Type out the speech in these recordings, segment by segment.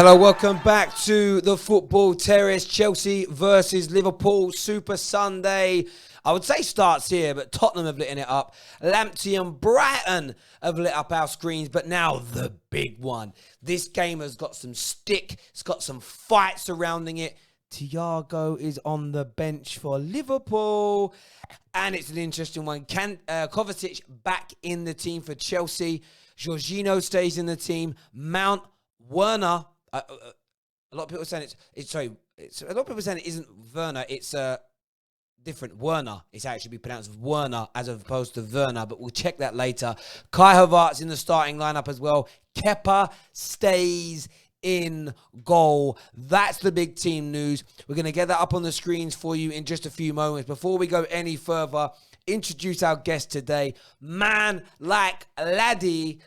Hello, welcome back to the Football Terrace. Chelsea versus Liverpool Super Sunday. I would say starts here, but Tottenham have lit it up. Lamptey and Brighton have lit up our screens, but now the big one. This game has got some stick. It's got some fight surrounding it. Thiago is on the bench for Liverpool, and it's an interesting one. Kovacic back in the team for Chelsea. Jorginho stays in the team. Mount, Werner. A lot of people are saying a lot of people are saying it isn't Werner. It's different. Werner. It's actually be pronounced Werner as opposed to Werner, but we'll check that later. Kai Havertz in the starting lineup as well. Kepa stays in goal. That's the big team news. We're going to get that up on the screens for you in just a few moments. Before we go any further, introduce our guest today. Man like Laddie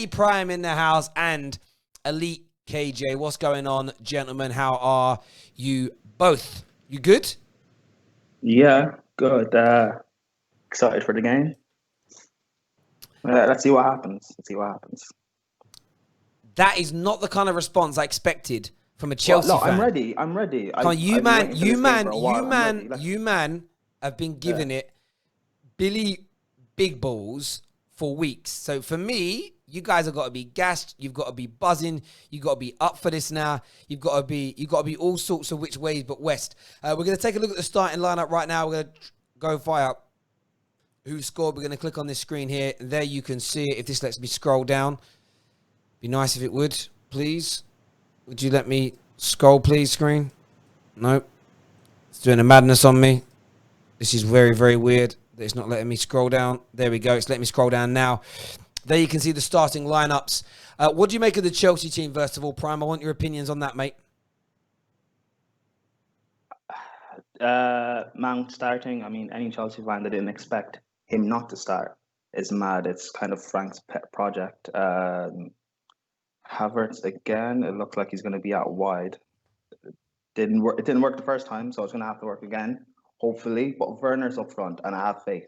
Prime in the house, and Elite KJ. What's going on, gentlemen? How are you both? You good? Yeah, good. Excited for the game. Let's see what happens. That is not the kind of response I expected from a Chelsea fan. I'm ready. You man have been giving it Billy Big Balls for weeks. So for me, you guys have got to be gassed. You've got to be buzzing. You've got to be up for this now. You've got to be all sorts of which ways but west. We're going to take a look at the starting lineup right now. We're going to go fire who scored. We're going to click on this screen here. There you can see it. If this lets me scroll down, be nice if it would, please. Would you let me scroll, please, screen? Nope. It's doing a madness on me. This is very, very weird. It's not letting me scroll down. There we go. It's letting me scroll down now. There you can see the starting lineups. What do you make of the Chelsea team, first of all, Prime? I want your opinions on that, mate. Mount starting. I mean, any Chelsea fan that didn't expect him not to start is mad. It's kind of Frank's pet project. Havertz again. It looked like he's going to be out wide. It didn't work the first time, so it's going to have to work again, hopefully. But Werner's up front, and I have faith.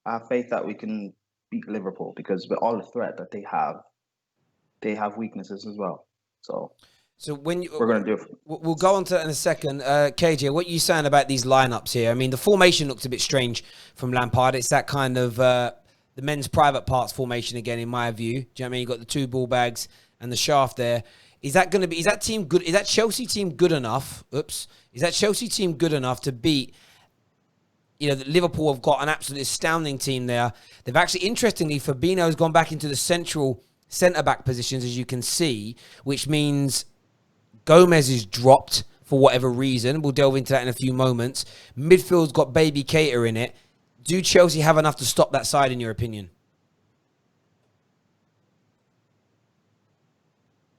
I have faith that we can beat Liverpool, because with all the threat that they have weaknesses as well. So when we're going to do it. We'll go on to that in a second. KJ, what are you saying about these lineups here? I mean, the formation looks a bit strange from Lampard. It's that kind of the men's private parts formation again, in my view. Do you know what I mean? You've got the two ball bags and the shaft there. Is that team good? Is that Chelsea team good enough? Is that Chelsea team good enough to beat? You know, Liverpool have got an absolutely astounding team there. They've actually, interestingly, Fabinho's gone back into the central centre-back positions, as you can see, which means Gomez is dropped for whatever reason. We'll delve into that in a few moments. Midfield's got Baby Keita in it. Do Chelsea have enough to stop that side, in your opinion?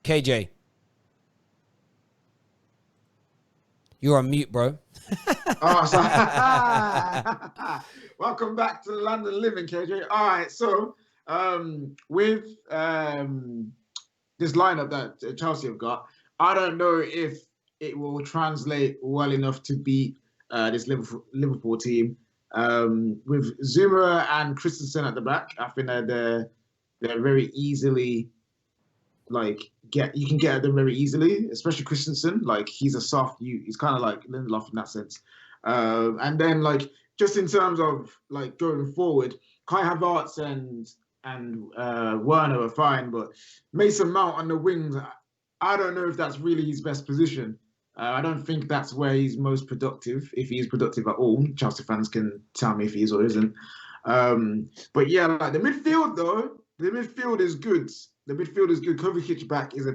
KJ. You're on mute, bro. Welcome back to London Living, KJ. All right, so with this lineup that Chelsea have got, I don't know if it will translate well enough to beat this Liverpool team. With Zuma and Christensen at the back, I think that they're very easily, you can get at them very easily, especially Christensen. Like, he's a soft, he's kind of like Lindelof in that sense. And then, just in terms of going forward, Kai Havertz and Werner are fine, but Mason Mount on the wings, I don't know if that's really his best position. I don't think that's where he's most productive, if he is productive at all. Chelsea fans can tell me if he is or isn't. But yeah, the midfield though, the midfield is good. Kovacic back is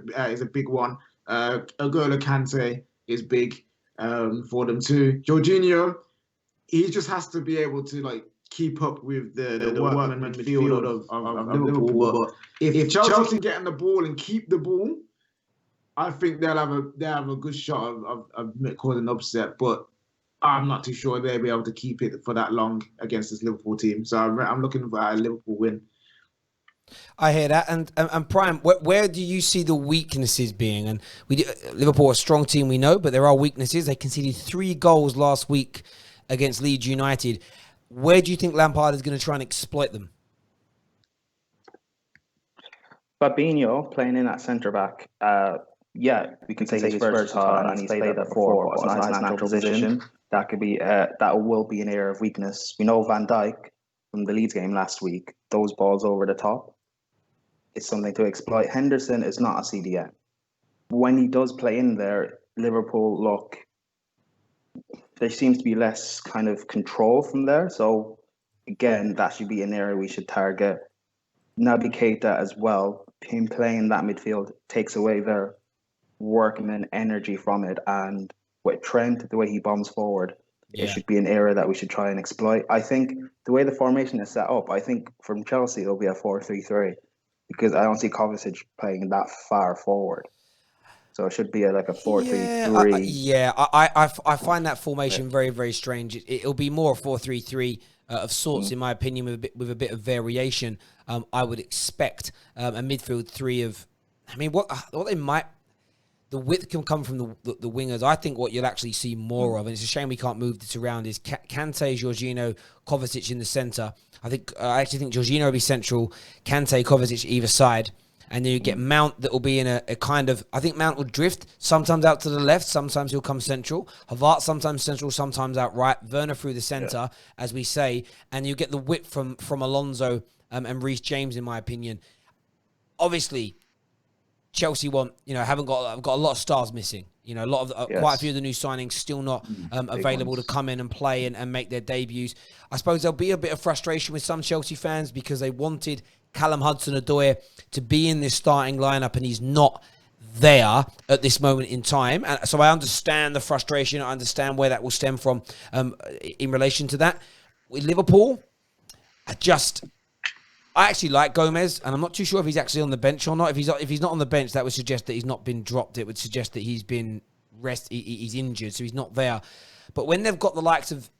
a big one. N'Golo Kante is big for them too. Jorginho, he just has to be able to keep up with the workman midfield of Liverpool. But if Chelsea can get on the ball and keep the ball, I think they'll have a good shot of causing an upset. But I'm not too sure they'll be able to keep it for that long against this Liverpool team. So I'm looking for a Liverpool win. I hear that. And Prime, where do you see the weaknesses being? And Liverpool are a strong team, we know, but there are weaknesses. They conceded 3 goals last week against Leeds United. Where do you think Lampard is going to try and exploit them? Fabinho playing in at centre back. Yeah, we can say he's versatile and he's played that before, but it's not his natural position. That could be that will be an area of weakness. We know Van Dijk from the Leeds game last week. Those balls over the top is something to exploit. Henderson is not a CDM. When he does play in there, Liverpool look. There seems to be less kind of control from there. So again, that should be an area we should target. Naby Keita as well. Him playing that midfield takes away their workman energy from it, and with Trent, the way he bombs forward, it should be an area that we should try and exploit. I think the way the formation is set up, I think from Chelsea it'll be a 4-3-3 because I don't see Kovacic playing that far forward. So it should be like a 4-3-3. I find that formation very, very strange. It'll be more a 4-3-3 of sorts, in my opinion, with a bit of variation. I would expect a midfield three of. I mean, what they might. The width can come from the wingers. I think what you'll actually see more of, and it's a shame we can't move this around, is Kante, Jorginho, Kovacic in the centre. I actually think Jorginho will be central, Kante, Kovacic either side. And then you get Mount that will be in a kind of... I think Mount will drift, sometimes out to the left, sometimes he'll come central. Havertz sometimes central, sometimes out right. Werner through the centre, as we say. And you get the width from Alonso and Reece James, in my opinion. Obviously, Chelsea haven't got a lot of stars missing. You know, quite a few of the new signings still not available to come in and play and make their debuts. I suppose there'll be a bit of frustration with some Chelsea fans because they wanted Callum Hudson-Odoi to be in this starting lineup and he's not there at this moment in time. And so I understand the frustration. I understand where that will stem from in relation to that. With Liverpool, I actually like Gomez, and I'm not too sure if he's actually on the bench or not. If he's not on the bench, that would suggest that he's not been dropped. It would suggest that he's been he's injured, so he's not there. But when they've got the likes of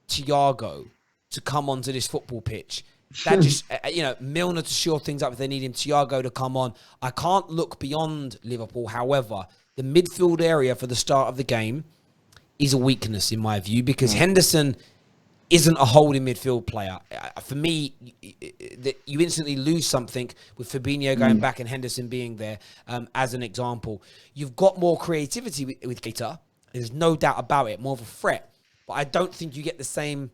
Thiago to come onto this football pitch, that just, Milner to shore things up if they need him, Thiago to come on. I can't look beyond Liverpool. However, the midfield area for the start of the game is a weakness in my view because Henderson isn't a holding midfield player. For me, you instantly lose something with Fabinho going back and Henderson being there as an example. You've got more creativity with Keita. There's no doubt about it, more of a threat. But I don't think you get the same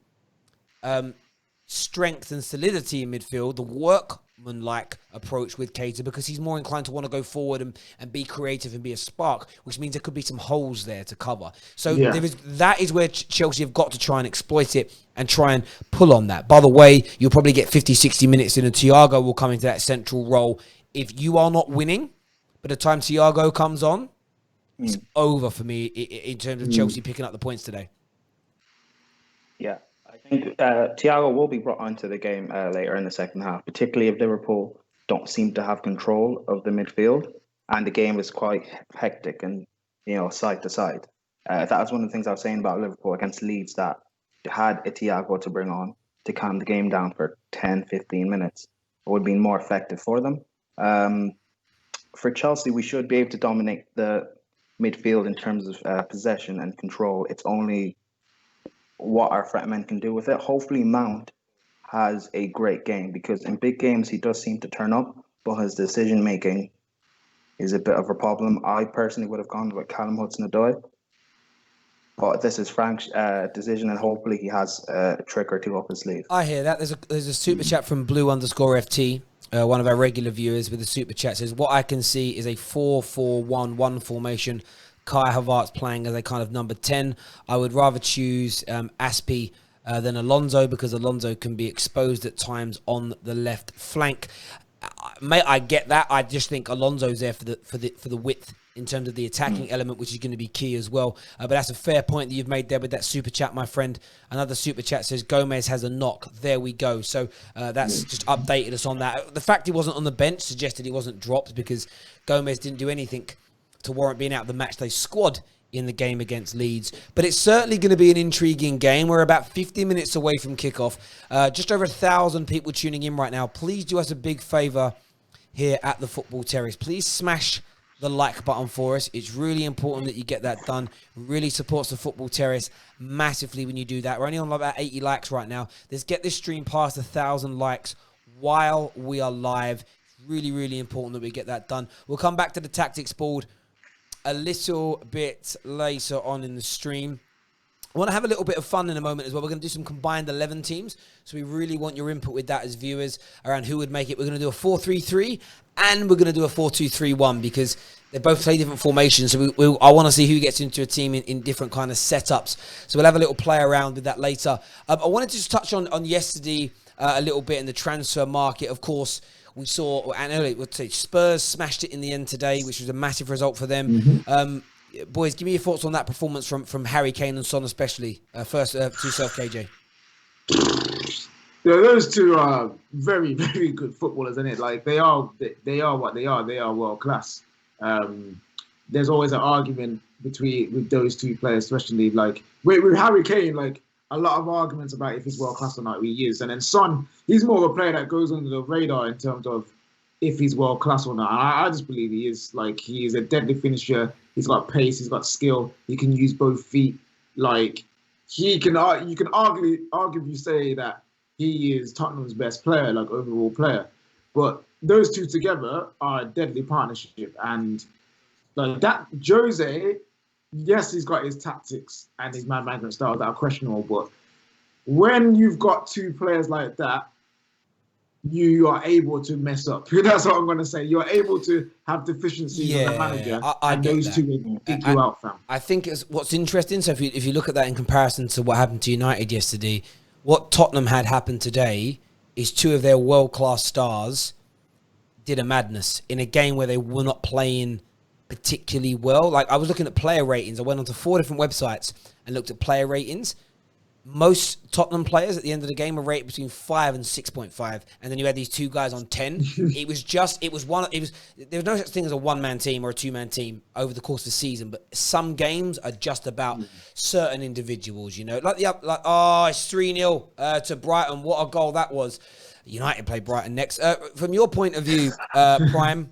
strength and solidity in midfield, the workman-like approach with Keita, because he's more inclined to want to go forward and be creative and be a spark, which means there could be some holes there to cover. So that is where Chelsea have got to try and exploit it and try and pull on that. By the way, you'll probably get 50, 60 minutes in and Thiago will come into that central role. If you are not winning, by the time Thiago comes on, it's over for me in terms of Chelsea picking up the points today. Yeah. I think Thiago will be brought onto the game later in the second half, particularly if Liverpool don't seem to have control of the midfield and the game is quite hectic and, side to side. That was one of the things I was saying about Liverpool against Leeds, that they had a Thiago to bring on to calm the game down for 10, 15 minutes. It would have been more effective for them. For Chelsea, we should be able to dominate the midfield in terms of possession and control. It's only what our front men can do with it. Hopefully Mount has a great game because in big games he does seem to turn up, but his decision making is a bit of a problem. I personally would have gone with Callum Hudson-Odoi, but this is Frank's decision, and hopefully he has a trick or two up his sleeve. I hear that. There's a super chat from Blue_FT, one of our regular viewers with the super chat, says, what I can see is a 4-4-1-1 formation. Kai Havertz playing as a kind of number 10. I would rather choose Aspi than Alonso because Alonso can be exposed at times on the left flank. Mate, I get that. I just think Alonso's there for the width in terms of the attacking element, which is going to be key as well. But that's a fair point that you've made there with that super chat, my friend. Another super chat says Gomez has a knock. There we go. So that's just updated us on that. The fact he wasn't on the bench suggested he wasn't dropped because Gomez didn't do anything to warrant being out of the matchday squad in the game against Leeds. But it's certainly going to be an intriguing game. We're about 50 minutes away from kickoff. Just over 1,000 people tuning in right now. Please do us a big favour here at the Football Terrace. Please smash the like button for us. It's really important that you get that done. It really supports the Football Terrace massively when you do that. We're only on about 80 likes right now. Let's get this stream past 1,000 likes while we are live. It's really, really important that we get that done. We'll come back to the tactics board a little bit later on in the stream. I want to have a little bit of fun in a moment as well. We're going to do some combined 11 teams. So we really want your input with that as viewers around who would make it. We're going to do a 4-3-3 and we're going to do a 4-2-3-1 because they both play different formations. So I want to see who gets into a team in different kind of setups. So we'll have a little play around with that later. I wanted to just touch on yesterday a little bit in the transfer market. Of course, we saw, and earlier, let's say Spurs smashed it in the end today, which was a massive result for them. Boys, give me your thoughts on that performance from Harry Kane and Son, especially. First to yourself, KJ. Yeah, those two are very, very good footballers, isn't it? Like they are what they are. They are world class. There's always an argument with those two players, especially like with Harry Kane. Like a lot of arguments about if he's world class or not. He is, and then Son, he's more of a player that goes under the radar in terms of if he's world class or not. I just believe he is. Like he is a deadly finisher. He's got pace. He's got skill. He can use both feet. Like you can arguably say that he is Tottenham's best player, like overall player. But those two together are a deadly partnership. And like that, Jose, yes, he's got his tactics and his man management styles that are questionable. But when you've got two players like that, you are able to mess up. That's what I'm going to say. You're able to have deficiencies as a manager, and those two will dig you out, fam. I think what's interesting, so if you look at that in comparison to what happened to United yesterday, what Tottenham had happened today is two of their world-class stars did a madness in a game where they were not playing particularly well. Like, I was looking at player ratings. I went onto 4 different websites and looked at player ratings. Most Tottenham players at the end of the game were rated between 5 and 6.5, and then you had these two guys on 10. There was no such thing as a one-man team or a two-man team over the course of the season, but some games are just about certain individuals, you know, it's 3-0 to Brighton. What a goal that was. United play Brighton next. From your point of view, Prime,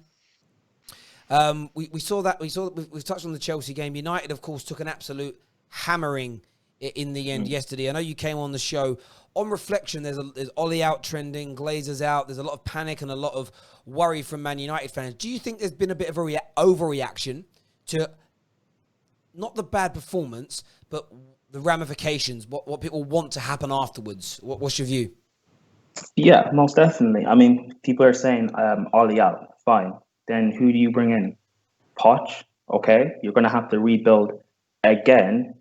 we saw that we've touched on the Chelsea game. United, of course, took an absolute hammering in the end yesterday. I know you came on the show. On reflection, there's Ollie out trending, Glazers out. There's a lot of panic and a lot of worry from Man United fans. Do you think there's been a bit of a overreaction to not the bad performance, but the ramifications, what people want to happen afterwards? What's your view? Yeah, most definitely. I mean, people are saying Ollie out, fine. Then who do you bring in? Poch, okay? You're going to have to rebuild again.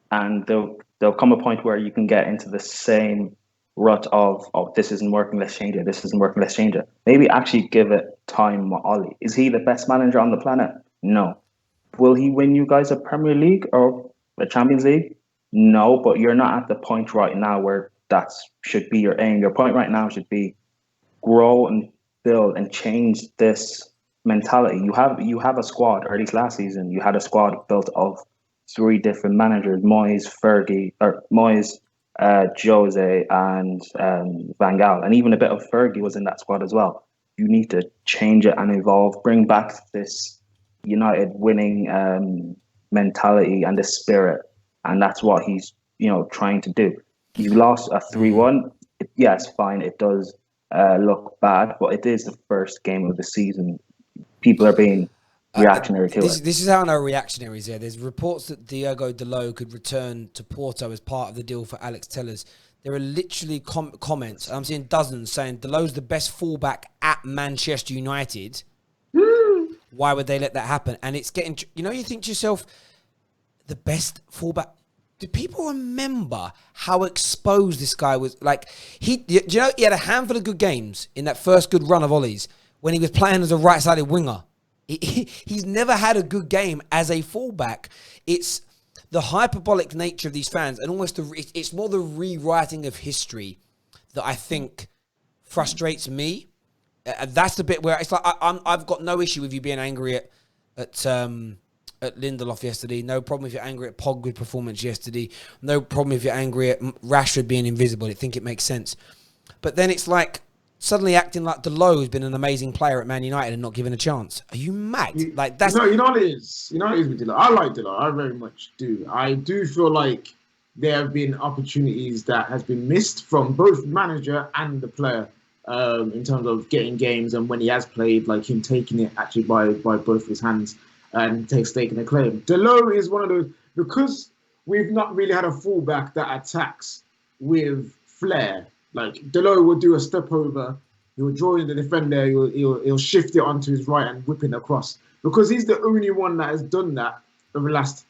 And there'll come a point where you can get into the same rut of, oh, this isn't working, let's change it. This isn't working, let's change it. Maybe actually give it time with Ollie. Is he the best manager on the planet? No. Will he win you guys a Premier League or the Champions League? No, but you're not at the point right now where that should be your aim. Your point right now should be grow and build and change this mentality. You have a squad, or at least last season, you had a squad built of 3 different managers: Moyes, Jose, and Van Gaal, and even a bit of Fergie was in that squad as well. You need to change it and evolve, bring back this United winning mentality and the spirit, and that's what he's trying to do. You lost a 3-1. Yes, fine. It does look bad, but it is the first game of the season. People are being reactionary to it. This is how I know reactionaries here. There's reports that Diogo Dalot could return to Porto as part of the deal for Alex Tellers. There are literally comments. I'm seeing dozens saying Dalot's the best fullback at Manchester United. Why would they let that happen? And it's getting, you think to yourself, the best fullback. Do people remember how exposed this guy was? Like, he had a handful of good games in that first good run of Ollie's when he was playing as a right-sided winger. He's never had a good game as a fullback. It's the hyperbolic nature of these fans, and almost it's more the rewriting of history that I think frustrates me. That's the bit where it's like I've got no issue with you being angry at Lindelof yesterday. No problem if you're angry at Pogba's performance yesterday. No problem if you're angry at Rashford being invisible. I think it makes sense. But then it's like suddenly acting like Dalot has been an amazing player at Man United and not given a chance. Are you mad? That's you know what it is. You know what it is with Dalot. I like Dalot. I very much do. I do feel like there have been opportunities that has been missed from both manager and the player in terms of getting games, and when he has played, like him taking it actually by both his hands. and take stake in the claim. Delo is one of those, because we've not really had a fullback that attacks with flair. Like Delo will do a step over, he'll draw in the defender, he'll shift it onto his right and whip it across. Because he's the only one that has done that over the last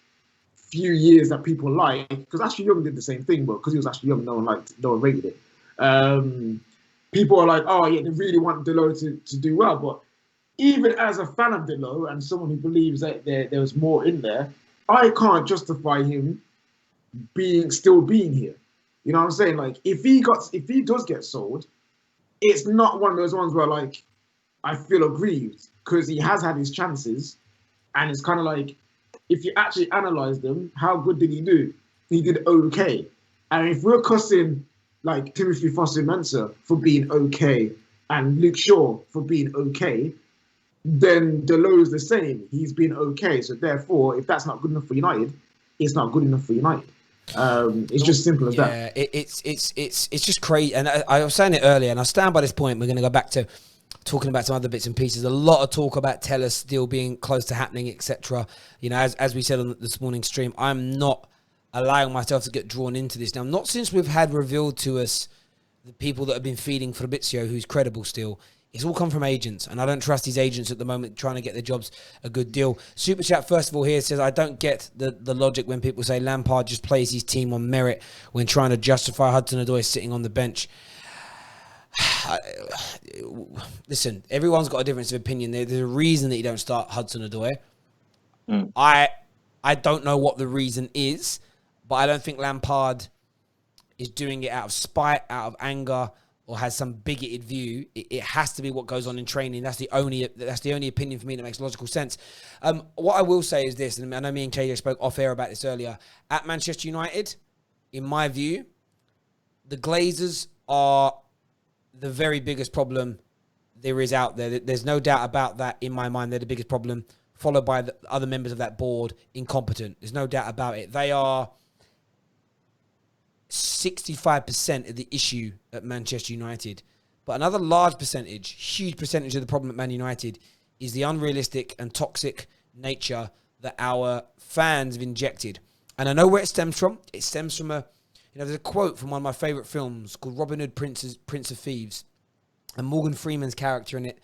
few years that people like. Because Ashley Young did the same thing, but because he was Ashley Young, no one rated it. People are like, oh yeah, they really want Delo to do well. But even as a fan of Delo and someone who believes that there was more in there, I can't justify him still being here. You know what I'm saying? Like, if he does get sold, it's not one of those ones where like I feel aggrieved, because he has had his chances, and it's kind of like, if you actually analyze them, how good did he do? He did okay. And if we're cussing like Timothy Fosu-Mensah for being okay and Luke Shaw for being okay, then Delo's the same. He's been okay. So therefore, if that's not good enough for United, it's not good enough for United. It's just simple as that. Yeah, it's just crazy. And I was saying it earlier, and I stand by this point. We're going to go back to talking about some other bits and pieces. A lot of talk about Tellus still being close to happening, etc. You know, as we said on this morning's stream, I'm not allowing myself to get drawn into this now. Not since we've had revealed to us the people that have been feeding Fabrizio, who's credible still. It's all come from agents, and I don't trust these agents at the moment trying to get their jobs a good deal. Super Chat, first of all, here says, I don't get the logic when people say Lampard just plays his team on merit when trying to justify Hudson-Odoi sitting on the bench. Listen, everyone's got a difference of opinion. There's a reason that you don't start Hudson-Odoi. I don't know what the reason is, but I don't think Lampard is doing it out of spite, out of anger, or has some bigoted view. It has to be what goes on in training. That's the only opinion for me that makes logical sense. What I will say is this, and I know me and KJ spoke off air about this earlier. At Manchester United, in my view, the Glazers are the very biggest problem there is out there. There's no doubt about that in my mind. They're the biggest problem, followed by the other members of that board, incompetent. There's no doubt about it. They are 65% of the issue at Manchester United. But another large percentage, huge percentage of the problem at Man United is the unrealistic and toxic nature that our fans have injected. And I know where it stems from. It stems from there's a quote from one of my favourite films called Robin Hood, Prince of Thieves. And Morgan Freeman's character in it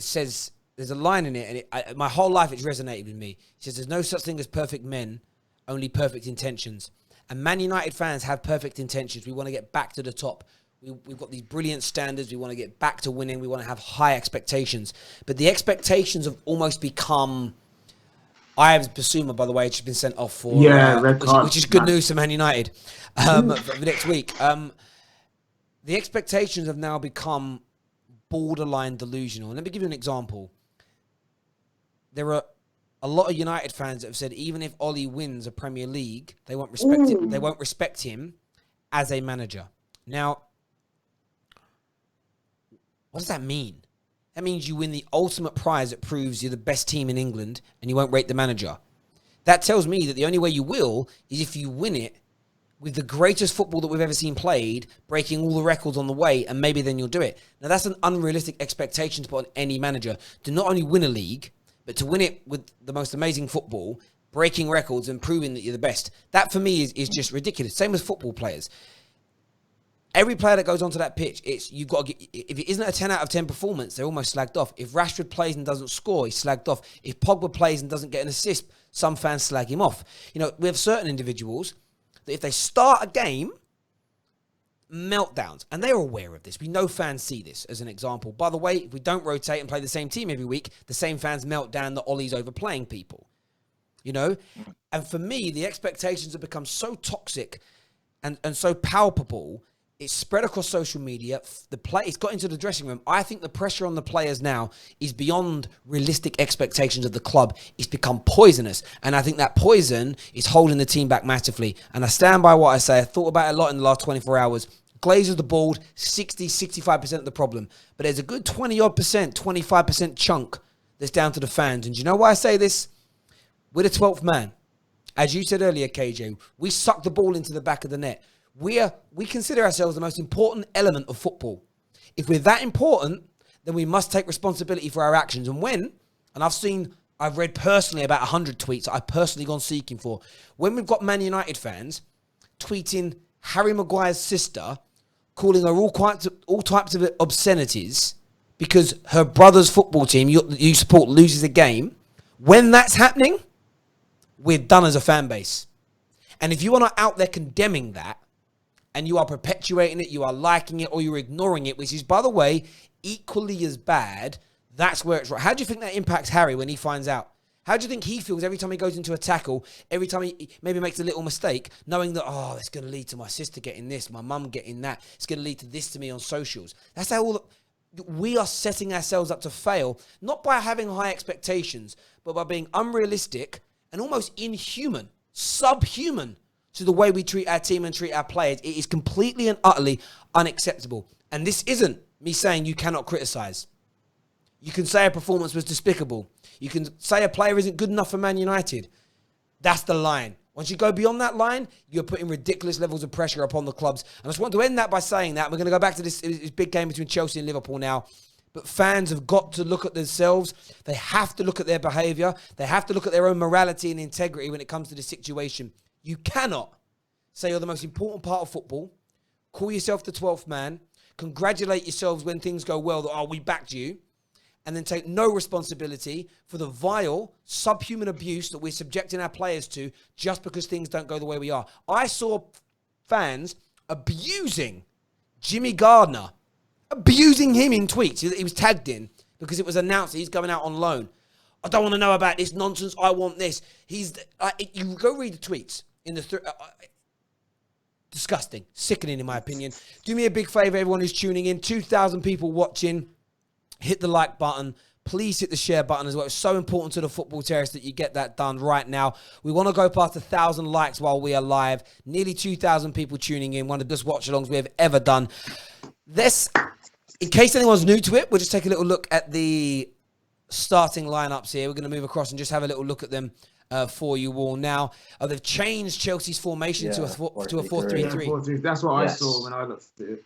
says, there's a line in it, and my whole life it's resonated with me. It says, there's no such thing as perfect men, only perfect intentions. And Man United fans have perfect intentions. We want to get back to the top. We've got these brilliant standards. We want to get back to winning. We want to have high expectations. But the expectations have almost become... I have Basuma, by the way, which has been sent off for... red card, which is good news for Man United for next week. The expectations have now become borderline delusional. And let me give you an example. There are a lot of United fans that have said even if Ollie wins a Premier League, they won't respect him. They won't respect him as a manager. Now, what does that mean? That means you win the ultimate prize that proves you're the best team in England and you won't rate the manager. That tells me that the only way you will is if you win it with the greatest football that we've ever seen played, breaking all the records on the way, and maybe then you'll do it. Now, that's an unrealistic expectation to put on any manager, to not only win a league, but to win it with the most amazing football, breaking records and proving that you're the best. That, for me, is just ridiculous. Same as football players. Every player that goes onto that pitch, you've got to get, if it isn't a 10 out of 10 performance, they're almost slagged off. If Rashford plays and doesn't score, he's slagged off. If Pogba plays and doesn't get an assist, some fans slag him off. You know, we have certain individuals that if they start a game, meltdowns. And they're aware of this. We know fans see this as an example. By the way, if we don't rotate and play the same team every week, the same fans melt down that Ollie's overplaying people. You know? And for me, the expectations have become so toxic and so palpable. It's spread across social media. It's got into the dressing room. I think the pressure on the players now is beyond realistic expectations of the club. It's become poisonous. And I think that poison is holding the team back massively. And I stand by what I say. I thought about it a lot in the last 24 hours. Glazers the bald, 65% of the problem. But there's a good 20-odd percent, 25% chunk that's down to the fans. And do you know why I say this? We're the 12th man. As you said earlier, KJ, we suck the ball into the back of the net. We consider ourselves the most important element of football. If we're that important, then we must take responsibility for our actions. And I've seen I've read personally about 100 tweets that I've personally gone seeking for. When we've got Man United fans tweeting Harry Maguire's sister, calling her all types of obscenities because her brother's football team you support loses a game. When that's happening, we're done as a fan base. And if you are not out there condemning that, and you are perpetuating it, you are liking it, or you're ignoring it, which is, by the way, equally as bad, that's where it's right. How do you think that impacts Harry when he finds out? How do you think he feels every time he goes into a tackle, every time he maybe makes a little mistake, knowing that, oh, it's going to lead to my sister getting this, my mum getting that, it's going to lead to this to me on socials. That's how we are setting ourselves up to fail, not by having high expectations, but by being unrealistic and almost inhuman, subhuman to the way we treat our team and treat our players. It is completely and utterly unacceptable. And this isn't me saying you cannot criticize. You can say a performance was despicable. You can say a player isn't good enough for Man United. That's the line. Once you go beyond that line, you're putting ridiculous levels of pressure upon the clubs. And I just want to end that by saying that. We're going to go back to this big game between Chelsea and Liverpool now. But fans have got to look at themselves. They have to look at their behaviour. They have to look at their own morality and integrity when it comes to this situation. You cannot say you're the most important part of football, call yourself the 12th man, congratulate yourselves when things go well that, oh, we backed you, and then take no responsibility for the vile, subhuman abuse that we're subjecting our players to just because things don't go the way we are. I saw fans abusing Jimmy Gardner, abusing him in tweets that he was tagged in because it was announced that he's going out on loan. I don't want to know about this nonsense. I want this. You go read the tweets in the disgusting, sickening in my opinion. Do me a big favor, everyone who's tuning in. 2,000 people watching. Hit the like button. Please hit the share button as well. It's so important to the Football Terrace that you get that done right now. We want to go past 1,000 likes while we are live. Nearly 2,000 people tuning in. One of the best watch-alongs we have ever done. This, in case anyone's new to it, we'll just take a little look at the starting lineups here. We're going to move across and just have a little look at them for you all now. They've changed Chelsea's formation to a 4-3-3. That's what I saw when I looked at it.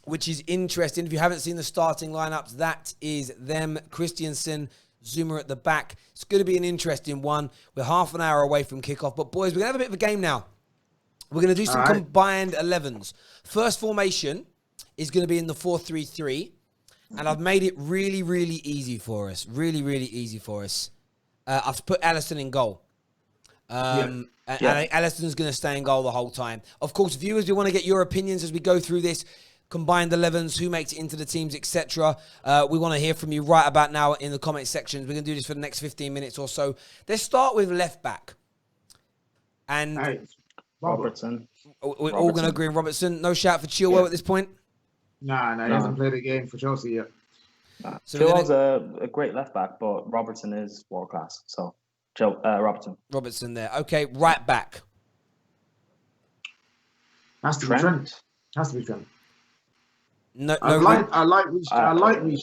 Which is interesting. If you haven't seen the starting lineups, that is them. Christensen, Zuma at the back. It's going to be an interesting one. We're half an hour away from kickoff. But, boys, we're going to have a bit of a game now. We're going to do some combined 11s. First formation is going to be in the 4-3-3. And I've made it really, really easy for us. Really, really easy for us. I've put Alisson in goal. And Alisson's going to stay in goal the whole time. Of course, viewers, we want to get your opinions as we go through this. Combined 11s, who makes it into the teams, etc. We want to hear from you right about now in the comment sections. We're going to do this for the next 15 minutes or so. Let's start with left back. And Robertson. We're all going to agree on Robertson. No shout for Chilwell at this point? No, he hasn't played a game for Chelsea yet. So Chilwell's a great left back, but Robertson is world class. So, Robertson. Robertson there. Okay, right back. Has to be Trent. Has to be Trent. I like Reece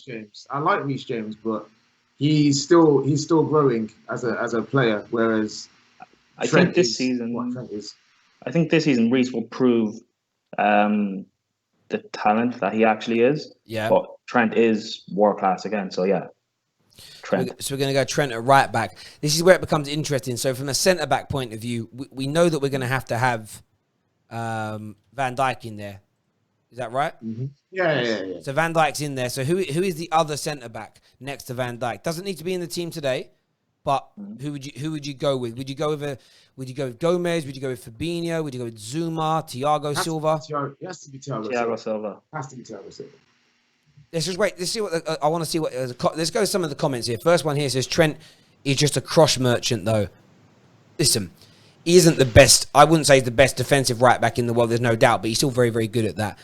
James. I like Reece James, but he's still growing as a player. Whereas I think this season Reece will prove the talent that he actually is. Yeah. But Trent is world class again. So yeah. Trent. So we're going to go Trent at right back. This is where it becomes interesting. So from a centre back point of view, we know that we're going to have Van Dijk in there. Is that right? Mm-hmm. Yeah. So Van Dijk's in there. So who is the other centre back next to Van Dijk? Doesn't need to be in the team today, but who would you go with? Would you go with Gomez? Would you go with Fabinho? Would you go with Zuma, Thiago Silva? It has to be Thiago Silva. Has to be Thiago Silva. Let's just wait. Let's see what I want to see. Let's go to some of the comments here. First one here says Trent is just a cross merchant, though. Listen. He isn't the best. I wouldn't say he's the best defensive right back in the world. There's no doubt, but he's still very, very good at that.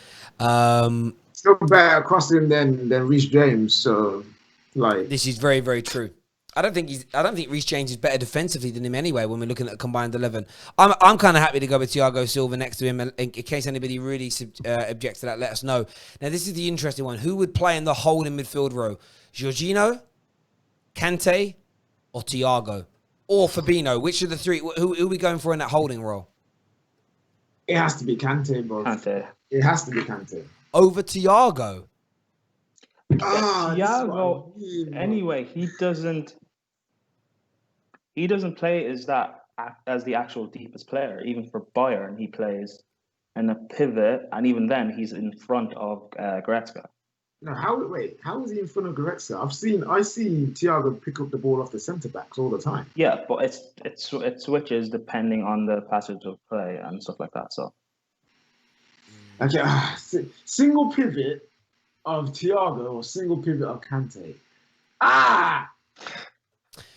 Still better crossing than Reece James. So, this is very, very true. I don't think Reece James is better defensively than him anyway. When we're looking at a combined 11, I'm kind of happy to go with Thiago Silva next to him. In case anybody really objects to that, let us know. Now, this is the interesting one. Who would play in the holding midfield row? Jorginho, Kante, or Thiago? Or Fabinho, which of the three? Who are we going for in that holding role? It has to be Kante, bro. It has to be Kante. Over Thiago. Thiago, anyway, he doesn't. he doesn't play as the actual deepest player. Even for Bayern, he plays in a pivot, and even then, he's in front of Goretzka. No, how is he in front of Goretzka? I see Thiago pick up the ball off the centre backs all the time. Yeah, but it switches depending on the passage of play and stuff like that. So Okay, single pivot of Thiago or single pivot of Kante.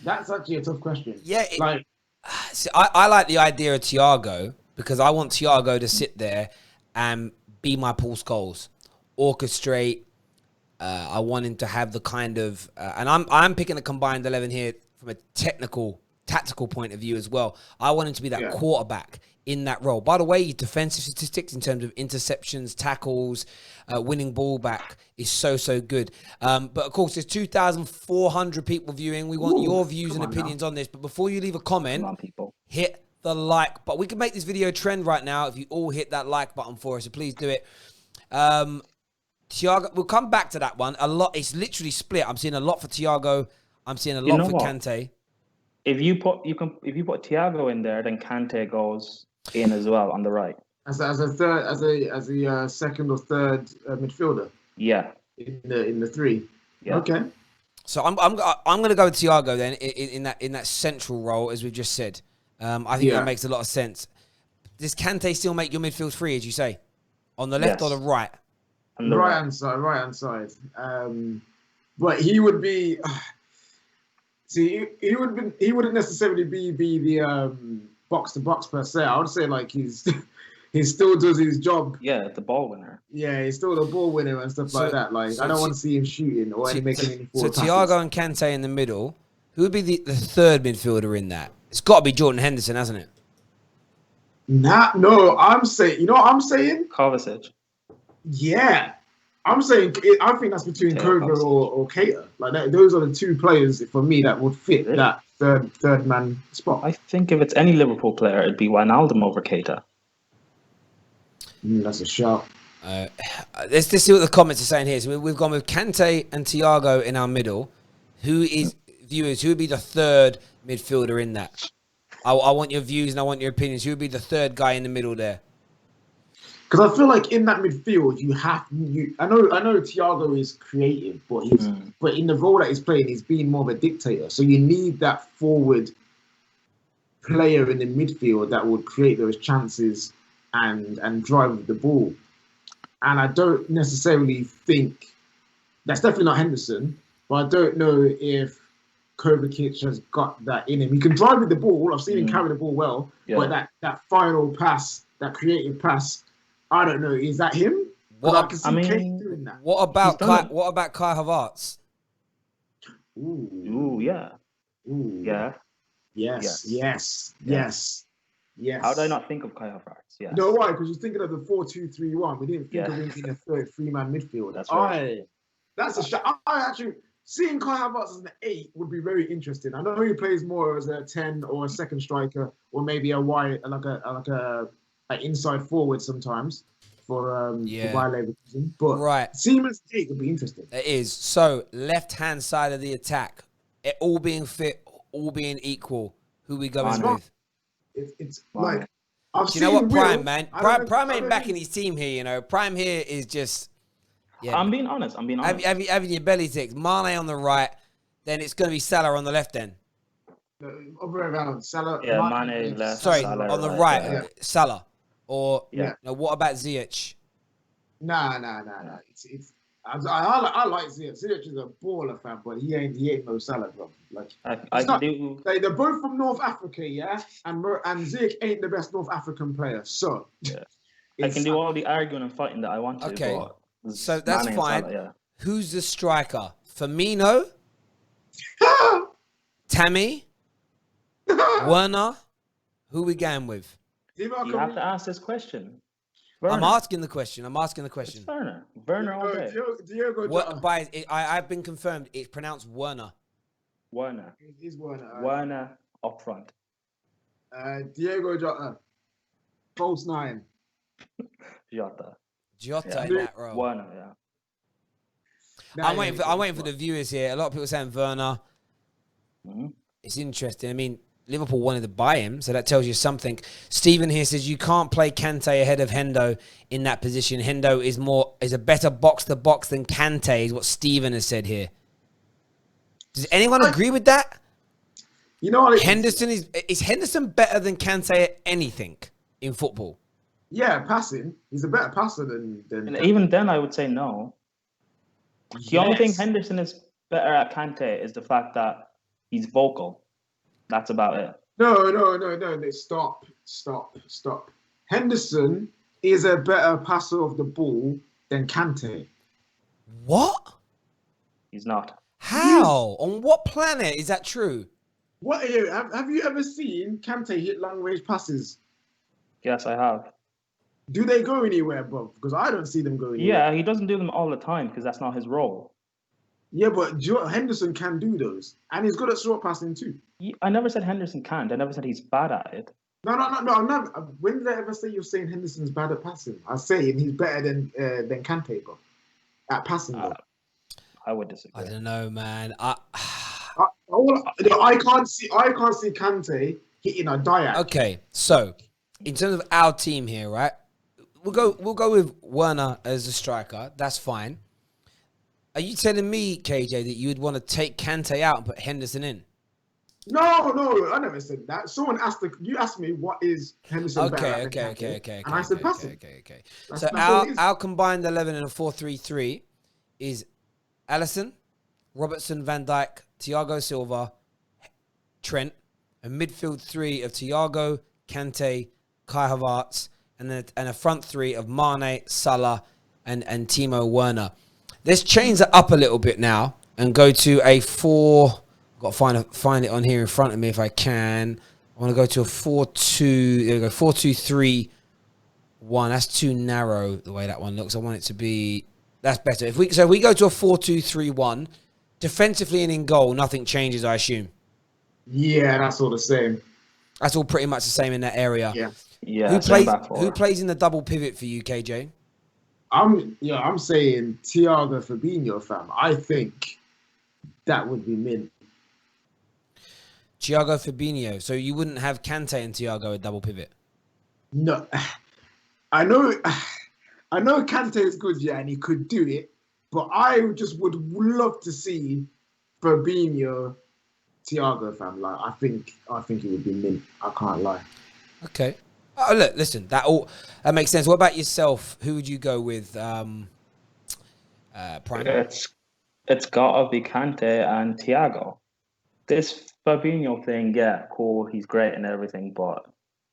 That's actually a tough question. Yeah, like see, I like the idea of Thiago because I want Thiago to sit there and be my Paul Scholes, orchestrate. I want him to have the kind of, and I'm picking a combined 11 here from a tactical point of view as well. I want him to be that quarterback in that role. By the way, his defensive statistics in terms of interceptions, tackles, winning ball back is so good. But of course, there's 2,400 people viewing. We want your views and opinions on this. But before you leave a comment, hit the like. But we can make this video trend right now if you all hit that like button for us. So please do it. Thiago, we'll come back to that one. A lot. It's literally split. I'm seeing a lot for Thiago. I'm seeing a lot for Kante. If you put Thiago in there, then Kante goes in as well on the right as a second or third midfielder. Yeah, in the three. Yeah. Okay. So I'm going to go with Thiago then in that central role, as we've just said. I think that makes a lot of sense. Does Kante still make your midfield free, as you say, on the left or the right? On the right hand side. But he would be. See, he wouldn't necessarily be the box to box per se. I would say like he still does his job. Yeah, the ball winner. Yeah, he's still the ball winner and stuff like that. Like I don't want to see him shooting or making any forward passes. Thiago and Kante in the middle. Who would be the third midfielder in that? It's got to be Jordan Henderson, hasn't it? No, I'm saying. You know what I'm saying? Kovacic. Yeah. I'm saying, I think that's between Kova or Keita. Like those are the two players for me that would fit that third man spot. I think if it's any Liverpool player, it'd be Wijnaldum over Keita. That's a shout. Let's see what the comments are saying here. So we've gone with Kante and Thiago in our middle. Who would be the third midfielder in that? I want your views and I want your opinions. Who would be the third guy in the middle there? Because I feel like in that midfield, I know Thiago is creative, but but in the role that he's playing, he's being more of a dictator. So you need that forward player in the midfield that would create those chances and drive the ball. And I don't necessarily think that's definitely not Henderson, but I don't know if Kovacic has got that in him. He can drive with the ball. I've seen him carry the ball well, but that final pass, that creative pass. I don't know. Is that him? What doing that. What about Kai Havertz? Ooh, yeah. Ooh. Yeah. Yes. How did I not think of Kai Havertz? Yeah. No, why? Because you're thinking of the 4-2-3-1. We didn't think of him being a third three-man midfield. That's right. That's a shot. I actually seeing Kai Havertz as an 8 would be very interesting. I know he plays more as a 10 or a second striker, or maybe a wide, like a inside forward sometimes for Bayer Leverkusen. But seeing him as 8 would be interesting. It is. So left-hand side of the attack, it all being fit, all being equal. Who we going with? It's like you know what, Prime, man? Prime ain't backing his team here. You know, Prime here is just. Yeah. I'm being honest. Having your belly ticks. Mane on the right, then it's going to be Salah on the left. Then. Around Salah. Yeah, Mane left. Sorry, Salah on the right, yeah. Salah. Or what about Ziyech? Nah. It's I like Ziyech. Ziyech is a baller fan, but he ain't no Salah, bro. Like they're both from North Africa, yeah. And Ziyech ain't the best North African player, so I can do all the arguing and fighting that I want to. Okay, but so that's fine. Salah, Who's the striker? Firmino, Tammy, Werner. Who we going with? You have to ask this question. Werner. I'm asking the question. It's Werner. Werner all day. Diego. I've been confirmed. It's pronounced Werner. Werner. It is Werner. Werner up front. Diego Jota. False 9. Jota in that role. Werner, I'm waiting for the viewers here. A lot of people saying Werner. Mm-hmm. It's interesting. I mean, Liverpool wanted to buy him, so that tells you something. Stephen here says you can't play Kante ahead of Hendo in that position. Hendo is a better box-to-box than Kante, is what Stephen has said here. Does anyone agree with that? You know what? Henderson is Henderson better than Kante at anything in football? Yeah, passing. He's a better passer than And even then, I would say no. The only thing Yes. Henderson is better at Kante is the fact that he's vocal. That's about it. No. Stop. Henderson is a better passer of the ball than Kante. What? He's not. How? On what planet is that true? What have you ever seen Kante hit long range passes? Yes, I have. Do they go anywhere, bro? Because I don't see them going anywhere. Yeah, he doesn't do them all the time because that's not his role. Yeah, but Henderson can do those. And he's good at short passing too. I never said Henderson can't. I never said he's bad at it. No. I'm never, when did I ever say you're saying Henderson's bad at passing? I'm saying he's better than Kante, bro. At passing, bro. I would disagree. I don't know, man. I can't see Kante hitting a diac. Okay, so in terms of our team here, right? We'll go with Werner as a striker. That's fine. Are you telling me, KJ, that you would want to take Kante out and put Henderson in? No, I never said that. Someone you asked me what is Henderson better at than Kante, Okay. and I said passing. Okay. That's So all it is. our combined 11 in a 4-3-3 is Alisson, Robertson, Van Dijk, Thiago Silva, Trent, a midfield three of Thiago, Kante, Kai Havertz, and a front three of Mane, Salah, and Timo Werner. Let's change that up a little bit now and go to a 4. Got to find it on here in front of me if I can. I want to go to a 4-2. There we go. 4-2-3-1. That's too narrow the way that one looks. I want it to be. That's better. If we go to a 4-2-3-1, defensively and in goal, nothing changes, I assume. Yeah, that's all the same. That's all pretty much the same in that area. Yeah. Who plays in the double pivot for you, KJ? I'm saying Thiago Fabinho, fam. I think that would be mint. Thiago Fabinho. So you wouldn't have Kante and Thiago at double pivot? No, I know Kante is good, yeah, and he could do it, but I just would love to see Fabinho, Thiago, fam. Like, I think it would be mint. I can't lie. Okay. Oh, look, listen, that makes sense. What about yourself? Who would you go with? Prime. It's gotta be Kante and Thiago. This Fabinho thing, yeah, cool. He's great and everything, but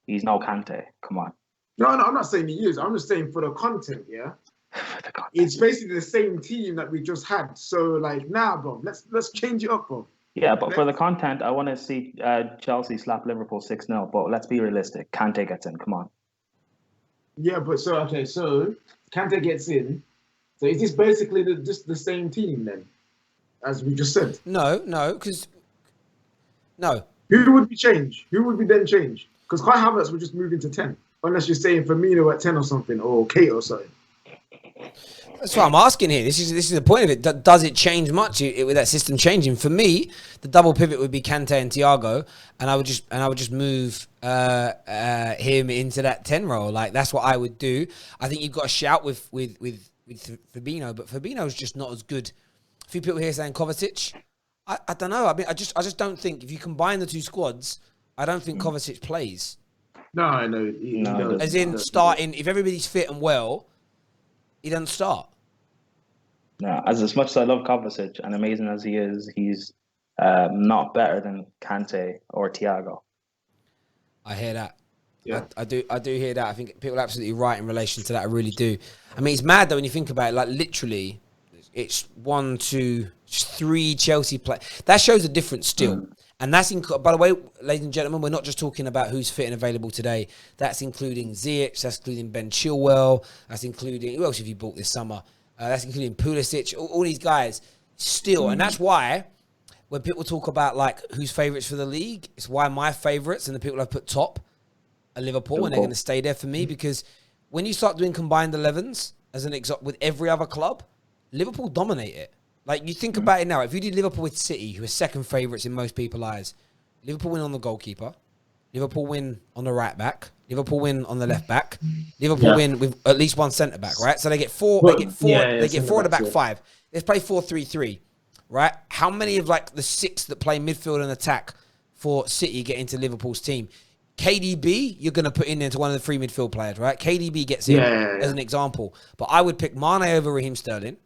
he's no Kante. Come on. No, I'm not saying he is. I'm just saying for the content, yeah. It's basically the same team that we just had. So like, nah, bro, let's change it up, bro. Yeah, but for the content, I want to see Chelsea slap Liverpool 6-0. But let's be realistic. Kante gets in. Come on. Yeah, but so Kante gets in. So is this basically just the same team then, as we just said? No, because no. Who would we change? Who would we then change? Because Kai Havertz would just move into 10, unless you're saying Firmino at 10 or something, or Kate or something. That's what I'm asking here. This is the point of it. Does it change much with that system changing? For me, the double pivot would be Kante and Thiago, and I would just move him into that 10 role. Like, that's what I would do. I think you've got a shout with Fabinho, but Fabinho's just not as good. A few people here saying Kovacic. I don't know. I mean, I just don't think if you combine the two squads, I don't think Kovacic plays. No, I know. No. As in starting, if everybody's fit and well, he doesn't start. No, as much as I love Kovacic and amazing as he is, he's not better than Kante or Thiago. I hear that. Yeah. I do hear that. I think people are absolutely right in relation to that. I really do. I mean, it's mad though when you think about it. Like, literally, it's 1, 2, 3 Chelsea play. That shows a difference still. And that's by the way, ladies and gentlemen, we're not just talking about who's fit and available today. That's including Ziyech. That's including Ben Chilwell. That's including who else have you bought this summer? That's including Pulisic. All these guys still, and that's why when people talk about like who's favourites for the league, it's why my favourites and the people I've put top are Liverpool, and they're going to stay there for me because when you start doing combined 11s as an example with every other club, Liverpool dominate it. Like, you think about it now. If you did Liverpool with City, who are second favourites in most people's eyes, Liverpool win on the goalkeeper. Liverpool win on the right back. Liverpool win on the left back. Liverpool win with at least one centre back, right? So they get four. Well, They get four. yeah, They get four at the back, centre-backs, five. Let's play 4-3-3, right? How many of like the 6 that play midfield and attack for City get into Liverpool's team? KDB, you're going to put in into one of the 3 midfield players, right? KDB gets in as an example. But I would pick Mane over Raheem Sterling.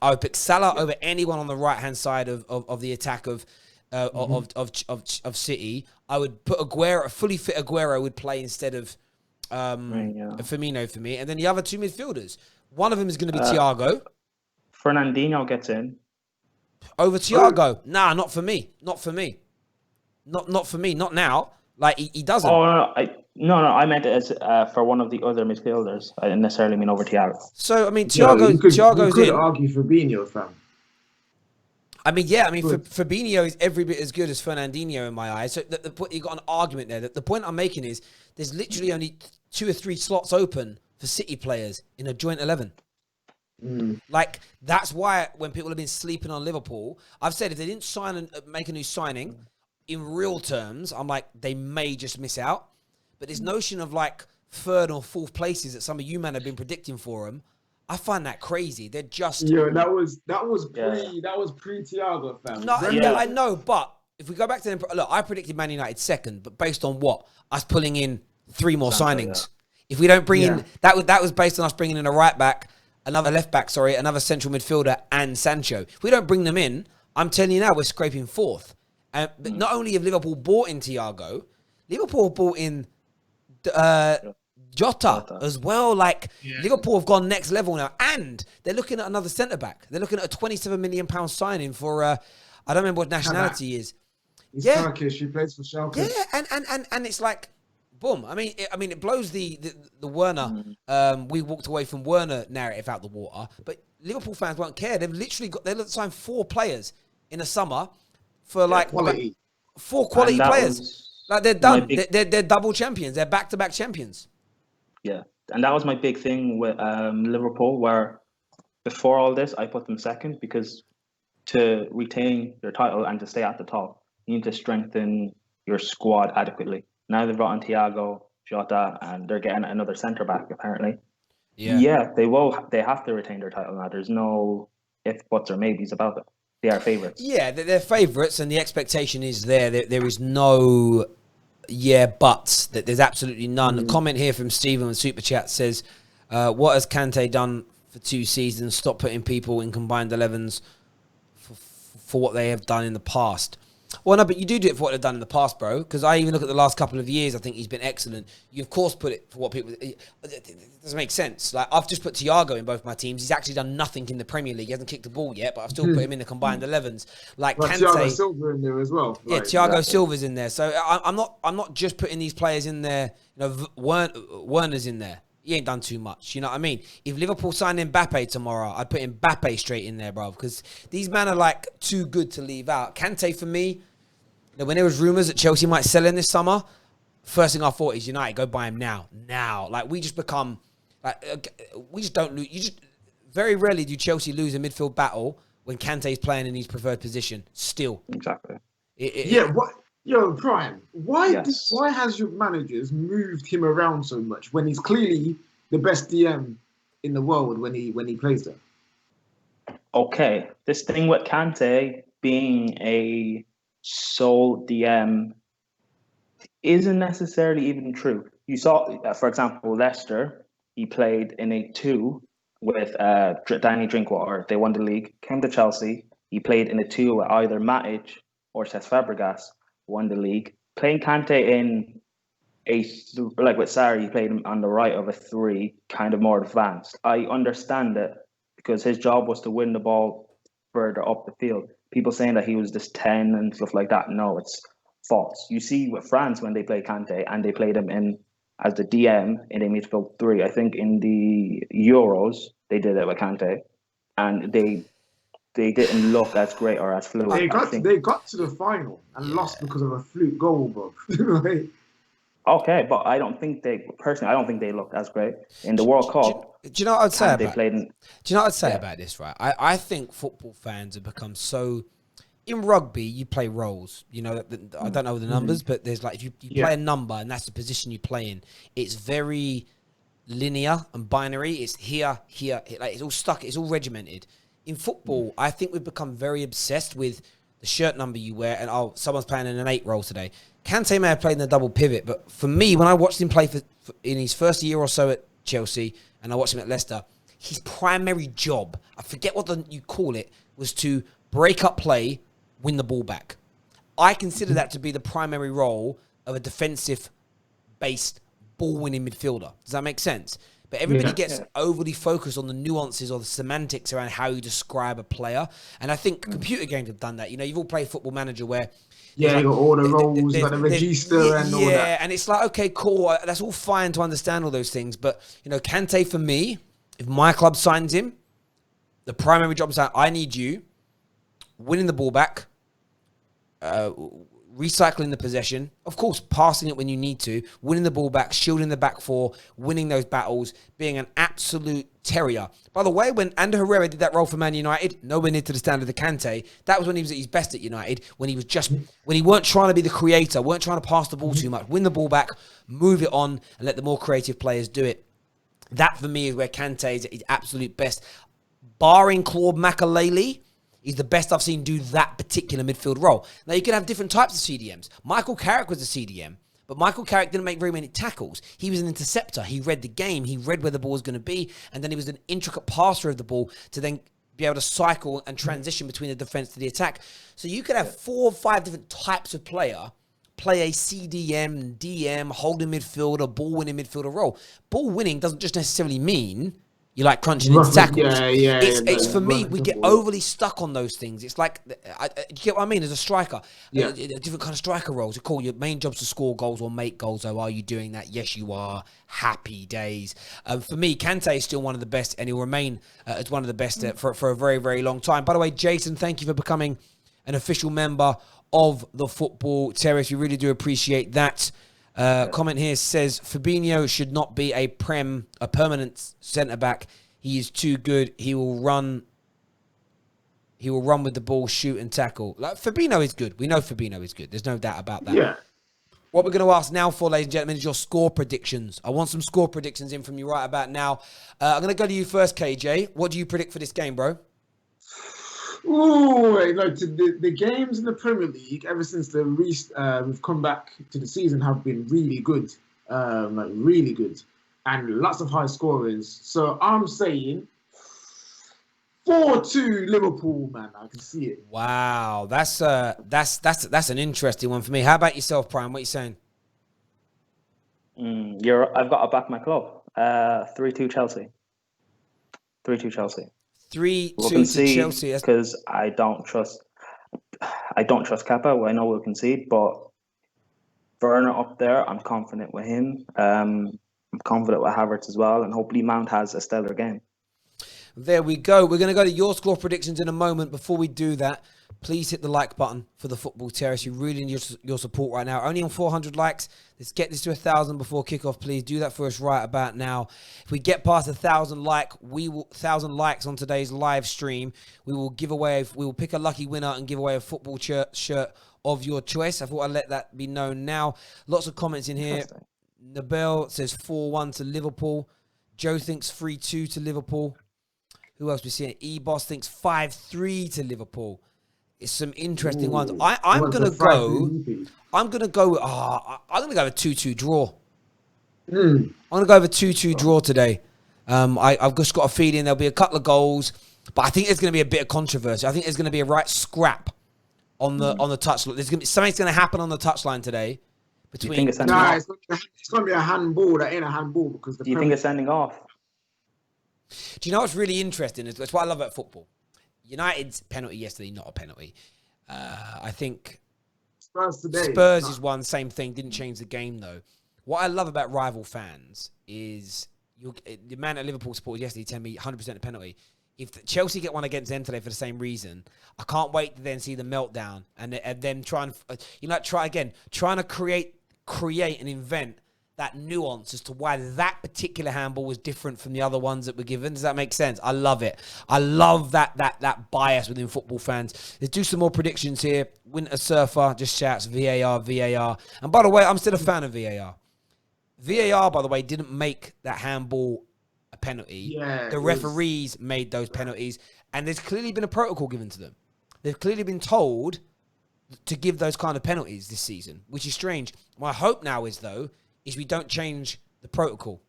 I would pick Salah over anyone on the right-hand side of the attack of City. I would put Aguero, a fully fit Aguero would play instead of Firmino for me. And then the other 2 midfielders. One of them is going to be Thiago. Fernandinho gets in. Over Thiago. Nah, not for me. Not for me. Not for me. Not now. Like, he doesn't. Oh, no, I meant it as for one of the other midfielders. I didn't necessarily mean over Thiago. So, I mean, Thiago's Thiago's in. You could in. argue Fabinho, fam. I mean, Fabinho is every bit as good as Fernandinho in my eyes. So you got an argument there. The point I'm making is there's literally only 2 or 3 slots open for City players in a joint 11. Like, that's why when people have been sleeping on Liverpool, I've said if they didn't sign and make a new signing, in real terms, I'm like, they may just miss out. But this notion of like 3rd or 4th places that some of you men have been predicting for them, I find that crazy. They're just that was pre Thiago, fam. No, I know, but if we go back to them, look, I predicted Man United 2nd, but based on what? Us pulling in 3 more signings. If we don't bring in that was based on us bringing in a right back, another left back, another central midfielder, and Sancho. If we don't bring them in, I'm telling you now, we're scraping 4th. But not only have Liverpool bought in Thiago, Liverpool bought in Jota as well. Like, Liverpool have gone next level now, and they're looking at another centre back. They're looking at a £27 million signing for I don't remember what nationality he is. He's Turkish. He plays for Schalke. Yeah, and it's like, boom. I mean, it blows the Werner. We walked away from Werner narrative out the water, but Liverpool fans won't care. They've signed 4 players in the summer for like quality. 4 quality players. Like, they're done. They're double champions. They're back-to-back champions. Yeah, and that was my big thing with Liverpool, where before all this, I put them 2nd because to retain their title and to stay at the top, you need to strengthen your squad adequately. Now they've brought in Thiago, Jota, and they're getting another centre back apparently. Yeah, they will. They have to retain their title now. There's no ifs, buts, or maybes about it. They are favourites. Yeah, they're favourites, and the expectation is there. There is no buts. There's absolutely none. A comment here from Stephen on Super Chat says, what has Kante done for 2 seasons? Stop putting people in combined 11s for what they have done in the past. Well, no, but you do it for what they've done in the past, bro. Because I even look at the last couple of years, I think he's been excellent. You, of course, put it for what people... It doesn't make sense. Like, I've just put Thiago in both my teams. He's actually done nothing in the Premier League. He hasn't kicked the ball yet, but I've still put him in the combined 11s. Like, but Kante... Thiago Silva in there as well. Yeah, Thiago Silva's in there. So I'm not just putting these players in there. You know, Werner's in there. He ain't done too much. You know what I mean? If Liverpool signed Mbappe tomorrow, I'd put Mbappe straight in there, bro. Because these men are, like, too good to leave out. Kante, for me... When there was rumours that Chelsea might sell him this summer, first thing I thought is United, go buy him now. Like, we just become... Like, we just don't lose... very rarely do Chelsea lose a midfield battle when Kante's playing in his preferred position. Still. Exactly. Brian, why has your managers moved him around so much when he's clearly the best DM in the world when he plays there? Okay, this thing with Kante being a sole DM isn't necessarily even true. You saw, for example, Leicester, he played in a 2 with Danny Drinkwater. They won the league. Came to Chelsea, he played in a 2 with either Matic or Cesc Fabregas, won the league. Playing Kante in a, like with Sarri, he played him on the right of a 3, kind of more advanced. I understand it because his job was to win the ball further up the field. People saying that he was this 10 and stuff like that, no, it's false. You see with France when they play Kante and they played him in as the DM in a midfield 3. I think in the Euros they did it with Kante, and they didn't look as great or as fluid. They got to the final and lost because of a fluke goal, bro. Okay, but I don't think they looked as great in the World Cup. Do you know what I'd say about about this, right? I think football fans have become so in rugby, you play roles. You know, I don't know the numbers, but there's like, if you play a number and that's the position you play in, it's very linear and binary. It's here, like it's all stuck. It's all regimented. In football, I think we've become very obsessed with the shirt number you wear, and someone's playing in an 8 role today. Kante may have played in the double pivot, but for me, when I watched him play in his first year or so at Chelsea, and I watched him at Leicester, his primary job, I forget what you call it, was to break up play, win the ball back. I consider that to be the primary role of a defensive-based ball-winning midfielder. Does that make sense? But everybody gets overly focused on the nuances or the semantics around how you describe a player. And I think computer games have done that. You know, you've all played Football Manager where... Yeah, you got all the roles, you got the register and all that. Yeah, and it's like, okay, cool. That's all fine to understand all those things. But, you know, Kante, for me, if my club signs him, the primary job is that I need you winning the ball back, recycling the possession, of course, passing it when you need to, winning the ball back, shielding the back four, winning those battles, being an absolute terrier. By the way, when Ander Herrera did that role for Man United, nowhere near to the standard of Kante, that was when he was at his best at United, when he weren't trying to be the creator, weren't trying to pass the ball too much, win the ball back, move it on, and let the more creative players do it. That, for me, is where Kante is at his absolute best. Barring Claude Makelele, he's the best I've seen do that particular midfield role. Now, you can have different types of CDMs. Michael Carrick was a CDM, but Michael Carrick didn't make very many tackles. He was an interceptor. He read the game. He read where the ball was going to be, and then he was an intricate passer of the ball to then be able to cycle and transition between the defense to the attack. So you could have 4 or 5 different types of player play a CDM, DM, holding midfielder, ball-winning midfielder role. Ball winning doesn't just necessarily mean you like crunching into tackles. It's for me, we get overly stuck on those things. It's like, do you get what I mean? As a striker, different kind of striker roles. You call your main job's to score goals or make goals. Oh, are you doing that? Yes, you are. Happy days. For me, Kante is still one of the best, and he'll remain as one of the best for a very, very long time. By the way, Jason, thank you for becoming an official member of the Football Terrace. We really do appreciate that. Comment here says Fabinho should not be a permanent centre back. He is too good. He will run with the ball, shoot and tackle. Like, Fabinho is good. We know Fabinho is good. There's no doubt about that. Yeah. What we're going to ask now for, ladies and gentlemen, is your score predictions. I want some score predictions in from you right about now. I'm going to go to you first, KJ. What do you predict for this game, bro? Ooh, like the games in the Premier League ever since we've come back to the season have been really good, really good, and lots of high scorers. So I'm saying 4-2 Liverpool, man. I can see it. Wow, that's an interesting one for me. How about yourself, Prime? What are you saying? I've got to back my club. 3-2 Chelsea. 3-2 Chelsea. 3-2 to Chelsea. Because I don't trust Kepa. Well, I know we'll concede, but Werner up there, I'm confident with him. I'm confident with Havertz as well, and hopefully Mount has a stellar game. There we go. We're going to go to your score predictions in a moment. Before we do that, please hit the like button for the Football Terrace. You really need your support right now. Only on 400 likes. Let's get this to 1,000 before kickoff, please. Do that for us right about now. If we get past 1,000 likes on today's live stream, we will pick a lucky winner and give away a football shirt of your choice. I thought I'd let that be known now. Lots of comments in here. Nabel says 4-1 to Liverpool. Joe thinks 3-2 to Liverpool. Who else we seeing? E-Boss thinks 5-3 to Liverpool. It's some interesting ones. I'm gonna go with a 2-2 draw. I'm gonna go with a 2-2 draw today. I've just got a feeling there'll be a couple of goals, but I think there's gonna be a bit of controversy. I think there's gonna be a right scrap on the touchline. Something's gonna happen on the touchline today. It's gonna be a handball. That ain't a handball because do you think it's sending off? Do you know what's really interesting? It's what I love about football. United's penalty yesterday, not a penalty. I think Spurs is one, same thing. Didn't change the game, though. What I love about rival fans is the man at Liverpool supporters yesterday telling me 100% a penalty. If Chelsea get one against them today for the same reason, I can't wait to then see the meltdown and them trying to create and invent that nuance as to why that particular handball was different from the other ones that were given. Does that make sense? I love it. I love that bias within football fans. Let's do some more predictions here. Winter Surfer just shouts VAR, VAR. And by the way, I'm still a fan of VAR. VAR, by the way, didn't make that handball a penalty. Yeah, the referees made those penalties, and there's clearly been a protocol given to them. They've clearly been told to give those kind of penalties this season, which is strange. My hope now is we don't change the protocol,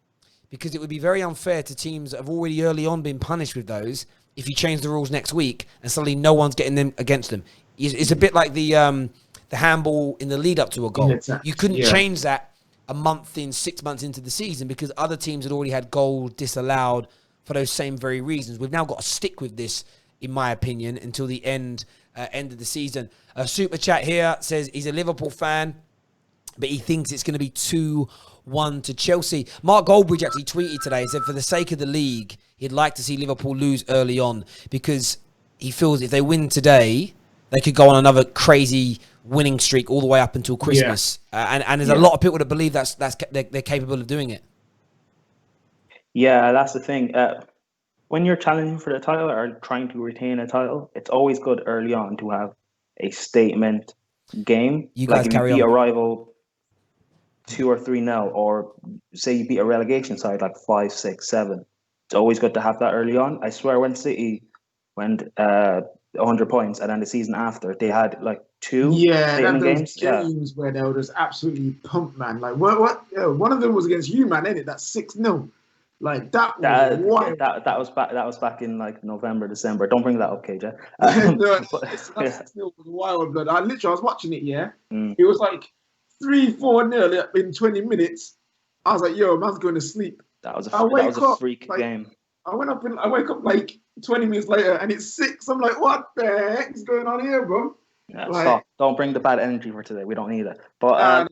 because it would be very unfair to teams that have already early on been punished with those if you change the rules next week and suddenly no one's getting them against them. It's a bit like the handball in the lead up to a goal. You couldn't change that a month in, 6 months into the season, because other teams had already had goals disallowed for those same very reasons. We've now got to stick with this, in my opinion, until the end of the season. Super Chat here says he's a Liverpool fan, but he thinks it's going to be 2-1 to Chelsea. Mark Goldbridge actually tweeted today, he said for the sake of the league, he'd like to see Liverpool lose early on, because he feels if they win today, they could go on another crazy winning streak all the way up until Christmas. And there's a lot of people that believe they're capable of doing it. Yeah, that's the thing. When you're challenging for the title or trying to retain a title, it's always good early on to have a statement game. You guys if carry you beat on. a rival 2 or 3-0, or say you beat a relegation side like 5, 6, 7. It's always good to have that early on. I swear, when City went 100 points, and then the season after they had like 2 statement games. Where they were just absolutely pumped, man. Like what? Yeah, one of them was against you, man. Ain't it? That's 6-0. Like that was back in like November, December. Don't bring that up, KJ. That was wild, blood. I was watching it. Yeah, It was like 3-4-0 in 20 minutes. I was like, yo, man's going to sleep. That was a freak game. I wake up like 20 minutes later and it's 6. I'm like, what the heck is going on here, bro? Yeah, stop. Don't bring the bad energy for today. We don't need it. But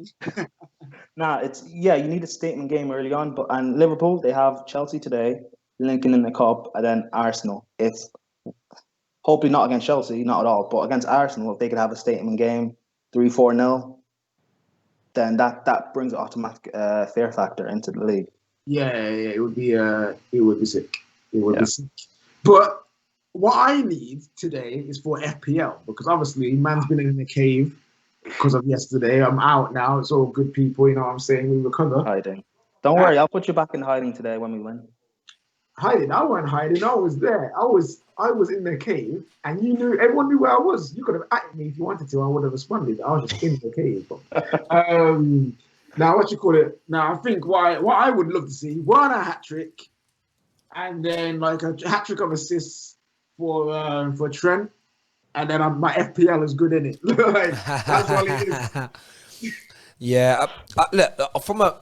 you need a statement game early on. And Liverpool, they have Chelsea today, Lincoln in the cup, and then Arsenal. It's hopefully not against Chelsea, not at all, but against Arsenal, if they could have a statement game, 3-4-0, then that brings an automatic fear factor into the league. Yeah, it would be sick. It would be sick. But what I need today is for FPL, because obviously man's been in the cave because of yesterday. I'm out now. It's all good, people. You know what I'm saying? We recover. Hiding. Don't worry. I'll put you back in hiding today when we win. Hiding? I wasn't hiding. I was there. I was in the cave, and everyone knew where I was. You could have asked me if you wanted to. I would have responded. I was just in the cave. Now, what you call it? Now, I think what I would love to see, one, a hat trick, and then like a hat trick of assists for Trent, and then my FPL is good in it. Like, that's what it is. Yeah, look, from a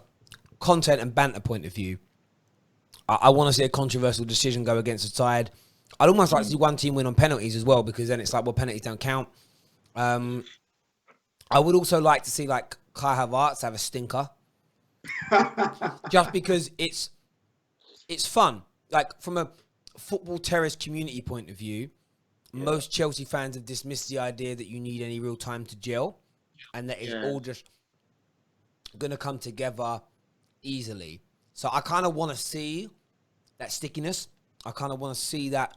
content and banter point of view, I want to see a controversial decision go against the side. I'd almost like to see one team win on penalties as well, because then it's like, well, penalties don't count. I would also like to see like Kai Havertz have a stinker, just because it's fun. Like from a Football Terrace community point of view, most Chelsea fans have dismissed the idea that you need any real time to gel, and that it's all just going to come together easily. So I kind of want to see that stickiness. I kind of want to see that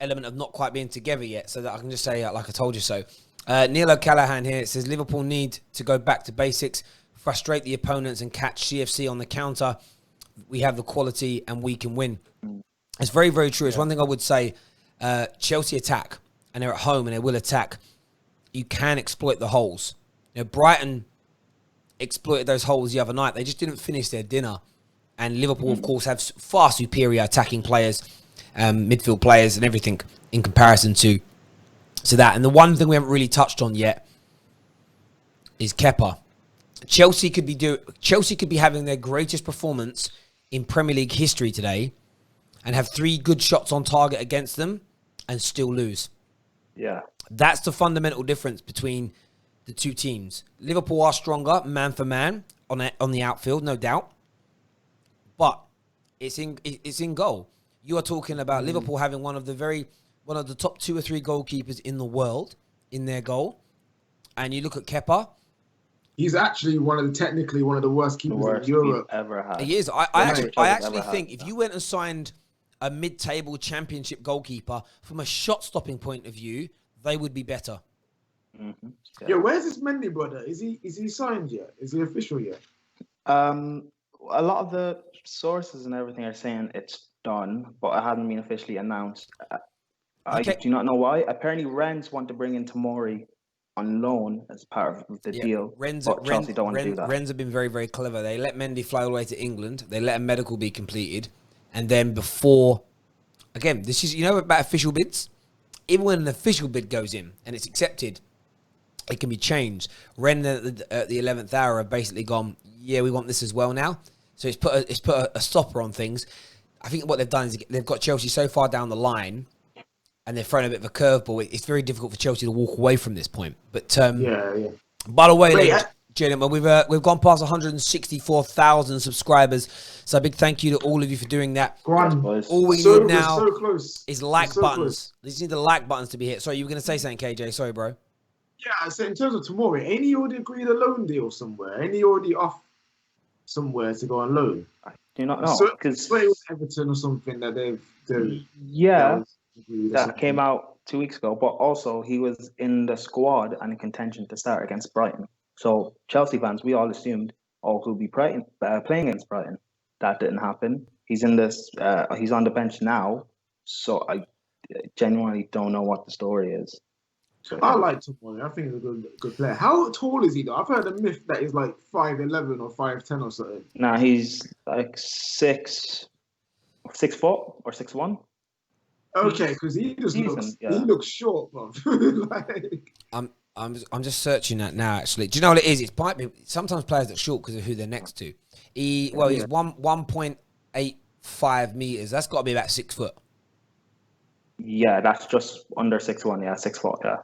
element of not quite being together yet, so that I can just say, like I told you so. Neil O'Callaghan here, it says Liverpool need to go back to basics, frustrate the opponents and catch CFC on the counter. We have the quality and we can win. It's very, very true. It's one thing I would say. Chelsea attack, and they're at home and they will attack. You can exploit the holes. Brighton exploited those holes the other night. They just didn't finish their dinner. And Liverpool, of course, have far superior attacking players, midfield players and everything in comparison to that. And the one thing we haven't really touched on yet is Kepa. Chelsea could be having their greatest performance in Premier League history today and have 3 good shots on target against them and still lose. Yeah. That's the fundamental difference between the two teams. Liverpool are stronger, man for man, on the outfield, no doubt. But it's in goal. You are talking about Liverpool having one of the top 2 or 3 goalkeepers in the world in their goal. And you look at Kepa, he's actually technically one of the worst The keepers worst in Europe. we've ever had. He is. I Worst actually we've ever think had. if you went and signed a mid-table championship goalkeeper from a shot-stopping point of view, they would be better. Mm-hmm. Yeah, where's this Mendy brother? Is he signed yet? Is he official yet? A lot of the sources and everything are saying it's done, but it hasn't been officially announced. I Okay. do not know why. Apparently, Rennes want to bring in Tomori on loan as part of the deal, but Chelsea don't want to do that. Rennes have been very, very clever. They let Mendy fly all the way to England. They let a medical be completed. And then before... Again, this is... You know about official bids? Even when an official bid goes in and it's accepted, it can be changed. Rennes at the 11th hour have basically gone, yeah, we want this as well now. So it's put a stopper on things. I think what they've done is they've got Chelsea so far down the line and they're throwing a bit of a curveball. It's very difficult for Chelsea to walk away from this point. But yeah. By the way, gentlemen, we've gone past 164,000 subscribers. So a big thank you to all of you for doing that. All we need now is like buttons. We just need the like buttons to be hit. Sorry, you were going to say something, KJ. Sorry, bro. Yeah, so in terms of tomorrow, ain't he already agreed a loan deal somewhere? Ain't he already off somewhere to go on loan? I do not know. So it was Everton or something that they've that came out 2 weeks ago, but also he was in the squad and in contention to start against Brighton. So Chelsea fans, we all assumed, he'll be playing against Brighton. That didn't happen. He's in this. He's on the bench now. So I genuinely don't know what the story is. I like Tomori. I think he's a good player. How tall is he though? I've heard a myth that he's like 5'11" or 5'10" or something. Nah, he's like 6 foot or 6'1". Okay, because he looks short, bro. Like... I'm just searching that now. Actually, do you know what it is? It might be sometimes players look short because of who they're next to. He's 1.85 meters. That's got to be about 6 foot. Yeah, that's just under 6'1". Yeah, 6 foot. Yeah.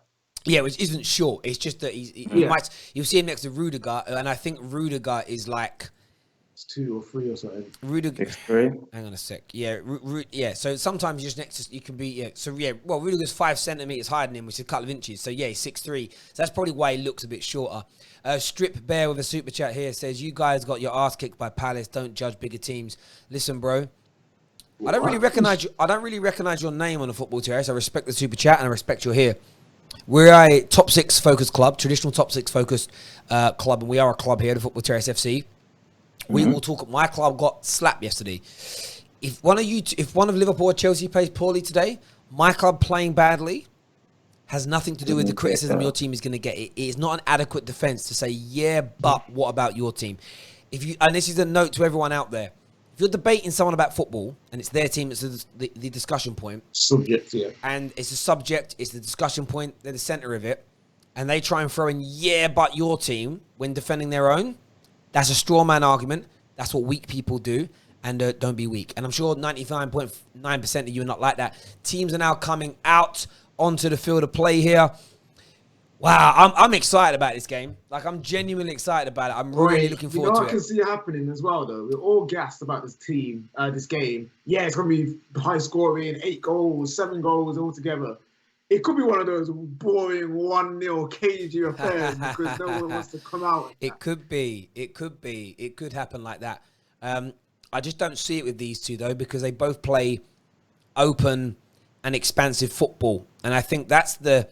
Yeah, which isn't short. It's just that you'll see him next to Rudiger, and I think Rudiger is like 2 or 3 or something. Rudiger. 6'3". Hang on a sec. Yeah, yeah. So sometimes just next to you can be Well, Rudiger's 5 centimeters higher than him, which is a couple of inches. So yeah, he's 6'3". So that's probably why he looks a bit shorter. Strip Bear with a super chat here says, "You guys got your ass kicked by Palace. Don't judge bigger teams." Listen, bro. I don't really recognize your name on the Football Terrace. I respect the super chat and I respect you're here. We're a top 6 focused club, traditional top 6 focused club, and we are a club here, the Football Terrace FC. We will talk. My club got slapped yesterday. If one of Liverpool or Chelsea plays poorly today, my club playing badly has nothing to do with the criticism your team is going to get. It is not an adequate defense to say, yeah, but what about your team? And this is a note to everyone out there. If you're debating someone about football and it's their team, it's the discussion point. Subject, yeah. And it's a subject, it's the discussion point, they're the center of it. And they try and throw in, yeah, but your team when defending their own. That's a straw man argument. That's what weak people do. And don't be weak. And I'm sure 99.9% of you are not like that. Teams are now coming out onto the field of play here. Wow, I'm excited about this game. Like, I'm genuinely excited about it. I'm really looking forward to it. I can see it happening as well, though. We're all gassed about this team, this game. Yeah, it's going to be high scoring, 8 goals, 7 goals altogether. It could be one of those boring 1-0 cagey affairs because no one wants to come out. It could be. It could happen like that. I just don't see it with these two, though, because they both play open and expansive football. And I think that's the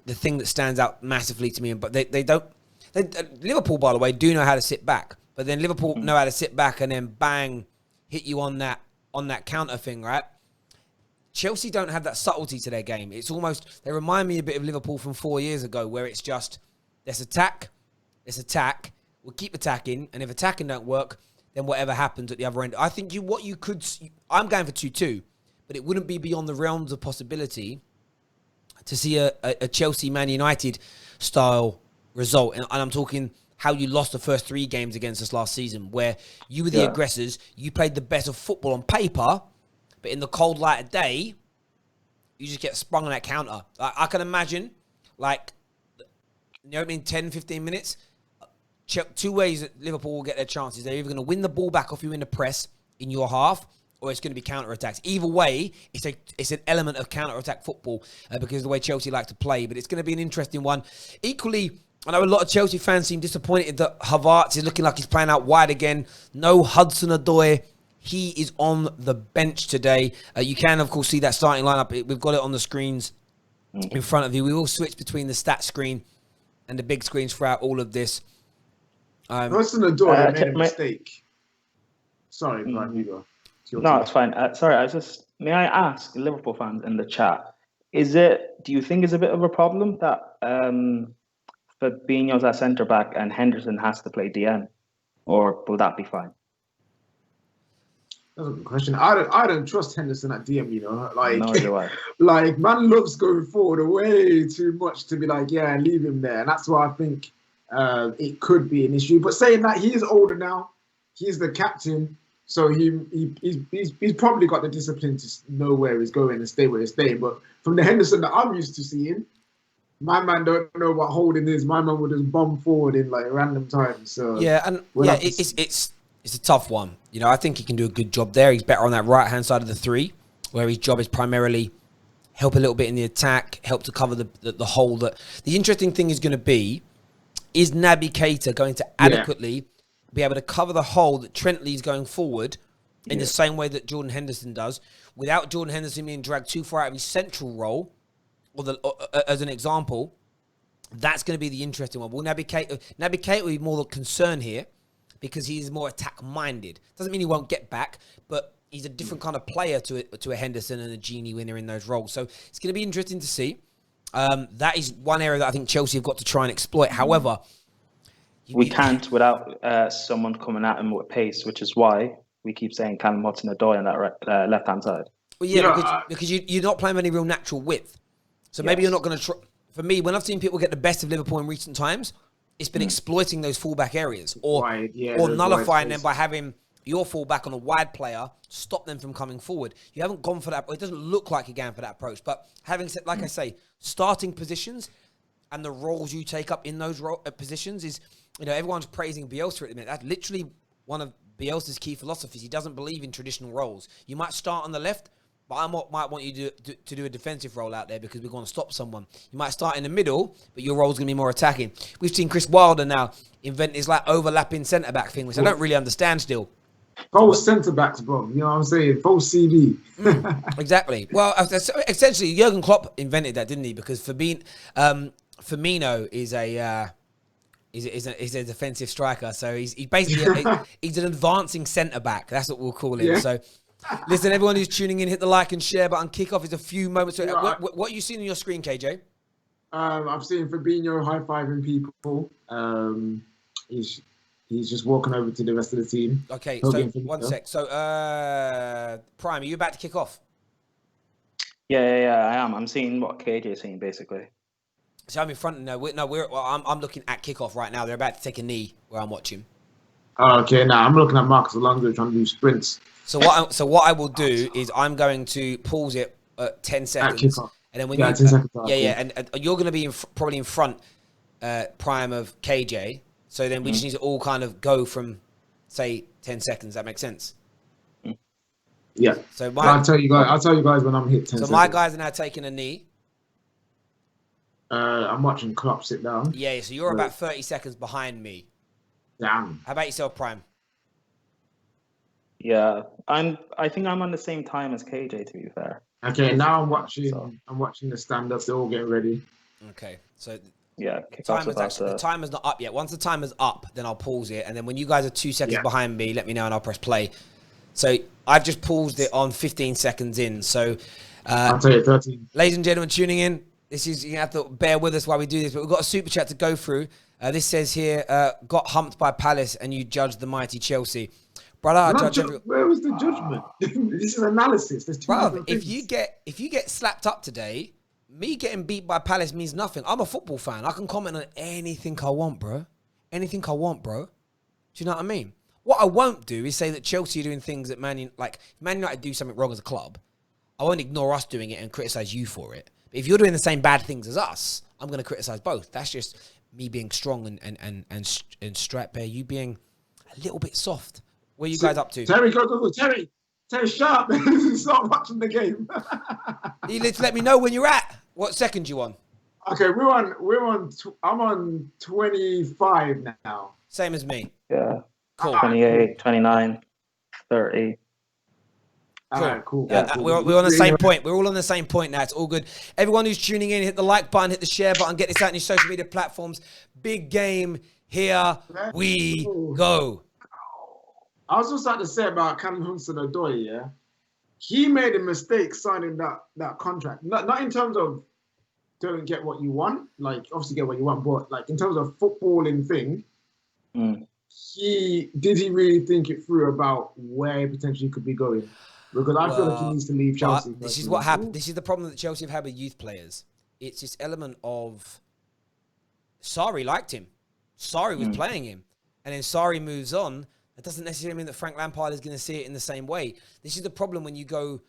thing that stands out massively to me. But they don't... Liverpool, by the way, do know how to sit back. But then Liverpool know how to sit back and then bang, hit you on that counter thing, right? Chelsea don't have that subtlety to their game. It's almost... They remind me a bit of Liverpool from 4 years ago, where it's just, let's attack, we'll keep attacking, and if attacking don't work, then whatever happens at the other end. I think I'm going for 2-2, but it wouldn't be beyond the realms of possibility to see a Chelsea Man United style result. And I'm talking how you lost the first 3 games against us last season, where you were the aggressors, you played the best of football on paper, but in the cold light of day, you just get sprung on that counter. I can imagine, like, in the opening 10, 15 minutes, 2 ways that Liverpool will get their chances. They're either going to win the ball back off you in the press in your half, or it's going to be counter-attacks. Either way, it's an element of counter-attack football because of the way Chelsea like to play. But it's going to be an interesting one. Equally, I know a lot of Chelsea fans seem disappointed that Havertz is looking like he's playing out wide again. No Hudson-Odoi. He is on the bench today. You can, of course, see that starting lineup. We've got it on the screens in front of you. We will switch between the stat screen and the big screens throughout all of this. Hudson-Odoi made a mistake. Sorry, Brian, you go. No, it's fine. Sorry, may I ask Liverpool fans in the chat, do you think it's a bit of a problem that Fabinho's at centre-back and Henderson has to play DM? Or will that be fine? That's a good question. I don't trust Henderson at DM, you know. Like, no, do I. Like, man loves going forward way too much to be like, yeah, leave him there. And that's why I think it could be an issue. But saying that, he is older now. He's the captain. So he's probably got the discipline to know where he's going and stay where he's staying. But from the Henderson that I'm used to seeing, my man don't know what holding is. My man would just bomb forward in like random times. So yeah, and it's a tough one. You know, I think he can do a good job there. He's better on that right-hand side of the three, where his job is primarily help a little bit in the attack, help to cover the hole. The interesting thing is going to be, is Naby Keita going to adequately be able to cover the hole that Trent Lee's going forward in the same way that Jordan Henderson does, without Jordan Henderson being dragged too far out of his central role, as an example? That's going to be the interesting one. Will Naby Keita will be more the concern here because he's more attack-minded. Doesn't mean he won't get back, but he's a different kind of player to a Henderson and a Genie Winner in those roles. So it's going to be interesting to see. That is one area that I think Chelsea have got to try and exploit. However, we can't without someone coming at him with pace, which is why we keep saying Callum Hudson-Odoi on that left-hand side. Well, yeah, because you're not playing with any real natural width. So maybe you're not going to try. For me, when I've seen people get the best of Liverpool in recent times, it's been exploiting those fullback areas or nullifying them by having your fullback on a wide player, stop them from coming forward. You haven't gone for that. It doesn't look like you're going for that approach. But having said, like I say, starting positions and the roles you take up in those positions is, you know, everyone's praising Bielsa at the minute. That's literally one of Bielsa's key philosophies. He doesn't believe in traditional roles. You might start on the left, but I might want you to do a defensive role out there because we're going to stop someone. You might start in the middle, but your role's going to be more attacking. We've seen Chris Wilder now invent this like overlapping centre-back thing, which I don't really understand still. Both centre-backs, bro. You know what I'm saying? Both CV. Exactly. Well, essentially, Jurgen Klopp invented that, didn't he? Because Firmino is a defensive striker, so he's basically he's an advancing centre-back. That's what we'll call him. Yeah. So. Listen, everyone who's tuning in, hit the like and share button. Kickoff is a few moments. What are you seeing on your screen, KJ? I'm seeing Fabinho high-fiving people. He's just walking over to the rest of the team. Okay, so one sec. So, Prime, are you about to kick off? Yeah, I am. I'm seeing what KJ is seeing, basically. So I'm in front. I'm looking at kickoff right now. They're about to take a knee where I'm watching. Okay, now I'm looking at Marcus Alonso trying to do sprints. So what I will do is I'm going to pause it at 10 seconds, and then when 10 seconds. And you're going to be probably in front, Prime of KJ. So then we just need to all kind of go from, say, 10 seconds. That makes sense. Yeah. So I'll tell you guys when I'm hit 10 seconds. So my guys are now taking a knee. I'm watching Klopp sit down. Yeah. So you're about 30 seconds behind me. Damn. How about yourself, Prime? Yeah, I think I'm on the same time as KJ, to be fair. Okay, now I'm watching the stand-up. They're all getting ready. Okay, so yeah, the timer's not up yet. Once the timer's up, then I'll pause it, and then when you guys are 2 seconds behind me, let me know and I'll press play. So I've just paused it on 15 seconds in. So I'll tell you 13. Ladies and gentlemen tuning in, you have to bear with us while we do this, but we've got a super chat to go through. This says here, got humped by Palace and you judged the mighty Chelsea. Brother, where was the judgment? This is analysis. Bro, if you get slapped up today, me getting beat by Palace means nothing. I'm a football fan. I can comment on anything I want, bro. Anything I want, bro. Do you know what I mean? What I won't do is say that Chelsea are doing things that Man United do something wrong as a club. I won't ignore us doing it and criticize you for it. But if you're doing the same bad things as us, I'm going to criticize both. That's just me being strong and straight bear. You being a little bit soft. Where are you guys up to? Terry, go. Terry, sharp. Start watching the game. You need to let me know when you're at. What second you on? Okay, I'm on 25 now. Same as me. Yeah. Cool. 28, 29, 30. All Cool. right, cool. Yeah, cool. we're on the same point. We're all on the same point now. It's all good. Everyone who's tuning in, hit the like button, hit the share button, get this out on your social media platforms. Big game. Here we go. I was just about to say about Callum Hudson-Odoi, yeah. He made a mistake signing that contract. Not in terms of don't get what you want, like obviously get what you want, but like in terms of footballing thing, he really think it through about where he potentially could be going? Because I feel like he needs to leave Chelsea. This is what happened. This is the problem that Chelsea have had with youth players. It's this element of Sarri liked him. Sarri was playing him. And then Sarri moves on. That doesn't necessarily mean that Frank Lampard is going to see it in the same way. This is the problem when you go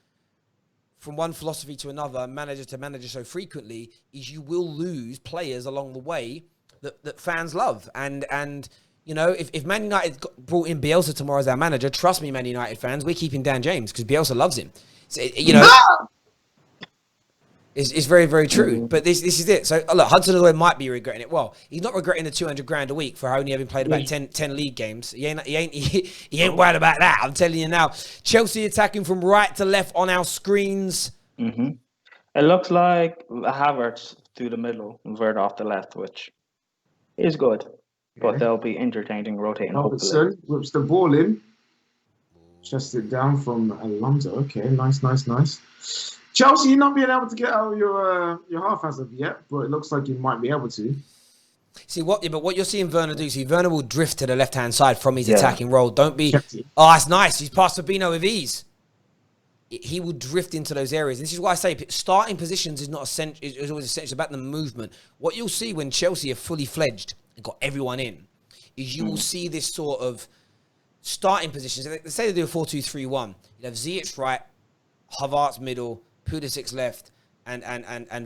from one philosophy to another, manager to manager so frequently, is you will lose players along the way that fans love. And you know, if Man United brought in Bielsa tomorrow as our manager, trust me, Man United fans, we're keeping Dan James because Bielsa loves him. So, you know, it's very, very true. But this is it. So, look, Hudson-Odoi might be regretting it. Well, he's not regretting the 200 grand a week for only having played about 10 league games. He ain't worried about that. I'm telling you now. Chelsea attacking from right to left on our screens. It looks like Havertz through the middle, Vert off the left, which is good. But they'll be entertaining, rotating. Robertson whips the ball in. Chest it down from Alonso. Okay, nice. Chelsea not being able to get out of your half as of yet, but it looks like you might be able to. See what you're seeing Werner do. See, Werner will drift to the left-hand side from his attacking role. Don't be. Oh, that's nice. He's passed Fabinho with ease. He will drift into those areas. This is why I say starting positions is not essential. Is always essential. It's about the movement. What you'll see when Chelsea are fully fledged and got everyone in, is you will see this sort of starting positions. Let's say they do a 4-2-3-1. You have Ziyech right, Havertz middle, Pulisic left, and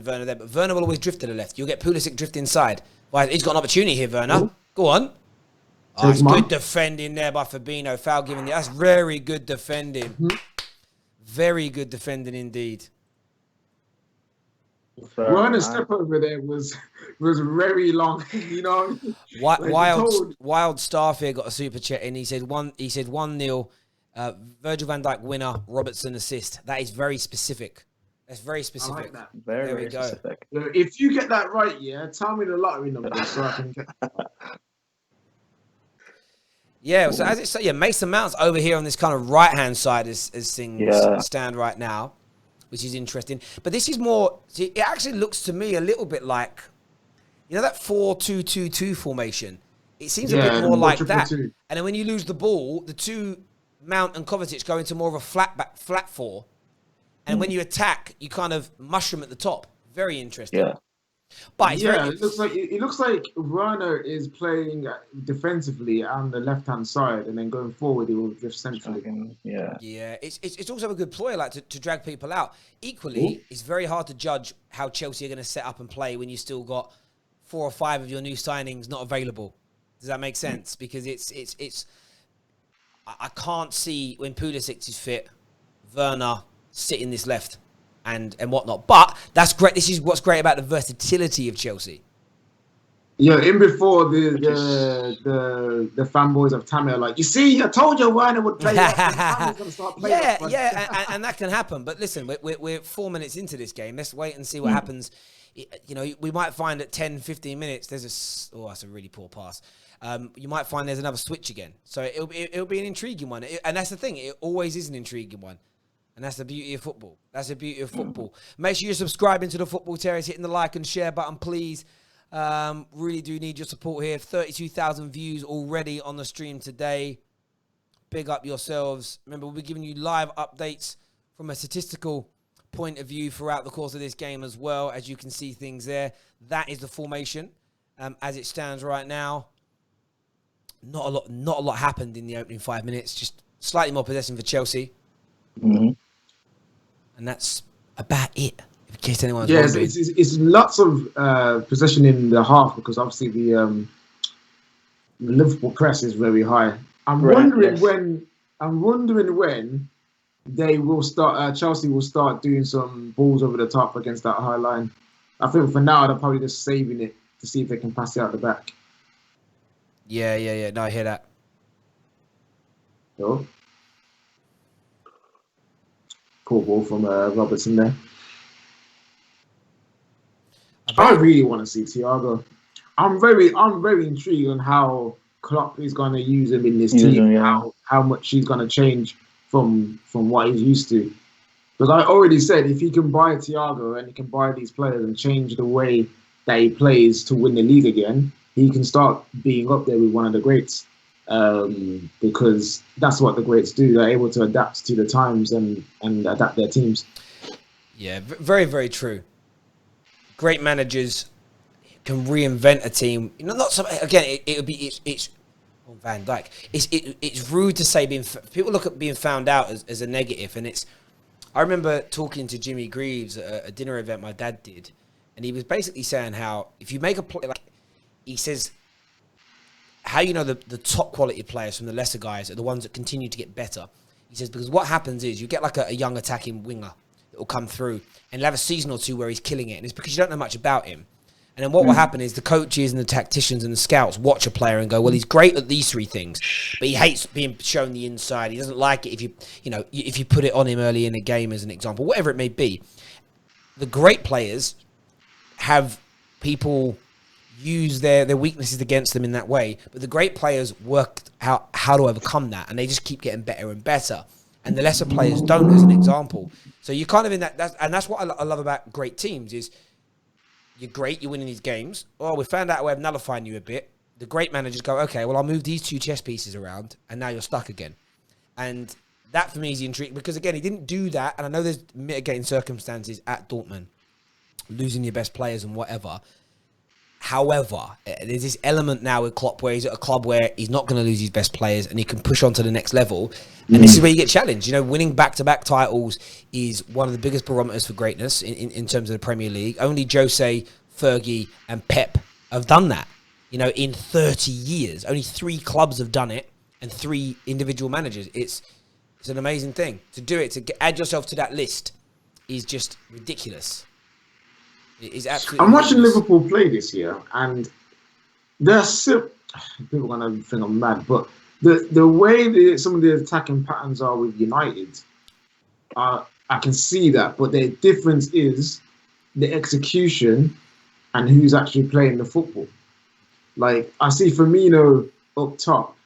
Werner there. But Werner will always drift to the left. You'll get Pulisic drift inside. Well, he's got an opportunity here, Werner. Go on. Oh, it's good defending there by Fabinho. Foul given. That's very good defending. Very good defending indeed. Werner's step over there was very long. You know, Wild Staff here got a super chat in. He said 1-0. Virgil van Dijk winner. Robertson assist. That is very specific. That's very specific. I like that. Very specific. If you get that right, tell me the lottery number so I can get. Yeah, so as it said, Mason Mount's over here on this kind of right-hand side as things stand right now, which is interesting. But this is more, see, it actually looks to me a little bit like, you know, that 4-2-2-2 formation. It seems a bit more like that. And then when you lose the ball, the two, Mount and Kovacic, go into more of a flat four. And when you attack, you kind of mushroom at the top. Very interesting. Yeah. But it looks like Werner is playing defensively on the left-hand side, and then going forward, he will drift centrally. Yeah. It's also a good ploy, like to drag people out. Equally, it's very hard to judge how Chelsea are going to set up and play when you still got 4 or 5 of your new signings not available. Does that make sense? Because it's I can't see when Pulisic is fit, Werner sitting this left. And whatnot, but that's great. This is what's great about the versatility of Chelsea. Yeah, in before the fanboys of Tammy are like, you see, I told you Werner would play. Gonna start playing and that can happen. But listen, we're 4 minutes into this game. Let's wait and see what happens. You know, we might find at 10, 15 minutes there's that's a really poor pass. You might find there's another switch again. So it'll be an intriguing one, and that's the thing. It always is an intriguing one. And that's the beauty of football. Make sure you're subscribing to the Football Terrace, hitting the like and share button, please. Really do need your support here. 32,000 views already on the stream today. Big up yourselves. Remember, we'll be giving you live updates from a statistical point of view throughout the course of this game as well, as you can see things there. That is the formation as it stands right now. Not a lot happened in the opening 5 minutes. Just slightly more possession for Chelsea. And that's about it, in case anyone's wondering. It's lots of possession in the half because obviously the Liverpool press is very high. I'm wondering when they will start. Chelsea will start doing some balls over the top against that high line. I think for now they're probably just saving it to see if they can pass it out the back. Yeah. No, I hear that. So, cool ball from Robertson there. I really want to see Thiago. I'm very intrigued on how Klopp is going to use him in this team. How much he's going to change from what he's used to. Because I already said if he can buy Thiago and he can buy these players and change the way that he plays to win the league again, he can start being up there with one of the greats. Because that's what the greats do. They're able to adapt to the times and adapt their teams. Yeah, very, very true. Great managers can reinvent a team. You know, not so again. It would be it's Van Dijk. It's rude to say people look at being found out as a negative, and it's. I remember talking to Jimmy Greaves at a dinner event my dad did, and he was basically saying how if you make a play, like he says, how you know the top quality players from the lesser guys are the ones that continue to get better. He says because what happens is you get like a young attacking winger that will come through and he'll have a season or two where he's killing it, and it's because you don't know much about him. And then what will happen is the coaches and the tacticians and the scouts watch a player and go, well, he's great at these three things, but he hates being shown the inside. He doesn't like it if you put it on him early in a game as an example, whatever it may be. The great players have people use their weaknesses against them in that way, but the great players work out how to overcome that, and they just keep getting better and better. And the lesser players don't, as an example. So you're kind of in that, and that's what I love about great teams is, you're great, you're winning these games. Oh, we found out a way of nullifying you a bit. The great managers go, okay, well, I'll move these two chess pieces around, and now you're stuck again. And that, for me, is the intrigue. Because, again, he didn't do that, and I know there's mitigating circumstances at Dortmund, losing your best players and whatever. However, there's this element now with Klopp where he's at a club where he's not going to lose his best players, and he can push on to the next level. And this is where you get challenged. You know, winning back-to-back titles is one of the biggest barometers for greatness in terms of the Premier League. Only Jose, Fergie, and Pep have done that. You know, in 30 years, only 3 clubs have done it, and 3 individual managers. It's an amazing thing to do it. Add yourself to that list is just ridiculous. It is absolutely. I'm watching Liverpool play this year, and they're still. People are gonna think I'm mad, but the way some of the attacking patterns are with United, I can see that. But the difference is the execution and who's actually playing the football. Like I see Firmino up top,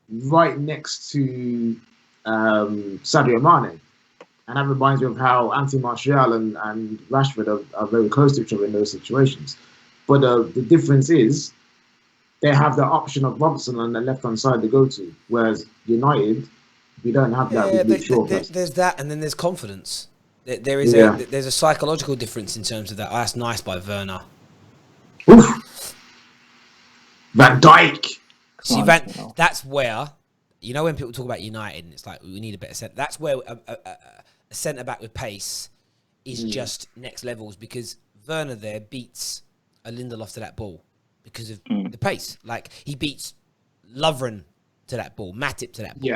right next to Sadio Mane. And that reminds me of how Anthony Martial and Rashford are very close to each other in those situations. But the difference is they have the option of Robson on the left-hand side to go to, whereas United, we don't have that. Yeah, there's that, and then there's confidence. There's a psychological difference in terms of that. Oh, that's nice by Werner. Oof. Van Dijk. See, that's where, you know, when people talk about United, and it's like, we need a better centre. That's where a centre-back with pace is just next levels, because Werner there beats a Lindelof to that ball because of the pace. Like, he beats Lovren to that ball, Matip to that ball.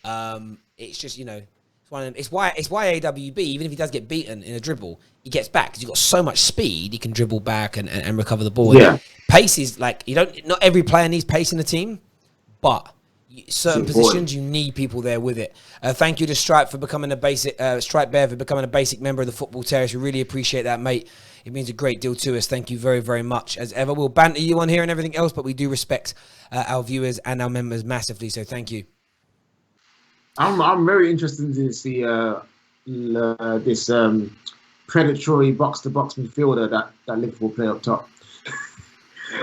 Yeah. It's just, you know, it's why AWB, even if he does get beaten in a dribble, he gets back because he's got so much speed, he can dribble back and recover the ball. Yeah. Pace is like, not every player needs pace in the team, but certain positions you need people there with it. Thank you to Stripe for becoming a basic Stripe Bear for becoming a basic member of the Football Terrace. We really appreciate that, mate. It means a great deal to us. Thank you very, very much. As ever, we'll banter you on here and everything else, but we do respect our viewers and our members massively. So thank you. I'm very interested to see this predatory box-to-box midfielder that Liverpool play up top.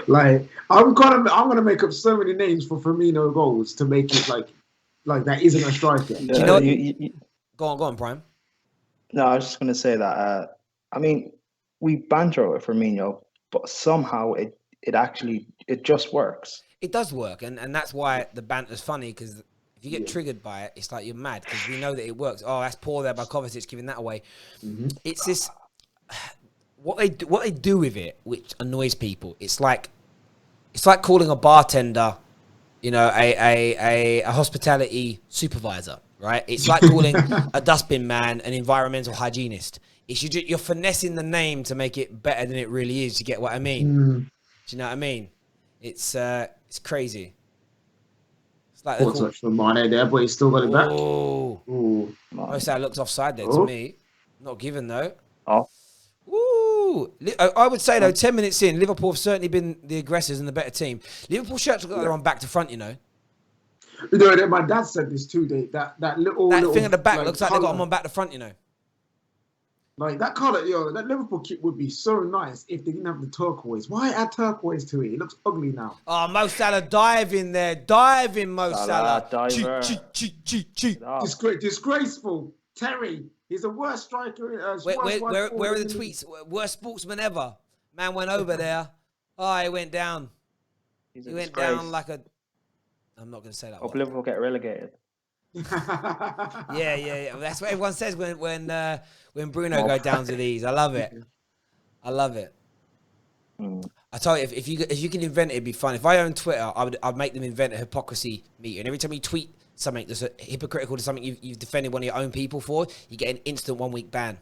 Like I'm gonna make up so many names for Firmino goals to make it like that isn't a striker. Do you know go on, Prime. No, I was just gonna say that. I mean, we banter with Firmino, but somehow it just works. It does work, and that's why the banter's funny, because if you get triggered by it, it's like you're mad because we know that it works. Oh, that's poor there by Kovacic giving that away. It's this. What they do with it, which annoys people, it's like calling a bartender, you know, a hospitality supervisor. right? It's like calling a dustbin man an environmental hygienist. You're finessing the name to make it better than it really is. You get what I mean? Do you know what I mean? It's crazy. It's like Poor touch from Mane there, but he's still got it back. Oh, Ooh. most that looks offside there to me. Not given though. Oh. Ooh. I would say though, 10 minutes in, Liverpool have certainly been the aggressors and the better team. Liverpool shirts look like they're on back to front, you know. You know, my dad said this too. That little thing at the back like, looks like they got them on back to front, you know. Like that colour, that Liverpool kit would be so nice if they didn't have the turquoise. Why add turquoise to it? It looks ugly now. Oh, Mo Salah diving there. Diving, Mo Salah. Diver. Disgraceful. Terry, he's the worst striker. Where are the tweets? Worst sportsman ever. Man went over there. Oh, he went down. He went down like a... I'm not going to say that. Hope Liverpool get relegated. Yeah. That's what everyone says when Bruno go down to these. I love it. I tell you, if you can invent it, it'd be fun. If I own Twitter, I'd make them invent a hypocrisy meter. And every time you tweet something that's hypocritical to something you've defended one of your own people for, you get an instant 1 week ban.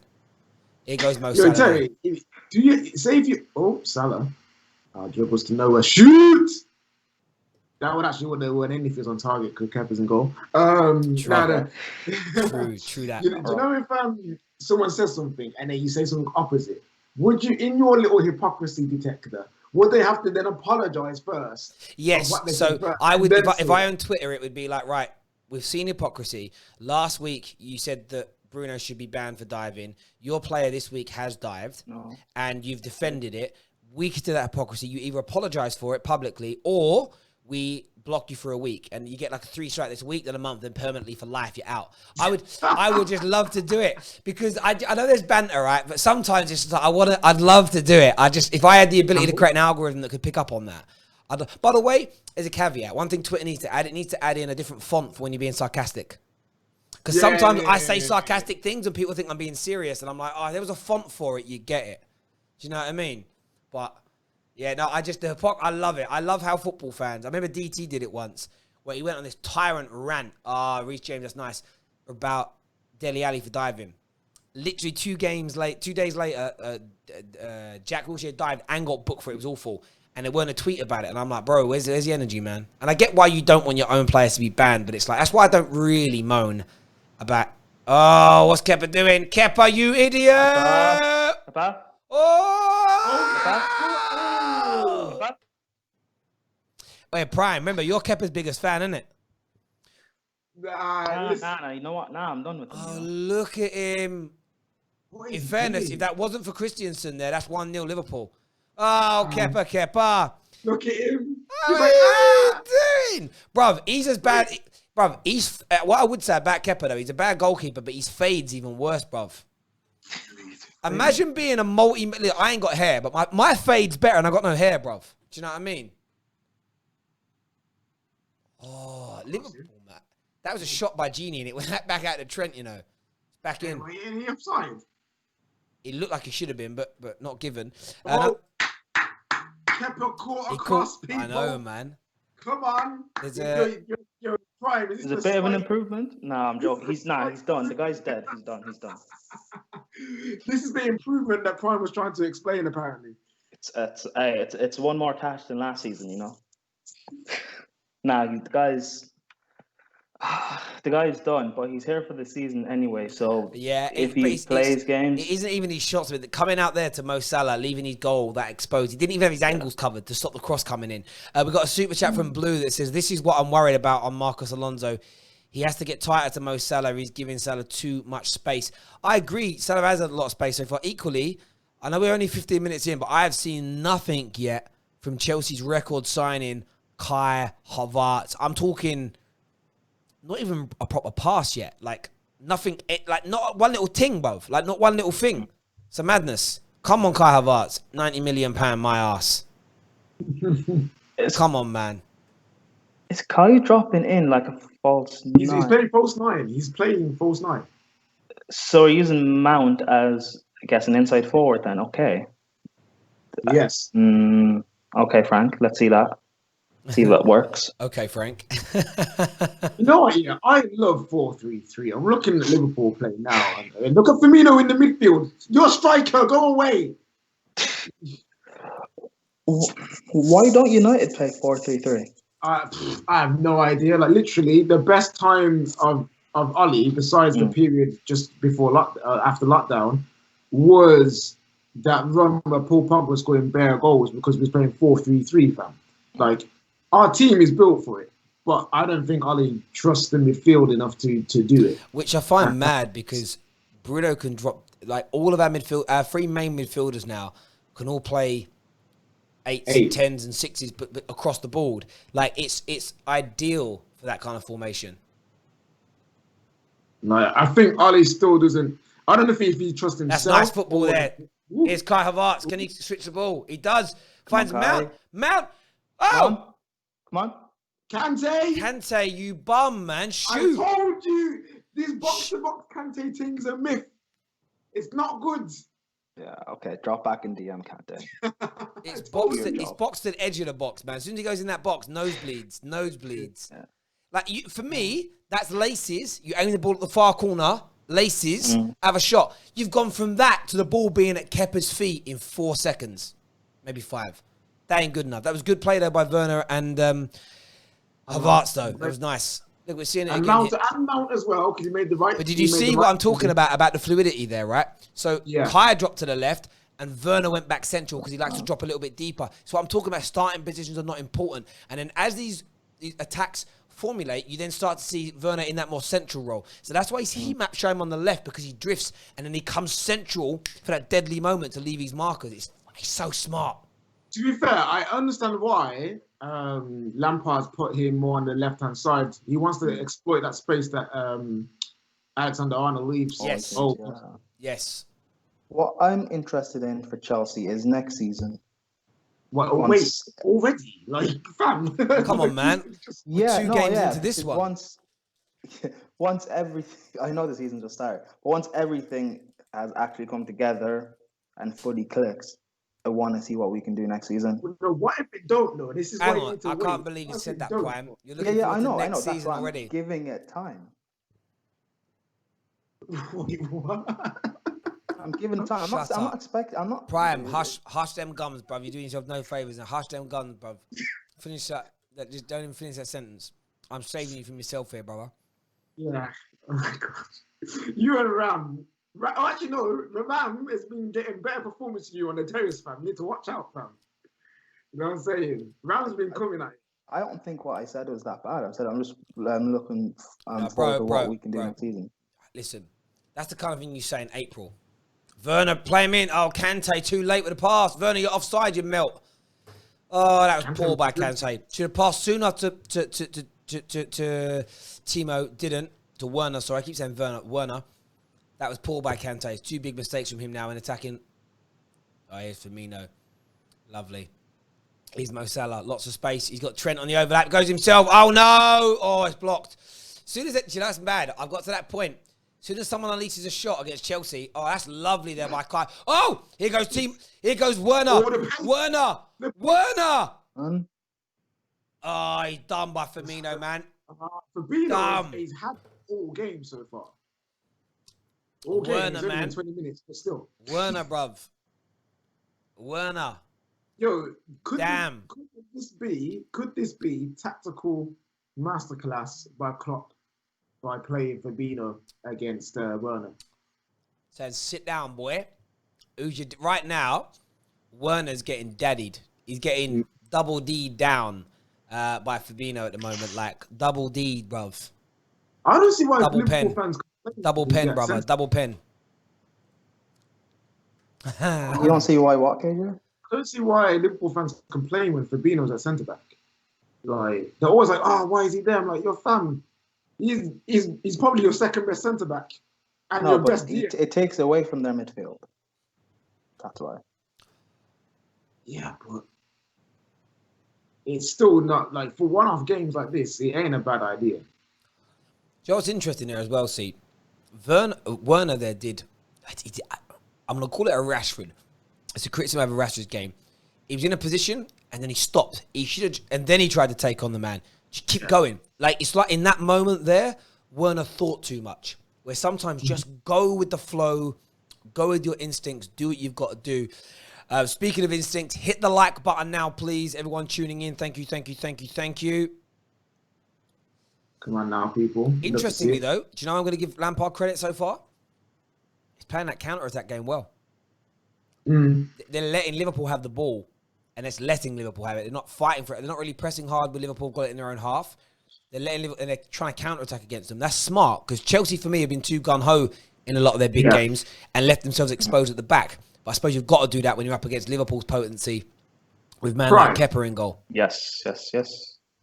Here goes Mo Salah. Terry, do you say if you Salah dribbles to nowhere, shoot? That would actually win anything if it was on target because Kepa's in goal. True that. Do you know if someone says something and then you say something opposite, would you, in your little hypocrisy detector, would they have to then apologize first? Yes. So I would, if I own Twitter, it would be like, right, we've seen hypocrisy. Last week you said that Bruno should be banned for diving. Your player this week has dived, and you've defended it. We could do that hypocrisy. You either apologize for it publicly, or we block you for a week, and you get like a 3 strike this week, then a month, then permanently for life, you're out. I would just love to do it because I know there's banter, right? But sometimes it's just like, I'd love to do it. if I had the ability to create an algorithm that could pick up on that. By the way, as a caveat, one thing Twitter needs to add, it needs to add in a different font for when you're being sarcastic. Because sometimes I say sarcastic things and people think I'm being serious, and I'm like, oh, there was a font for it, you get it. Do you know what I mean? But yeah, no, I love it. I love how football fans, I remember DT did it once, where he went on this tyrant rant, Reece James, that's nice, about Dele Alli for diving. Literally 2 days later, Jack Wilshere dived and got booked for it. It was awful. And there weren't a tweet about it. And I'm like, bro, where's the energy, man? And I get why you don't want your own players to be banned, but it's like, that's why I don't really moan about, oh, what's Kepa doing? Kepa, you idiot! Kepa? Oh! Wait, Prime, remember, you're Kepa's biggest fan, isn't it? Nah, you know what? Nah, I'm done with him. Oh, look at him. In fairness, if that wasn't for Christensen there, that's 1-0 Liverpool. Oh, Kepa. Look at him. What are you doing? Bruv, he's as bad. Bruv, he's... what I would say about Kepa, though, he's a bad goalkeeper, but his fade's even worse, bruv. Imagine being a I ain't got hair, but my fade's better and I got no hair, bruv. Do you know what I mean? Oh, Liverpool, man. That was a shot by Genie, and it went back out to Trent, you know. Back in. Were he offside? It looked like he should have been, but not given. Kepa caught across people. I know, man. Come on. You're prime. There's a bit of an improvement. Nah, I'm joking. He's done. The guy's dead. He's done. This is the improvement that Prime was trying to explain, apparently. It's 1 more catch than last season, you know. Nah, the guy's done, but he's here for the season anyway. So yeah, if he plays games, it isn't even his shots. But coming out there to Mo Salah, leaving his goal that exposed, he didn't even have his angles covered to stop the cross coming in. We got a super chat from Blue that says, "This is what I'm worried about on Marcos Alonso. He has to get tighter to Mo Salah. He's giving Salah too much space." I agree. Salah has had a lot of space so far. Equally, I know we're only 15 minutes in, but I have seen nothing yet from Chelsea's record signing Kai Havertz. I'm talking. Not even a proper pass yet. Like, nothing. Like, not one little ting, bruv. Like, not one little thing. It's a madness. Come on, Kai Havertz. £90 million, my ass. Come on, man. Is Kai dropping in like a false nine? He's playing false 9. He's playing false 9. So we're using Mount as, I guess, an inside forward then. Okay. Yes. Okay, Frank. Let's see that. See if it works. Okay, Frank. You know what? Yeah, I love 4-3-3. I'm looking at Liverpool play now. And look at Firmino in the midfield. You're a striker. Go away. Why don't United play 4-3-3? I have no idea. Like literally, the best time of Ollie, besides the period just before after lockdown, was that run where Paul Pogba was scoring bare goals because we was playing 4-3-3, fam. Like our team is built for it, but I don't think Ollie trusts the midfield enough to do it. Which I find mad because Bruno can drop like all of our three main midfielders now can all play 8s, 10s, and 6s, but across the board, like it's ideal for that kind of formation. Like I think Ollie still doesn't. I don't know if he trusts himself. That's nice football there. Here's Kai Havertz. Can he switch the ball? He does. Finds Mount. Oh! Come on. Kante, you bum, man. Shoot. I told you, these box-to-box Kante things are myth. It's not good. Yeah, okay. Drop back in DM, Kante. It's boxed to the edge of the box, man. As soon as he goes in that box, nosebleeds. Yeah. Like, for me, that's laces. You aim the ball at the far corner, laces, have a shot. You've gone from that to the ball being at Kepa's feet in 4 seconds. Maybe 5. That ain't good enough. That was good play, though, by Werner and Havertz, though. That was nice. Look, we're seeing it and again. Mount as well, because he made the right... But did you see what I'm talking about the fluidity there, right? So, Kai dropped to the left, and Werner went back central because he likes to drop a little bit deeper. So what I'm talking about, starting positions are not important. And then as these attacks formulate, you then start to see Werner in that more central role. So that's why he maps show him on the left, because he drifts, and then he comes central for that deadly moment to leave his markers. He's so smart. To be fair, I understand why Lampard's put him more on the left-hand side. He wants to exploit that space that Alexander-Arnold leaves. Yes. Yes. What I'm interested in for Chelsea is next season. What? Wait, already? Like, fam. Come on, man. Two games into this one. Once everything, I know the season just started, but once everything has actually come together and fully clicks, I want to see what we can do next season. No, what if it don't know? This is Hang why on, you need to wait. can't believe you said that, Prime. You're looking I know. next That's season why already. I'm giving it time. Wait, what? I'm giving time. I'm not expecting. I'm not. Prime, hush them gums, bruv. You're doing yourself no favours, and hush them gums, bruv. Finish that. Just don't even finish that sentence. I'm saving you from yourself here, brother. Yeah. Oh my God. You and Ram. Actually, no. Ram has been getting better performance than you on the terrace, fam. You need to watch out, fam. You know what I'm saying? Ram's been coming at you. I don't think what I said was that bad. I said I'm looking forward to what we can do next season. Listen, that's the kind of thing you say in April. Werner, play him in. Oh, Kante, too late with the pass. Werner, you're offside, you melt. Oh, that was poor by Kante. Should have passed sooner to Timo. Didn't. To Werner, sorry. I keep saying Werner. That was poor by Kante. It's 2 big mistakes from him now in attacking. Oh, here's Firmino. Lovely. He's Mo Salah. Lots of space. He's got Trent on the overlap. Goes himself. Oh, no. Oh, it's blocked. As soon as it... You know, that's bad. I've got to that point. As soon as someone unleashes a shot against Chelsea, oh, that's lovely there by Kai. Oh, here goes Werner. Werner. Oh, he's done by Firmino, man. Firmino, he's had all games so far. All games, man. 20 minutes, but still. Werner, bruv. Werner. Yo, could this be tactical masterclass by Klopp by playing Fabinho against Werner? Says, sit down, boy. Right now, Werner's getting daddied. He's getting double D down by Fabinho at the moment. Like, double D, bruv. I don't see why Double Liverpool pen. fans... Double pen, brother. Double pen. You don't see why what, KJ? I don't see why Liverpool fans complain when Fabinho's at centre-back. Like, they're always like, oh, why is he there? I'm like, your fam... He's probably your second best centre back, and your best. It takes away from their midfield. That's why. Yeah, but it's still not like for one-off games like this. It ain't a bad idea. Do you know what's interesting there as well? See, Werner there did. I'm gonna call it a Rashford. It's a criticism of a Rashford's game. He was in a position, and then he stopped. He should have, and then he tried to take on the man. Just keep going. Like, it's like in that moment there, Werner thought too much. Where sometimes just go with the flow, go with your instincts, do what you've got to do. Speaking of instincts, hit the like button now, please. Everyone tuning in, thank you, thank you, thank you, thank you. Come on now, people. Interestingly, though, do you know I'm going to give Lampard credit so far? He's playing that counter-attack game well. They're letting Liverpool have the ball, and it's letting Liverpool have it. They're not fighting for it. They're not really pressing hard with Liverpool got it in their own half. They're letting Liverpool, and they're trying to counter-attack against them. That's smart, because Chelsea, for me, have been too gun-ho in a lot of their big games and left themselves exposed at the back. But I suppose you've got to do that when you're up against Liverpool's potency with man like Kepa in goal. Yes.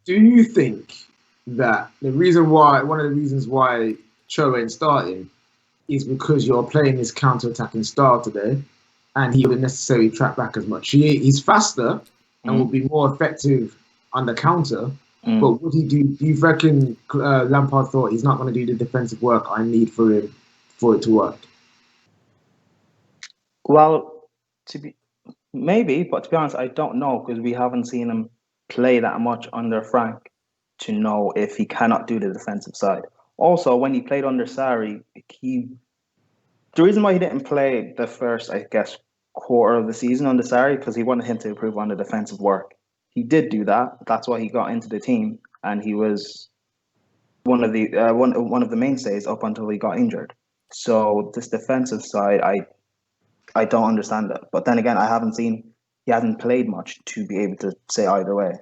Do you think that one of the reasons why Cho ain't starting is because you're playing this counter-attacking style today, and he wouldn't necessarily track back as much? He's faster and will be more effective on the counter, but would he do you reckon Lampard thought he's not going to do the defensive work I need for it to work? Well, maybe, but to be honest, I don't know, because we haven't seen him play that much under Frank to know if he cannot do the defensive side. Also, when he played under Sarri, the reason why he didn't play the first, I guess, quarter of the season under Sarri, because he wanted him to improve on the defensive work. He did do that. That's why he got into the team, and he was one of the mainstays up until he got injured. So this defensive side, I don't understand it. But then again, he hasn't played much to be able to say either way.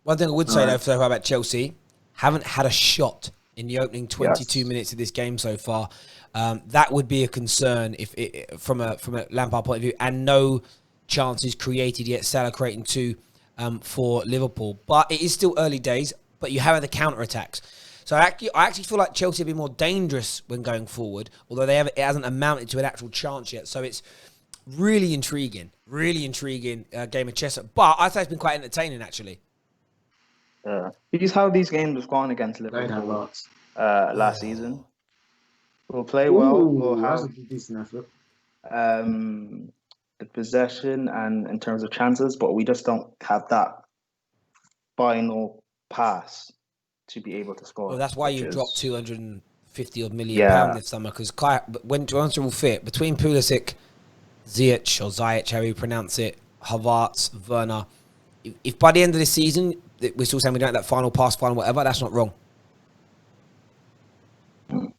One thing I would say, though, about Chelsea, haven't had a shot in the opening 22 minutes of this game so far. That would be a concern from a Lampard point of view, and no chances created yet. Salah creating 2 for Liverpool. But it is still early days, but you have the counter-attacks. So I actually feel like Chelsea will be more dangerous when going forward, although it hasn't amounted to an actual chance yet. So it's really intriguing game of chess. But I think it's been quite entertaining, actually. Because how these games have gone against Liverpool last season. We'll play well. We'll have a decent effort. The possession and in terms of chances, but we just don't have that final pass to be able to score. Well, that's why you dropped 250 odd million pounds this summer, because when once they're all fit, between Pulisic, Ziyech, however you pronounce it, Havertz, Werner, if by the end of the season we're still saying we don't have that final pass, final whatever, that's not wrong. Bad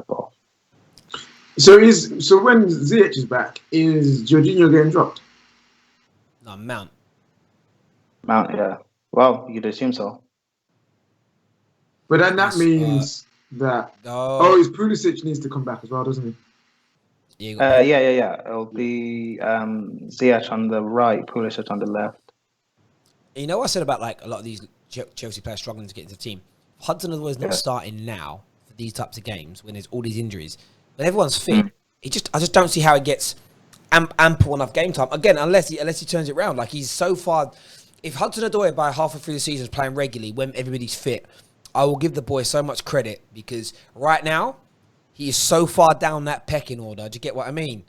ball. So when Ziyech is back, is Jorginho getting dropped? No, Mount, yeah. Well, you'd assume so. But then that means that his Pulisic needs to come back as well, doesn't he? Yeah. It'll be Ziyech on the right, Pulisic on the left. You know what I said about like a lot of these Chelsea players struggling to get into the team? Hudson-Odoi is not starting now for these types of games when there's all these injuries. But everyone's fit. I just don't see how he gets ample enough game time. Again, unless he turns it around. Like, he's so far. If Hudson-Odoi by halfway through the season is playing regularly when everybody's fit, I will give the boy so much credit, because right now he is so far down that pecking order. Do you get what I mean?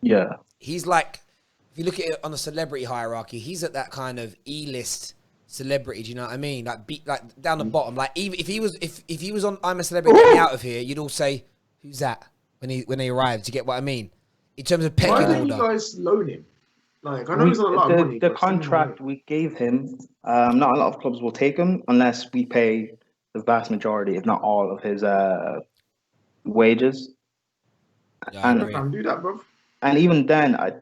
Yeah. He's like, if you look at it on a celebrity hierarchy, he's at that kind of E-list celebrity. Do you know what I mean? Like down the bottom. Like, even if he was on I'm a Celebrity, Get Me Out of Here, you'd all say, who's that when he arrived? Do you get what I mean? In terms of pecking order. Why didn't you guys loan him? Like, I know he's on a lot of money. The contract we gave him, not a lot of clubs will take him unless we pay the vast majority, if not all, of his wages. Yeah, I can't do that, bro. And even then, I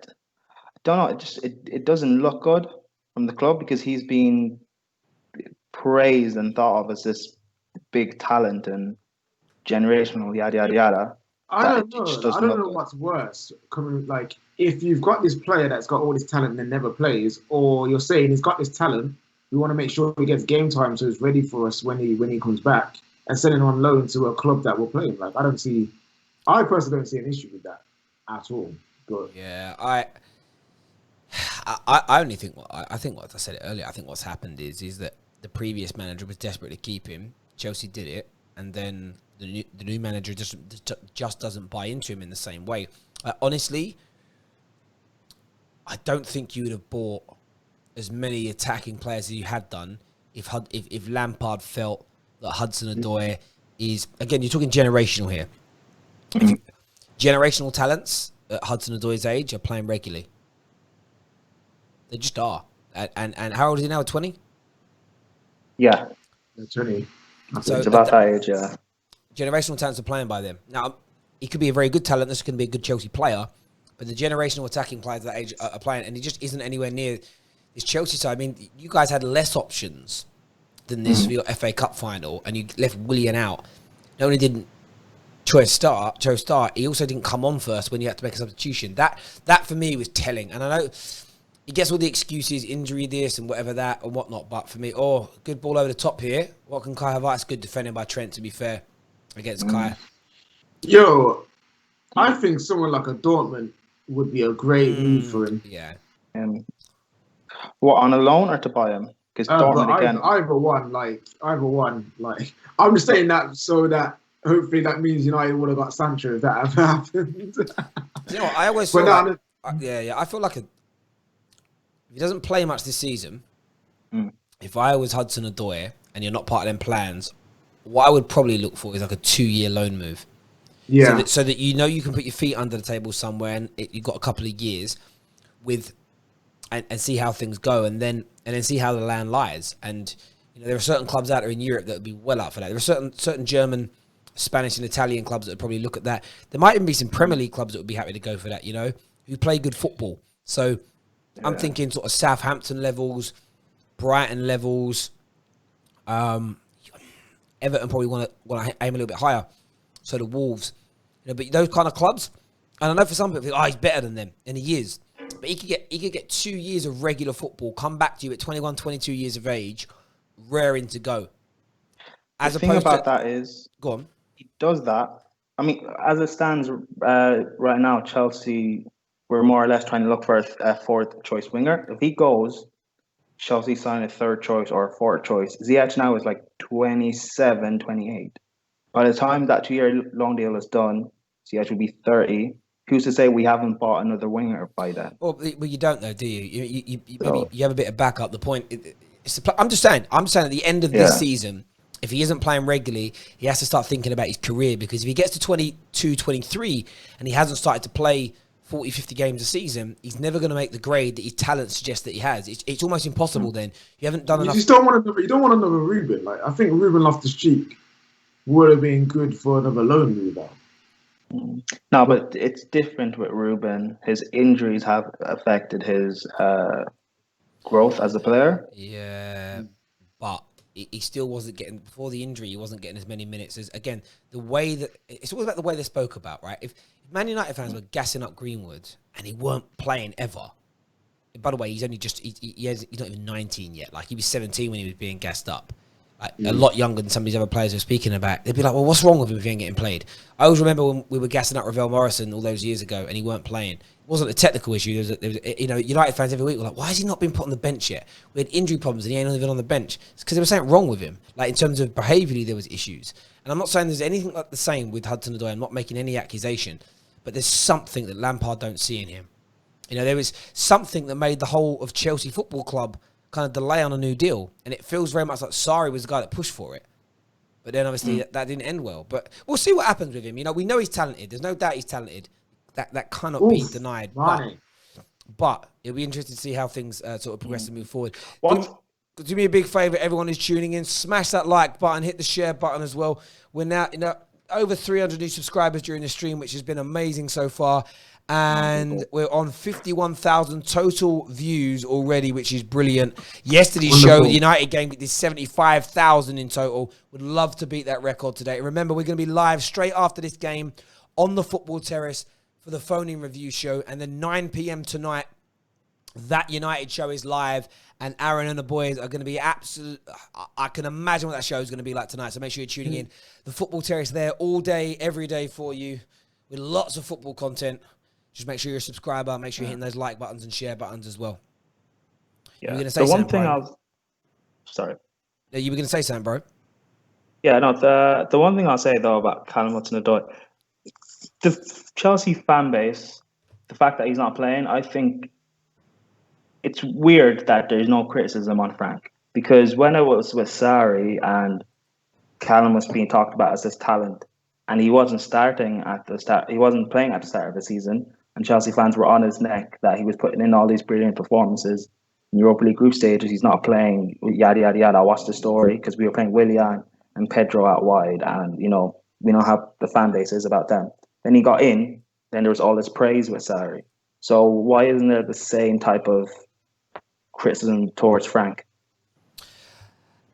don't know. It doesn't look good from the club, because he's been praised and thought of as this big talent and generational yada yada yada. I don't know what's worse. Like, if you've got this player that's got all this talent and never plays, or you're saying he's got this talent, we want to make sure he gets game time so he's ready for us when he comes back, and sending him on loan to a club that will play him. Like, I personally don't see an issue with that at all. But yeah, I only think I think what I said it earlier. I think what's happened is that the previous manager was desperate to keep him. Chelsea did it, and then the new manager just doesn't buy into him in the same way. Honestly, I don't think you would have bought as many attacking players as you had done if Lampard felt that Hudson-Odoi is, again, you're talking generational here. Generational talents at Hudson-Odoi's age are playing regularly. They just are. And how old is he now? 20? Yeah. 20. So It's about that age, yeah. generational talents are playing by them. Now, he could be a very good talent. This can be a good Chelsea player. But the generational attacking players at that age are playing, and he just isn't anywhere near this Chelsea side. I mean, you guys had less options than this for your FA Cup final, and you left Willian out. Not only didn't Cho start, he also didn't come on first when you had to make a substitution. That for me was telling. And I know he gets all the excuses, injury this and whatever that and whatnot, but for me, good ball over the top here. What can Kai Havertz? Good defending by Trent, to be fair, against Kai. Yo, I think someone like a Dortmund would be a great move for him. Yeah. What, on a loan or to buy him? Because Dortmund again. Either one. Like, I'm just saying that so that hopefully that means United would have got Sancho if that ever happened. You know what, I always feel like, I feel like if he doesn't play much this season, if I was Hudson-Odoi and you're not part of them plans, what I would probably look for is like a 2-year loan move. Yeah. So that you know you can put your feet under the table somewhere and you've got a couple of years with and see how things go and then see how the land lies. And there are certain clubs out there in Europe that would be well up for that. There are certain German, Spanish and Italian clubs that would probably look at that. There might even be some Premier League clubs that would be happy to go for that, who play good football. So I'm thinking sort of Southampton levels, Brighton levels. Everton probably want to aim a little bit higher. So the Wolves, but those kind of clubs, and I know for some people, he's better than them, and he is. But he could get 2 years of regular football, come back to you at 21, 22 years of age, raring to go. The thing about that is, go on. He does that. I mean, as it stands right now, Chelsea, we're more or less trying to look for a fourth choice winger. If he goes, Chelsea sign a third choice or a fourth choice. Ziyech now is like 27, 28. By the time that 2-year loan deal is done, Ziyech will be 30. Who's to say we haven't bought another winger by then? Well, you don't know, do you? Maybe you have a bit of backup. The point, I'm just saying at the end of this season, if he isn't playing regularly, he has to start thinking about his career, because if he gets to 22, 23 and he hasn't started to play 40, 50 games a season, he's never going to make the grade that his talent suggests that he has. It's almost impossible then. You haven't done enough. You don't want another Ruben. Like, I think Ruben Loftus-Cheek would have been good for another loan move out. No, but it's different with Ruben. His injuries have affected his growth as a player. Yeah, but he still wasn't getting, before the injury, he wasn't getting as many minutes as, again, the way that, it's all about the way they spoke about, right? If Man United fans were gassing up Greenwood and he weren't playing ever, by the way, he's only just, he's not even 19 yet. Like, he was 17 when he was being gassed up. A lot younger than some of these other players we're speaking about. They'd be like, well, what's wrong with him if he ain't getting played? I always remember when we were gassing up Ravel Morrison all those years ago and he weren't playing. It wasn't a technical issue. There was, United fans every week were like, why has he not been put on the bench yet? We had injury problems and he ain't even on the bench. It's because there was something wrong with him. Like, in terms of behaviourally, there was issues. And I'm not saying there's anything like the same with Hudson-Odoi. I'm not making any accusation. But there's something that Lampard don't see in him. There was something that made the whole of Chelsea Football Club kind of delay on a new deal. And it feels very much like Sarri was the guy that pushed for it. But then obviously that didn't end well. But we'll see what happens with him. We know he's talented. There's no doubt he's talented. That cannot be denied. But it'll be interesting to see how things sort of progress and move forward. Do me a big favour, everyone who's tuning in. Smash that like button. Hit the share button as well. We're now over 300 new subscribers during the stream, which has been amazing so far. And we're on 51,000 total views already, which is brilliant. Yesterday's show, the United game, did 75,000 in total. Would love to beat that record today. Remember, we're going to be live straight after this game on the Football Terrace for the phone-in review show. And then 9 p.m. tonight, that United show is live. And Aaron and the boys are going to be absolute. I can imagine what that show is going to be like tonight. So make sure you're tuning in. The Football Terrace there all day, every day for you, with lots of football content. Just make sure you're a subscriber. Make sure you're hitting those like buttons and share buttons as well. Yeah. You were going to say Sorry. Yeah, you were going to say something, bro. Yeah, no. The one thing I'll say though about Callum Hudson-Odoi, the Chelsea fan base, the fact that he's not playing, I think it's weird that there's no criticism on Frank, because when it was with Sarri and Callum was being talked about as this talent, and he wasn't starting at the start. He wasn't playing at the start of the season, and Chelsea fans were on his neck that he was putting in all these brilliant performances in Europa League group stages. He's not playing, yada yada yada. What's the story? Because we were playing Willian and Pedro out wide, and we know how the fan base is about them. Then he got in. Then there was all this praise with Sarri. So why isn't there the same type of criticism towards Frank?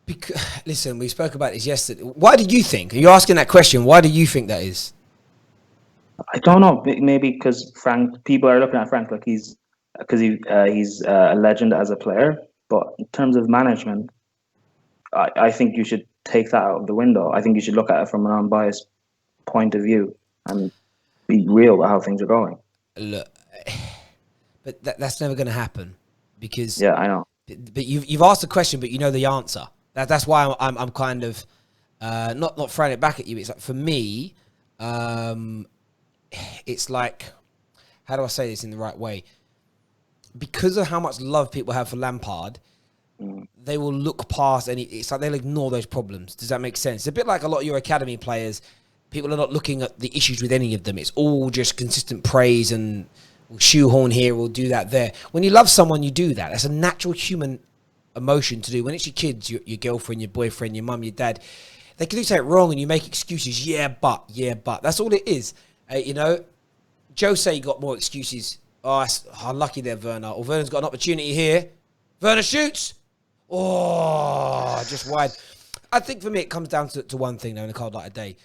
Because, listen, we spoke about this yesterday. Why do you think? Are you asking that question? Why do you think that is? I don't know. Maybe because Frank, people are looking at Frank like he's a legend as a player. But in terms of management, I think you should take that out of the window. I think you should look at it from an unbiased point of view and be real about how things are going. Look, but that's never going to happen because yeah, I know. But you've asked a question, but you know the answer. That's why I'm kind of not throwing it back at you. It's like, for me, it's like, how do I say this in the right way? Because of how much love people have for Lampard, they will look past any. It's like they'll ignore those problems. Does that make sense? It's a bit like a lot of your academy players. People are not looking at the issues with any of them. It's all just consistent praise and we'll shoehorn here, we'll do that there. When you love someone, you do that. That's a natural human emotion to do. When it's your kids, your girlfriend, your boyfriend, your mum, your dad, they can do something wrong and you make excuses. Yeah, but. That's all it is. Jose got more excuses. Oh, unlucky there, Werner. Or Werner's got an opportunity here. Werner shoots. Oh, just wide. I think for me, it comes down to one thing, though, in a cold light of day.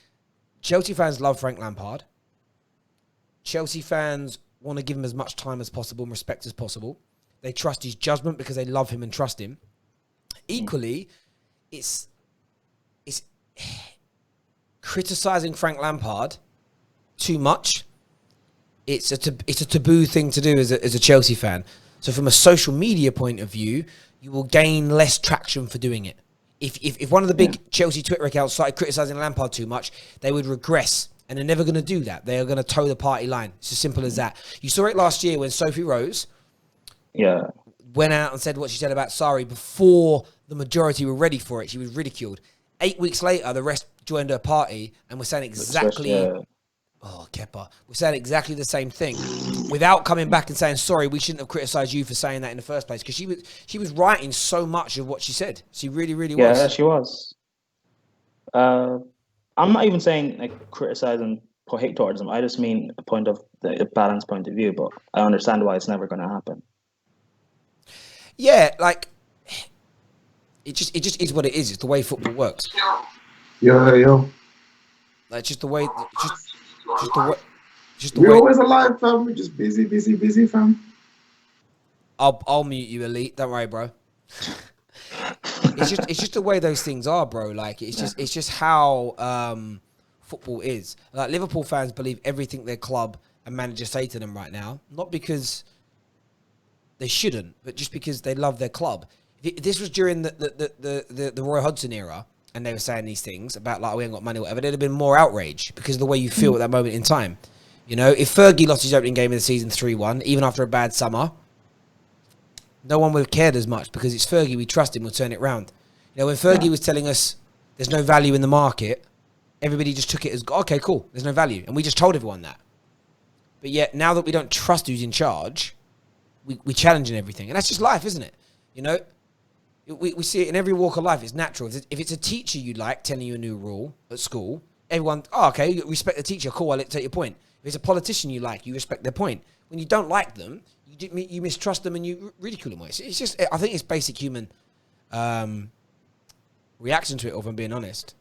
Chelsea fans love Frank Lampard. Chelsea fans want to give him as much time as possible and respect as possible. They trust his judgment because they love him and trust him. Equally, it's criticising Frank Lampard too much. It's a taboo thing to do as a Chelsea fan. So from a social media point of view, you will gain less traction for doing it. If one of the big Chelsea Twitter accounts started criticising Lampard too much, they would regress. And they're never going to do that. They are going to toe the party line. It's as simple as that. You saw it last year when Sophie Rose went out and said what she said about Sarri before the majority were ready for it. She was ridiculed. 8 weeks later, the rest joined her party and were saying exactly... Oh, Kepa. We're saying exactly the same thing without coming back and saying, sorry, we shouldn't have criticised you for saying that in the first place. Because she was writing so much of what she said. She really, really was. Yeah, she was. I'm not even saying like criticize and put hate towards them. I just mean a point of the balanced point of view, but I understand why it's never going to happen. Yeah, like it just is what it is. It's the way football works. Yo. Like just the way, just the way. We're always alive, fam. We're just busy, fam. I'll mute you, Elite. Don't worry, bro. It's just the way those things are, bro. Like it's just how football is. Like Liverpool fans believe everything their club and manager say to them right now, not because they shouldn't, but just because they love their club. If this was during the Roy Hodgson era, and they were saying these things about like we ain't got money, or whatever, there'd have been more outrage because of the way you feel at that moment in time. You know, if Fergie lost his opening game of the season 3-1, even after a bad summer, no one would have cared as much because it's Fergie. We trust him. We'll turn it round. You know, when Fergie was telling us there's no value in the market, everybody just took it as, okay, cool, there's no value. And we just told everyone that. But yet, now that we don't trust who's in charge, we challenging everything. And that's just life, isn't it? You know, we see it in every walk of life. It's natural. If it's a teacher you like telling you a new rule at school, everyone, okay, you respect the teacher. Cool, I'll take your point. If it's a politician you like, you respect their point. When you don't like them, you mistrust them and you ridicule them. It's just, I think it's basic human reaction to it, if I'm being honest.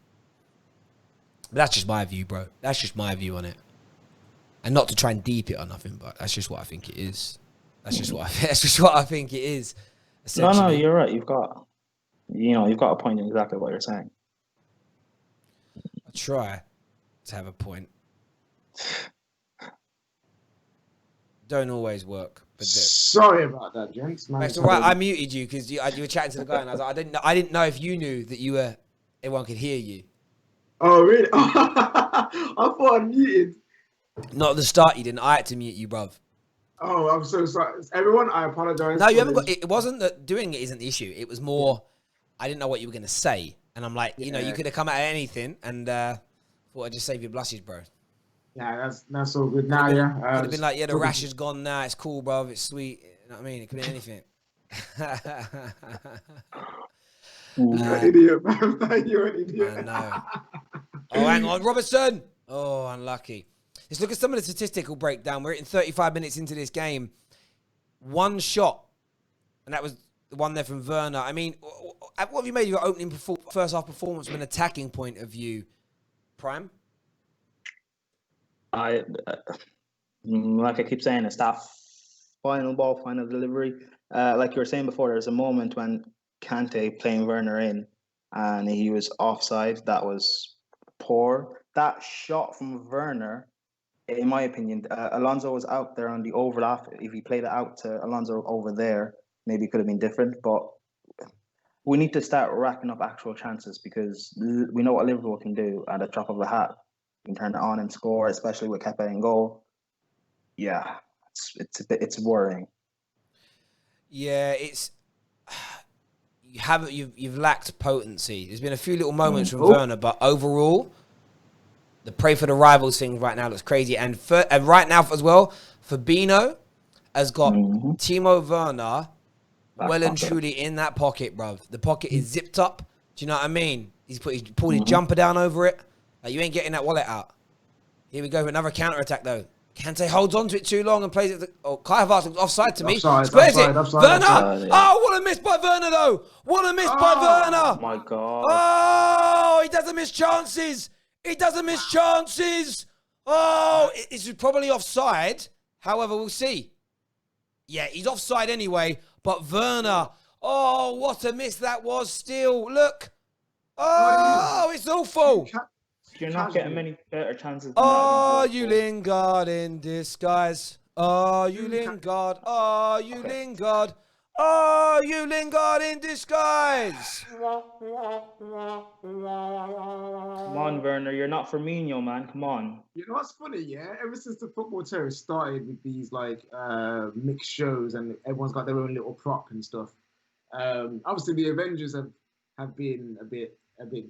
But that's just my view, bro. That's just my view on it. And not to try and deep it or nothing, but that's just what I think it is. That's just what I think it is. No, you're right. You've got a point in exactly what you're saying. I try to have a point. Don't always work. But sorry about that, gents. It's all right. I muted you because you were chatting to the guy, and I was like, I didn't know if you knew that everyone could hear you. Oh really? I thought I muted. Not at the start, you didn't. I had to mute you, bruv. Oh, I'm so sorry. Everyone, I apologize. No, you haven't got. It wasn't that doing it isn't the issue. It was more. I didn't know what you were gonna say, and I'm like, you Yeah. could have come out of anything, and thought I'd just save your blushes, bro. Yeah, that's all good. Now, yeah. Could have been like, yeah, the rash is gone now. It's cool, bro. It's sweet. You know what I mean? It could be anything. You're an idiot, man. You're an idiot. I know. Oh, hang on, Robertson. Oh, unlucky. Let's look at some of the statistical breakdown. We're in 35 minutes into this game. One shot, and that was the one there from Werner. I mean, what have you made of your opening first half performance from an attacking point of view, Prime? Like I keep saying, it's that final ball, final delivery. Like you were saying before, there was a moment when Kante playing Werner in, and he was offside. That was poor. That shot from Werner, in my opinion, Alonso was out there on the overlap. If he played it out to Alonso over there, maybe it could have been different. But we need to start racking up actual chances, because we know what Liverpool can do at the drop of a hat. You can turn it on and score, especially with Kepa in goal. Yeah, it's worrying. Yeah, you've lacked potency. There's been a few little moments from Werner, but overall, the pray for the rivals thing right now looks crazy. And right now as well, Fabinho has got Timo Werner well and truly in that pocket, bruv. The pocket is zipped up. Do you know what I mean? He's pulled his jumper down over it. Like, you ain't getting that wallet out. Here we go, another counter-attack, though. Kante holds on to it too long and plays it. Kai Havertz looks offside to me. Squares it. Werner! Oh, what a miss by Werner, though. What a miss by Werner. Oh, my God. Oh, he doesn't miss chances. He doesn't miss chances. Oh, it's probably offside. However, we'll see. Yeah, he's offside anyway. But Werner, oh, what a miss that was still. Look. Oh, it's awful. You're not getting many better chances than that. You Lingard in disguise. Oh, you Lingard. Oh, you Lingard. Oh, you Lingard in disguise. Come on, Werner. You're not Firmino, man. Come on. You know what's funny, yeah? Ever since the Football Terrace started with these mixed shows and everyone's got their own little prop and stuff. Obviously, the Avengers have been a bit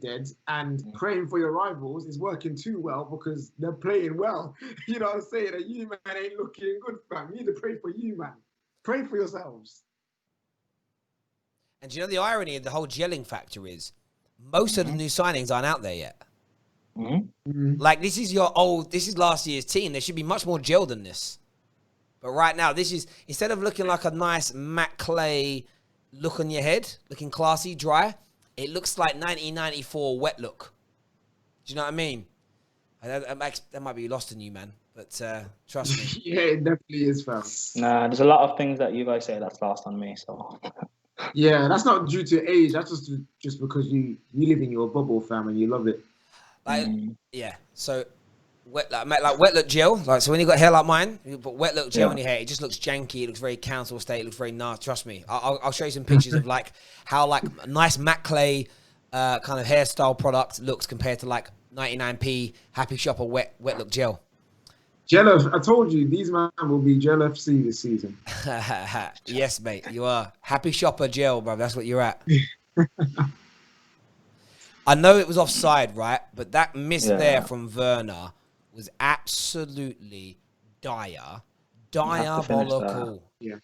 dead, and praying for your rivals is working too well because they're playing well. You know what I'm saying? And you, man, ain't looking good, fam. You need to pray for you, man. Pray for yourselves. And do you know the irony of the whole gelling factor is most of the new signings aren't out there yet. Like, this is last year's team. There should be much more gel than this. But right now, this is, instead of looking like a nice Matt Clay look on your head, looking classy, dry, it looks like 1994 wet look. Do you know what I mean? That might be lost in you, man. But trust me. Yeah, it definitely is, fam. Nah, there's a lot of things that you guys say that's lost on me. So. Yeah, that's not due to age. That's just because you live in your bubble, fam, and you love it. Like, yeah. So, wet look gel. Like, so when you got hair like mine, you put wet look gel in your hair. It just looks janky. It looks very council estate. It looks very nasty. Trust me. I'll show you some pictures of how nice Matt Clay kind of hairstyle product looks compared to 99p Happy Shopper wet look gel. I told you, these man will be Gel FC this season. Yes, mate, you are. Happy Shopper gel, bro. That's what you're at. I know it was offside, right? But that miss there from Werner was absolutely diabolical. Yeah.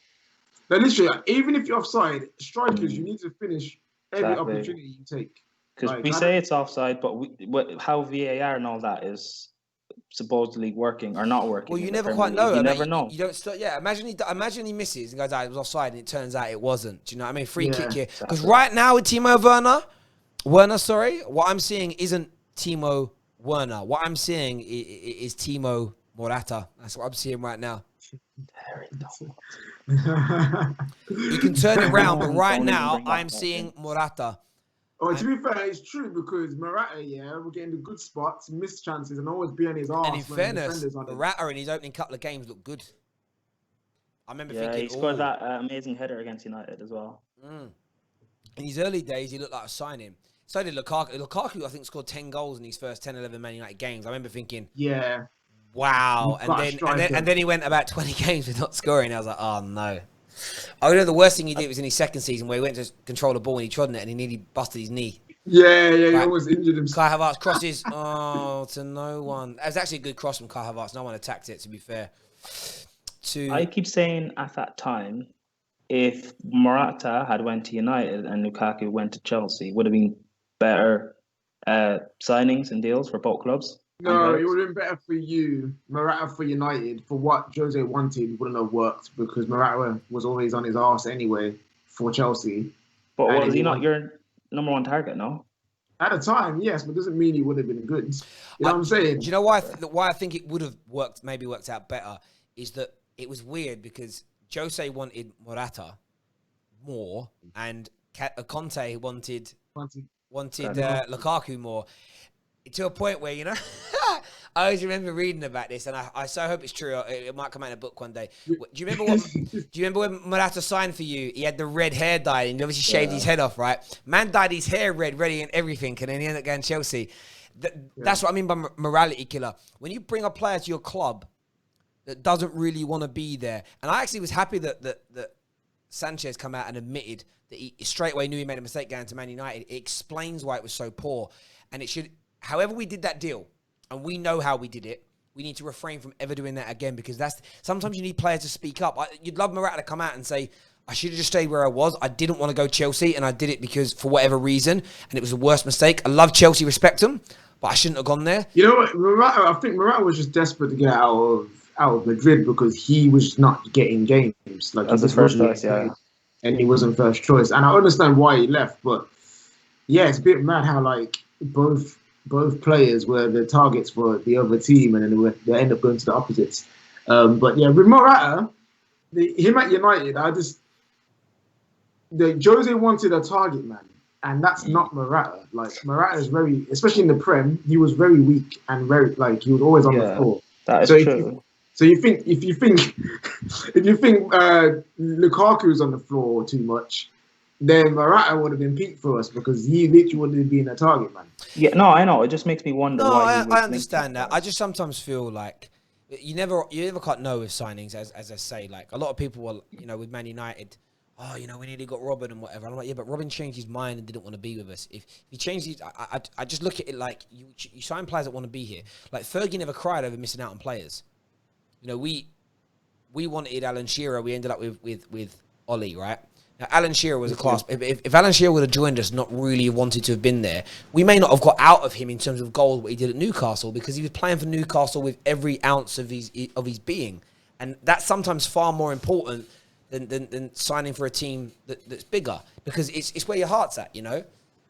But literally, even if you're offside, strikers, you need to finish every opportunity you take. Because we say it's offside, but how VAR and all that is supposedly working or not working. Well, you never quite know. You never know. You don't start. Yeah, imagine he misses and goes, it was offside, and it turns out it wasn't. Do you know what I mean? Free kick here. Because right now with Timo Werner, what I'm seeing isn't Timo Werner. What I'm seeing is Timo Morata. That's what I'm seeing right now. You can turn it around, but right now I'm seeing Morata. Oh, to be fair, it's true because Morata, we're getting the good spots, missed chances, and always be on his arse. And in fairness, Morata in his opening couple of games looked good. I remember thinking, he scored that amazing header against United as well. In his early days, he looked like a signing. So did Lukaku. Lukaku, I think, scored 10 goals in his first 10, 11 Man United games. I remember thinking, Wow. You've got a striker. And then he went about 20 games with not scoring. I was like, oh no. I know the worst thing he did was in his second season where he went to control the ball and he trod on it and he nearly busted his knee. Yeah, he almost injured himself. Kai Havertz crosses to no one. It was actually a good cross from Kai Havertz. No one attacked it, to be fair. I keep saying at that time, if Morata had went to United and Lukaku went to Chelsea, would have been better signings and deals for both clubs. No, it would have been better for you, Morata for United. For what Jose wanted, wouldn't have worked because Morata was always on his arse anyway for Chelsea. But was he not your number one target? No. At the time, yes, but doesn't mean he would have been good. You know what I'm saying? Do you know why? Why I think it would have maybe worked out better is that it was weird because Jose wanted Morata more, and Conte wanted Lukaku more. To a point where, you know, I always remember reading about this, and I so hope it's true. It might come out in a book one day. Do you remember when Morata signed for you? He had the red hair dyed, and he obviously shaved his head off, right? Man dyed his hair red, ready and everything, and then he ended up going to Chelsea. That's what I mean by morality killer. When you bring a player to your club that doesn't really want to be there, and I actually was happy that Sanchez come out and admitted that he straight away knew he made a mistake going to Man United. It explains why it was so poor, and it should. However we did that deal, and we know how we did it, we need to refrain from ever doing that again because sometimes you need players to speak up. You'd love Morata to come out and say, I should have just stayed where I was. I didn't want to go Chelsea, and I did it because for whatever reason, and it was the worst mistake. I love Chelsea, respect them, but I shouldn't have gone there. You know what, I think Morata was just desperate to get out of Madrid because he was not getting games. Like that's his first choice, yeah. And he wasn't first choice. And I understand why he left, but yeah, it's a bit mad how like both players were the targets for the other team, and then they end up going to the opposites. But yeah, with Morata, him at United, Jose wanted a target man, and that's not Morata. Like Morata is very, especially in the Prem, he was very weak and very like he was always on the floor. That is true. If you think Lukaku's on the floor too much, then Morata would have been peaked for us because he literally would have been a target man. Yeah, no, I know. It just makes me wonder why. I understand that. I just sometimes feel like you never can't know with signings, as I say. Like a lot of people were, with Man United. Oh, we nearly got Robin and whatever. And I'm like, yeah, but Robin changed his mind and didn't want to be with us. If he changed his, I just look at it like you sign players that want to be here. Like Fergie never cried over missing out on players. We wanted Alan Shearer. We ended up with Ollie, right? Now, Alan Shearer was a class. If Alan Shearer would have joined us, not really wanted to have been there, we may not have got out of him in terms of goals what he did at Newcastle because he was playing for Newcastle with every ounce of his being, and that's sometimes far more important than signing for a team that's bigger because it's where your heart's at,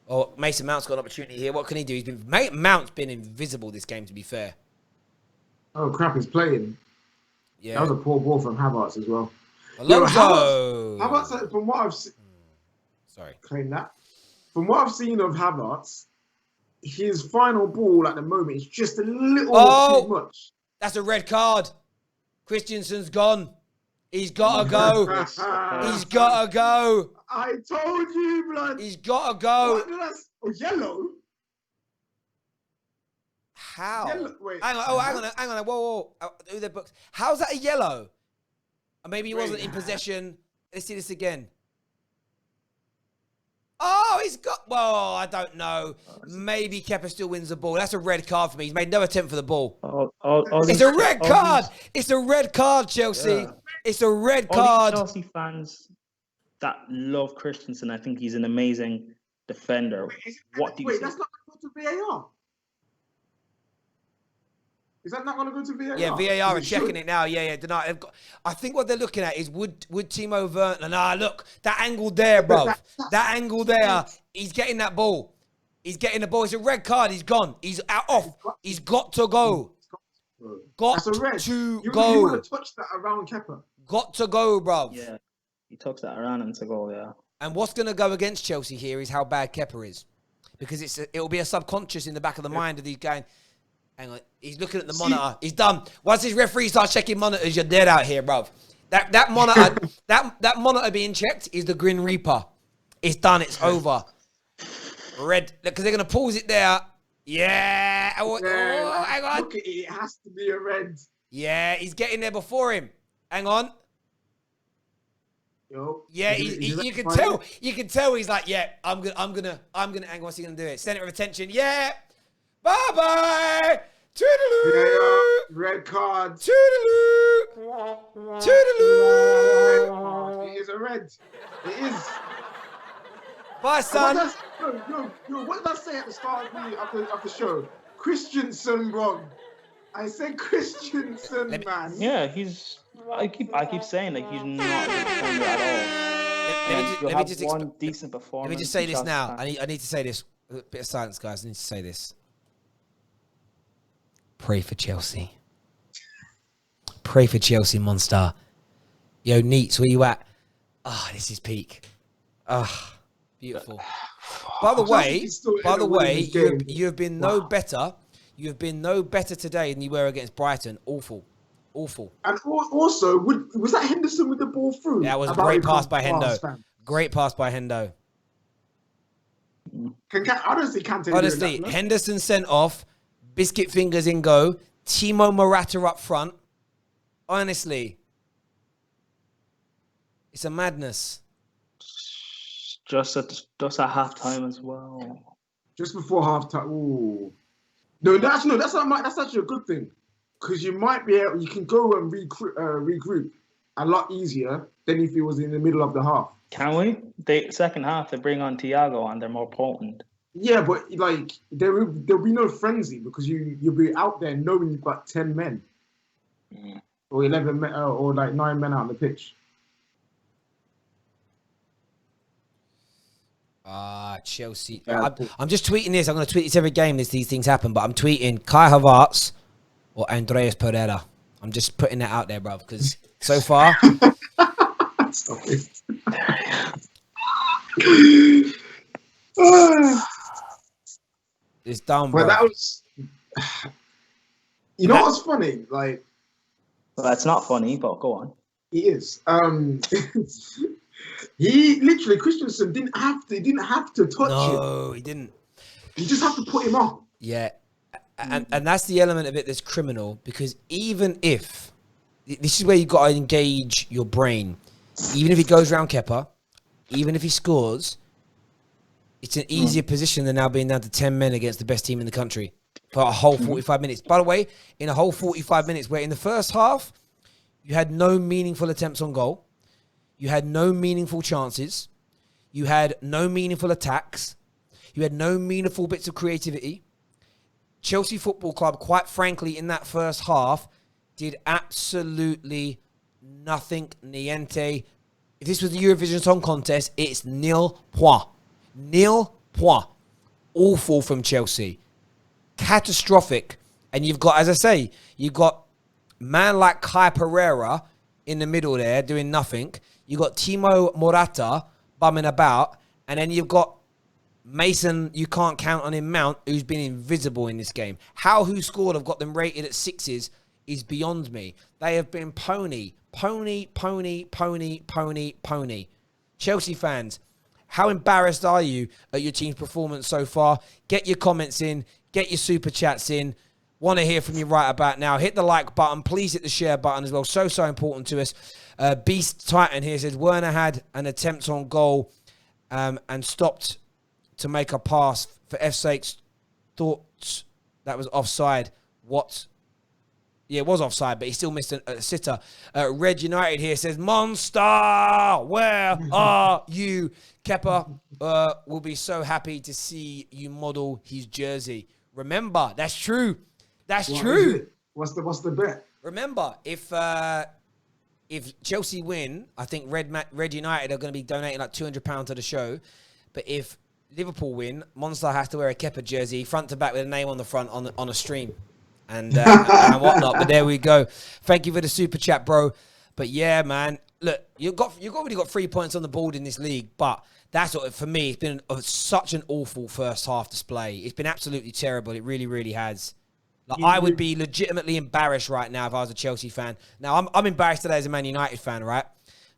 Or Mason Mount's got an opportunity here. What can he do? Mount's been invisible this game, to be fair. Oh crap! He's playing. Yeah, that was a poor ball from Havertz as well. Alonso. Havertz, from what I've seen, claim that. From what I've seen of Havertz, his final ball at the moment is just a little too much. That's a red card. Christensen's gone. He's got to go. He's got to go. I told you, blood. He's got to go. Yellow. How? Yellow, wait. Hang on. Whoa. Do their books. How's that a yellow? Or maybe he wasn't in possession. Let's see this again. Oh, he's got... Well, I don't know. Maybe Kepa still wins the ball. That's a red card for me. He's made no attempt for the ball. It's a red card. It's a red card, Chelsea. Yeah. It's a red card. All Chelsea fans that love Christensen, I think he's an amazing defender. What do you think? That's not going to go to VAR. Is that not going to go to VAR? Yeah, VAR are checking it now. Yeah. I think what they're looking at is would Timo Werner... Nah, look, that angle there, bro. That angle there, he's getting that ball. He's getting the ball. It's a red card. He's gone. He's off. He's got to go. Got to go. You would have touched that around Kepa. Got to go, bro. Yeah, he touched that around him to go, yeah. And what's going to go against Chelsea here is how bad Kepa is. Because it'll be a subconscious in the back of the mind of these guys. Hang on, he's looking at the monitor. He's done. Once his referee starts checking monitors, you're dead out here, bruv. That monitor, that monitor being checked is the Grim Reaper. It's done. It's over. Red, because they're gonna pause it there. Yeah. Hang on. Look at it. It has to be a red. Yeah, he's getting there before him. Hang on. Yo, Yeah, you can tell. You can tell he's like, yeah, I'm gonna. Hang on, what's he gonna do? It. Center of attention. Yeah. Bye bye. Toodaloo. Yeah, red card. Toodaloo. Toodaloo. It is a red. It is. Bye, son. What did I say at the start of the show? Christensen, bro. I said Christensen, man. Yeah, I keep saying that he's not a good defender at all. Let me just one decent performance. Let me just say this now. I need to say this. A bit of silence, guys. I need to say this. Pray for Chelsea. Pray for Chelsea, monster. Yo, Neats, where you at? This is peak. Beautiful. By the way, you have been no better. You have been no better today than you were against Brighton. Awful. And also, was that Henderson with the ball through? That was a great pass by Hendo. Great pass by Hendo. Honestly, Henderson sent off. Biscuit fingers in go. Timo Morata up front. Honestly. It's a madness. Just at halftime as well. Just before halftime. Ooh. No, that's actually a good thing, because you can go and regroup a lot easier than if it was in the middle of the half. Can we? Second half, they bring on Thiago and they're more potent. Yeah, but like there'll be no frenzy, because you'll be out there knowing you've got 10 men or 11 men or like 9 men out on the pitch. Chelsea. I'm just tweeting this. I'm going to tweet this every game these things happen, but I'm tweeting Kai Havertz or Andreas Pereira. I'm just putting that out there, bruv, because so far... Stop it. It's done, bro. But that was... You know what's funny? Like... Well, that's not funny, but go on. He is. He literally, Christensen didn't have to touch him. No, he didn't. You just have to put him on. Yeah. And that's the element of it that's criminal, because even if, this is where you've got to engage your brain, even if he goes round Kepa, even if he scores, it's an easier position than now being down to 10 men against the best team in the country for a whole 45 minutes. By the way, in a whole 45 minutes, where in the first half, you had no meaningful attempts on goal. You had no meaningful chances. You had no meaningful attacks. You had no meaningful bits of creativity. Chelsea Football Club, quite frankly, in that first half, did absolutely nothing. Niente. If this was the Eurovision Song Contest, it's nil point. Nil point. Awful from Chelsea. Catastrophic. And you've got, as I say, you've got man like Kai Pereira in the middle there doing nothing. You've got Timo Morata bumming about. And then you've got Mason, you can't count on him, Mount, who's been invisible in this game. How who scored have got them rated at 6s is beyond me. They have been pony. Chelsea fans, how embarrassed are you at your team's performance so far? Get your comments in. Get your super chats in. Want to hear from you right about now. Hit the like button. Please hit the share button as well. So important to us. Beast Titan here says, Werner had an attempt on goal and stopped to make a pass. For F's sakes, thought that was offside. What? Yeah, it was offside, but he still missed a sitter. Red United here says, Monster, where are you? Kepa will be so happy to see you model his jersey. Remember, that's true. That's true. What's the bet? Remember, if Chelsea win, I think Red United are going to be donating like £200 to the show. But if Liverpool win, Monster has to wear a Kepa jersey, front to back with a name on the front on a stream and whatnot. But there we go. Thank you for the super chat, bro. But yeah, man, look, you've already got 3 points on the board in this league, but that's what, for me, it's been such an awful first half display. It's been absolutely terrible. It really, really has. Like, I would be legitimately embarrassed right now if I was a Chelsea fan. Now, I'm embarrassed today as a Man United fan, right?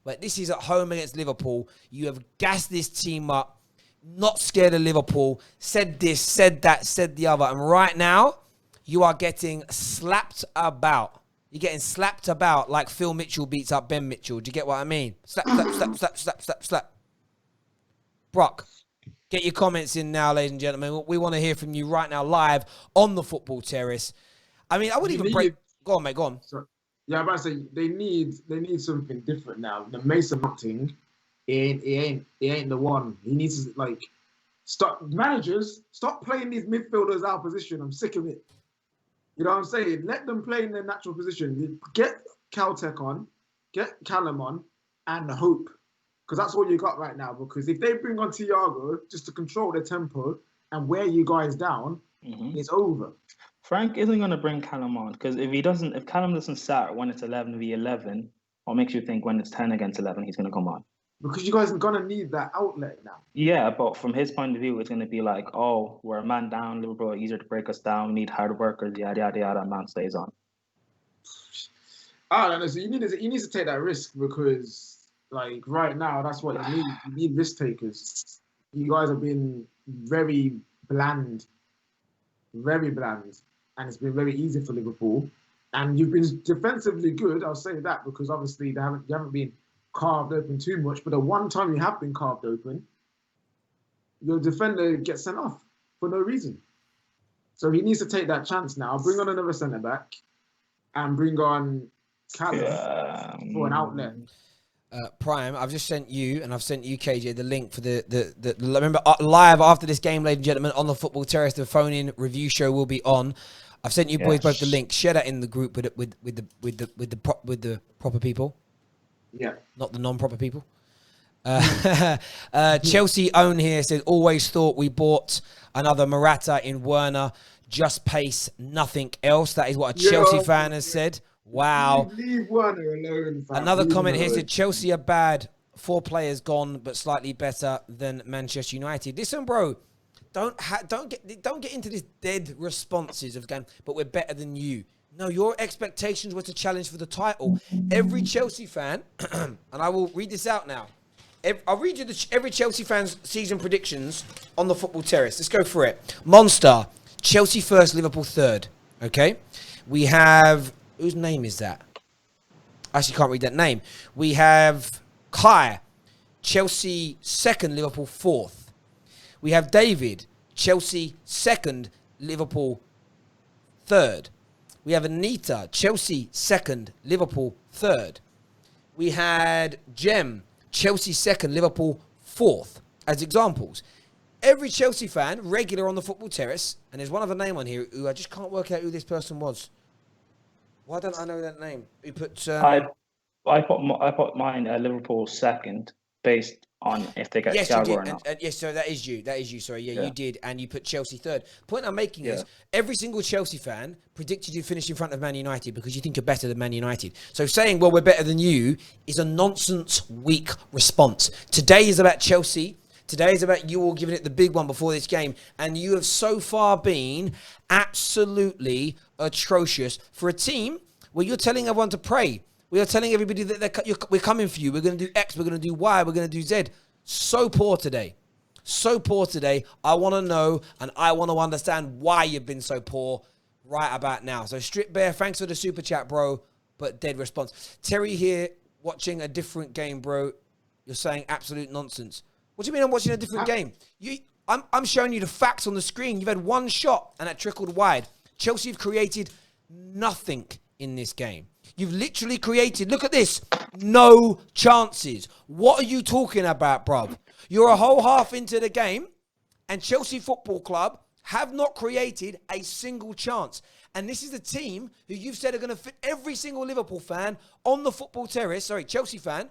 But this is at home against Liverpool. You have gassed this team up. not scared of Liverpool, said this, said that, said the other. And right now, you are getting slapped about. You're getting slapped about like Phil Mitchell beats up Ben Mitchell. Do you get what I mean? Slap, slap, slap, slap, slap, slap, slap. Brock, get your comments in now, ladies and gentlemen. We want to hear from you right now, live on the Football Terrace. I mean, I wouldn't even break. Go on, mate. Go on. Sorry. Yeah, I'm about to say they need something different now. The Mason Mount thing, he ain't the one. He needs to stop playing these midfielders out of position. I'm sick of it. You know what I'm saying? Let them play in their natural position. Get Caltech on, get Callum on, and hope. Because that's all you got right now. Because if they bring on Thiago just to control the tempo and wear you guys down, it's over. Frank isn't going to bring Callum on because if Callum doesn't start when it's 11v11, what makes you think when it's 10 against 11 he's going to come on? Because you guys are going to need that outlet now. Yeah, but from his point of view, it's going to be like, oh, we're a man down, Liverpool, easier to break us down, we need hard workers, yada, yada, yada, man stays on. I don't know. So you need to take that risk because, like, right now, that's what you need. You need risk takers. You guys have been very bland. Very bland. And it's been very easy for Liverpool. And you've been defensively good, I'll say that, because obviously you haven't been carved open too much. But the one time you have been carved open, your defender gets sent off for no reason. So he needs to take that chance now. Bring on another centre-back and bring on Callum for an outlet. Prime, I've just sent you, and I've sent you, KJ, the link for the remember, live after this game, ladies and gentlemen, on the Football Terrace, the phone-in review show will be on. I've sent you boys both the link. Share that in the group with the proper people. Yeah. Not the non-proper people. Chelsea own here said, always thought we bought another Morata in Werner, just pace, nothing else. That is what a Chelsea fan has said. Wow. Leave Werner alone. Another comment here said, Chelsea are bad. 4 players gone, but slightly better than Manchester United. Listen, bro, don't get into this dead responses of going, but we're better than you. No, your expectations were to challenge for the title. Every Chelsea fan, and I will read this out now. I'll read you every Chelsea fan's season predictions on the Football Terrace. Let's go for it. Monster, Chelsea first, Liverpool third. Okay? We have... Whose name is that? I actually can't read that name. We have Kai, Chelsea second, Liverpool fourth. We have David, Chelsea second, Liverpool third. We have Anita, Chelsea second, Liverpool third. We had Jem, Chelsea second, Liverpool fourth, as examples. Every Chelsea fan, regular on the Football Terrace, and there's one other name on here who I just can't work out who this person was. Why don't I know that name? Who put? I put mine Liverpool second, based on if they get Thiago or not. Yes, so that is you. That is you. Sorry, yeah, you did, and you put Chelsea third. Point I'm making is every single Chelsea fan predicted you finish in front of Man United because you think you're better than Man United. So saying, well, we're better than you is a nonsense, weak response. Today is about Chelsea. Today is about you all giving it the big one before this game. And you have so far been absolutely atrocious for a team where you're telling everyone to pray. We are telling everybody that we're coming for you. We're going to do X. We're going to do Y. We're going to do Z. So poor today. So poor today. I want to know and I want to understand why you've been so poor right about now. So Strip Bear, thanks for the super chat, bro. But dead response. Terry here watching a different game, bro. You're saying absolute nonsense. What do you mean I'm watching a different game? I'm showing you the facts on the screen. You've had one shot and it trickled wide. Chelsea have created nothing in this game. You've literally created, look at this, no chances. What are you talking about, bruv? You're a whole half into the game and Chelsea Football Club have not created a single chance. And this is the team who you've said are going to fit every single Liverpool fan on the Football Terrace, Chelsea fan,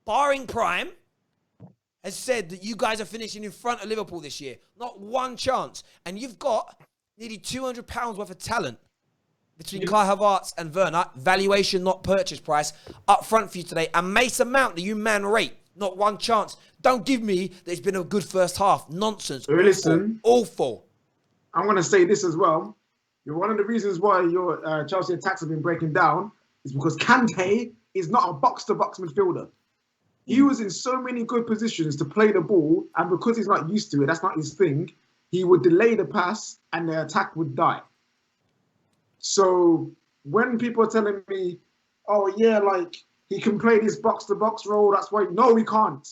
barring Prime, has said that you guys are finishing in front of Liverpool this year. Not one chance. And you've got nearly £200 worth of talent between Kai Havertz and Werner. Valuation, not purchase price, up front for you today. And Mason Mount, that you man rate. Not one chance. Don't give me that it's been a good first half. Nonsense. Listen. Awful. I'm going to say this as well. One of the reasons why your Chelsea attacks have been breaking down is because Kante is not a box-to-box midfielder. He was in so many good positions to play the ball, and because he's not used to it, that's not his thing, he would delay the pass and the attack would die. So when people are telling me, oh yeah, like he can play this box-to-box role, that's why, no, he can't.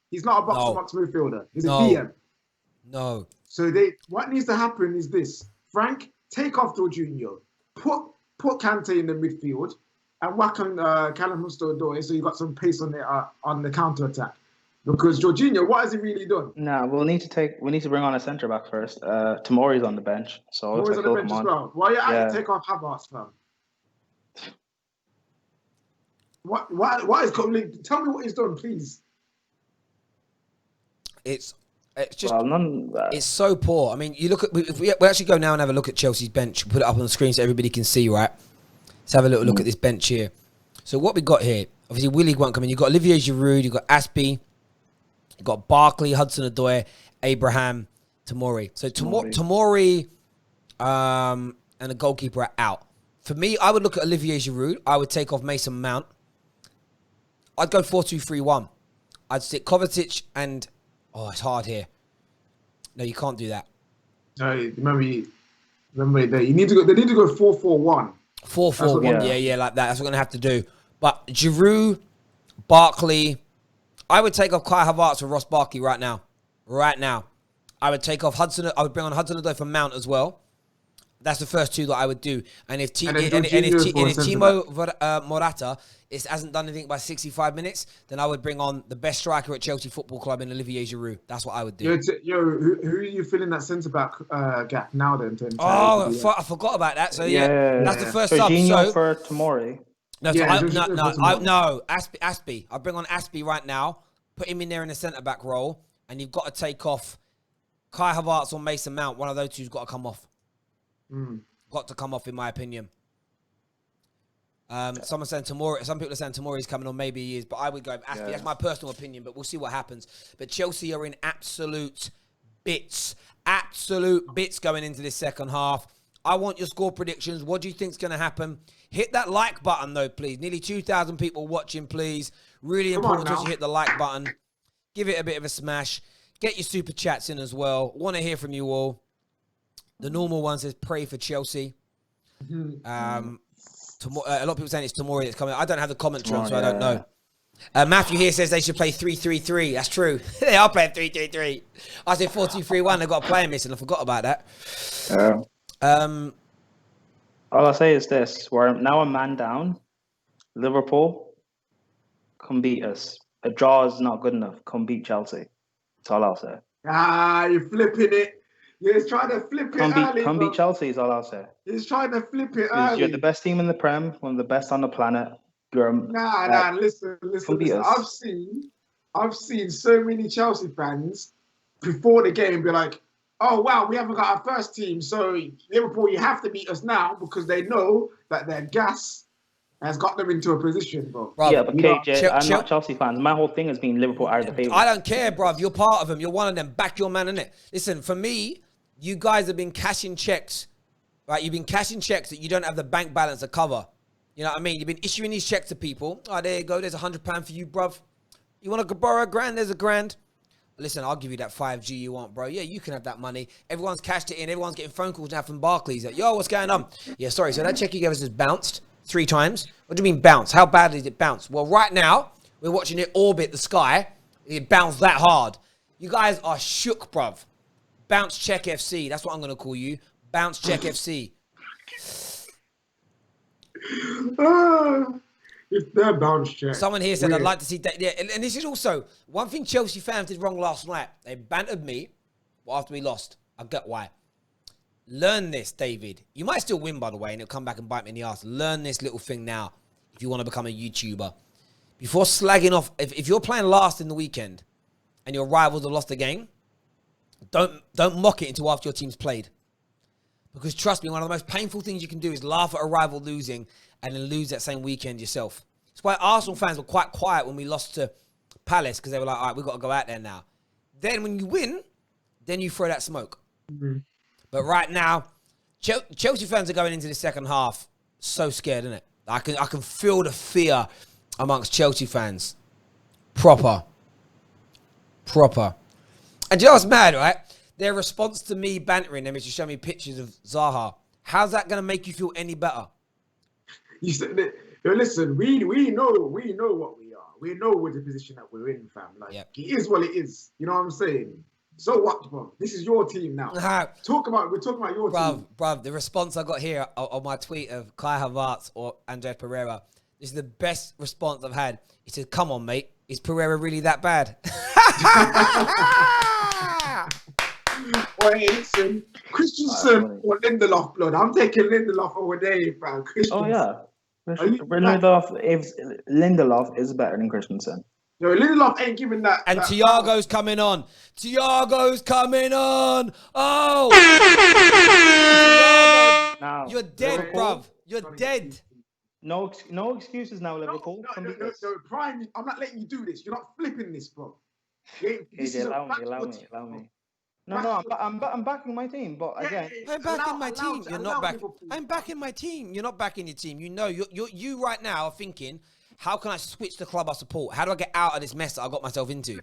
He's not a box-to-box midfielder. He's a DM. No. So what needs to happen is this. Frank, take off Jorginho. Put Kante in the midfield and whack on Callum Hudson-Odoi so you got some pace on the counter-attack. Because Jorginho, what has he really done? No, we need to bring on a centre back first. Tomori's on the bench, so Tomori's on the bench as well. Why you at take off Havertz, fam? Why is Coleman? Tell me what he's done, please. It's just it's so poor. I mean, you look at if we actually go now and have a look at Chelsea's bench. Put it up on the screen so everybody can see. Right, let's have a little look at this bench here. So what we got here? Obviously, Willie won't come in. You've got Olivier Giroud. You've got Aspie. You've got Barkley, Hudson-Odoi, Abraham, Tomori. So Tomori and the goalkeeper are out. For me, I would look at Olivier Giroud. I would take off Mason Mount. I'd go 4-2-3-1. I'd stick Kovacic and... Oh, it's hard here. No, you can't do that. No, remember they need to go 4-4-1. 4-4-1, yeah, like that. That's what we're going to have to do. But Giroud, Barkley... I would take off Kai Havertz for Ross Barkley right now. Right now. I would take off Hudson. I would bring on Hudson-Odoi for Mount as well. That's the first two that I would do. And if Timo Morata hasn't done anything by 65 minutes, then I would bring on the best striker at Chelsea Football Club in Olivier Giroud. That's what I would do. Who are you filling that centre-back gap now then? I forgot about that. So that's the first sub. So for Tomori. No, no, Aspie. I'll bring on Aspie right now, put him in there in the centre-back role, and you've got to take off Kai Havertz or Mason Mount. One of those two's got to come off. Got to come off, in my opinion. Someone saying Tomori. Some people are saying Tomori's coming on. Maybe he is, but I would go with Aspie. That's my personal opinion, but we'll see what happens. But Chelsea are in absolute bits going into this second half. I want your score predictions. What do you think's going to happen? Hit that like button, though, please. Nearly 2,000 people watching, please. Really important to hit the like button. Give it a bit of a smash. Get your super chats in as well. Want to hear from you all. The normal one says pray for Chelsea. A lot of people saying it's Tomori that's coming. I don't have the commentary on, so I don't know. Matthew here says they should play 3-3-3. That's true. They are playing 3-3-3. I said 4-2-3-1. They've got a player missing. I forgot about that. All I'll say is this. We're now a man down. Liverpool, come beat us. A draw is not good enough. Come beat Chelsea. That's all I'll say. You're flipping it. He's trying to flip it early. Come beat Chelsea is all I'll say. He's trying to flip it early. You're the best team in the Prem, one of the best on the planet. Listen. I've seen so many Chelsea fans before the game be like, oh, wow, we haven't got our first team. So, Liverpool, you have to beat us now because they know that their gas has got them into a position, bro. Yeah, but KJ, I'm not Chelsea fans. My whole thing has been Liverpool are the favourites. I don't care, bruv. You're part of them. You're one of them. Back your man, innit? Listen, for me, you guys have been cashing checks, right? You've been cashing checks that you don't have the bank balance to cover. You know what I mean? You've been issuing these checks to people. Oh, there you go. There's £100 for you, bruv. You want to borrow £1,000? There's £1,000. Listen, I'll give you that 5G you want, bro. Yeah, you can have that money. Everyone's cashed it in. Everyone's getting phone calls now from Barclays. Like, yo, what's going on? Yeah, sorry. So that check you gave us is bounced 3 times. What do you mean bounce? How badly did it bounce? Well, right now, we're watching it orbit the sky. It bounced that hard. You guys are shook, bruv. Bounce check FC. That's what I'm going to call you. Bounce check FC. It's their bounce check. Someone here said, I'd like to see that. Yeah, and this is also one thing Chelsea fans did wrong last night. They bantered me after we lost. I get why. Learn this, David. You might still win, by the way, and it'll come back and bite me in the ass. Learn this little thing now if you want to become a YouTuber. Before slagging off, if you're playing last in the weekend and your rivals have lost the game, don't mock it until after your team's played. Because trust me, one of the most painful things you can do is laugh at a rival losing and then lose that same weekend yourself. That's why Arsenal fans were quite quiet when we lost to Palace, because they were like, all right, we've got to go out there now. Then when you win, then you throw that smoke. Mm-hmm. But right now, Chelsea fans are going into the second half so scared, isn't it? I can feel the fear amongst Chelsea fans. Proper. And do you know what's mad, right? Their response to me bantering them is to show me pictures of Zaha. How's that going to make you feel any better? You said, listen, we know what we are. We know what the position that we're in, fam. Like, It is what it is. You know what I'm saying? So what, bro? This is your team now. We're talking about your team. Bruv, the response I got here on my tweet of Kai Havertz or Andres Pereira, this is the best response I've had. He said, come on, mate. Is Pereira really that bad? Wait, listen. Christensen or Lindelof, blood. I'm taking Lindelof over there, fam. Oh, yeah. Lindelof is better than Christensen. No, Lindelof ain't giving that. And Thiago's coming on. Oh! Thiago, now, you're dead, bruv. You're dead. No excuses now, Liverpool. No, Prime, I'm not letting you do this. You're not flipping this, bro. Allow me. No, I'm backing my team, but again, I'm backing my team. You're not backing. I'm backing my team. You're not backing your team. You know, you right now are thinking, how can I switch the club I support? How do I get out of this mess that I got myself into?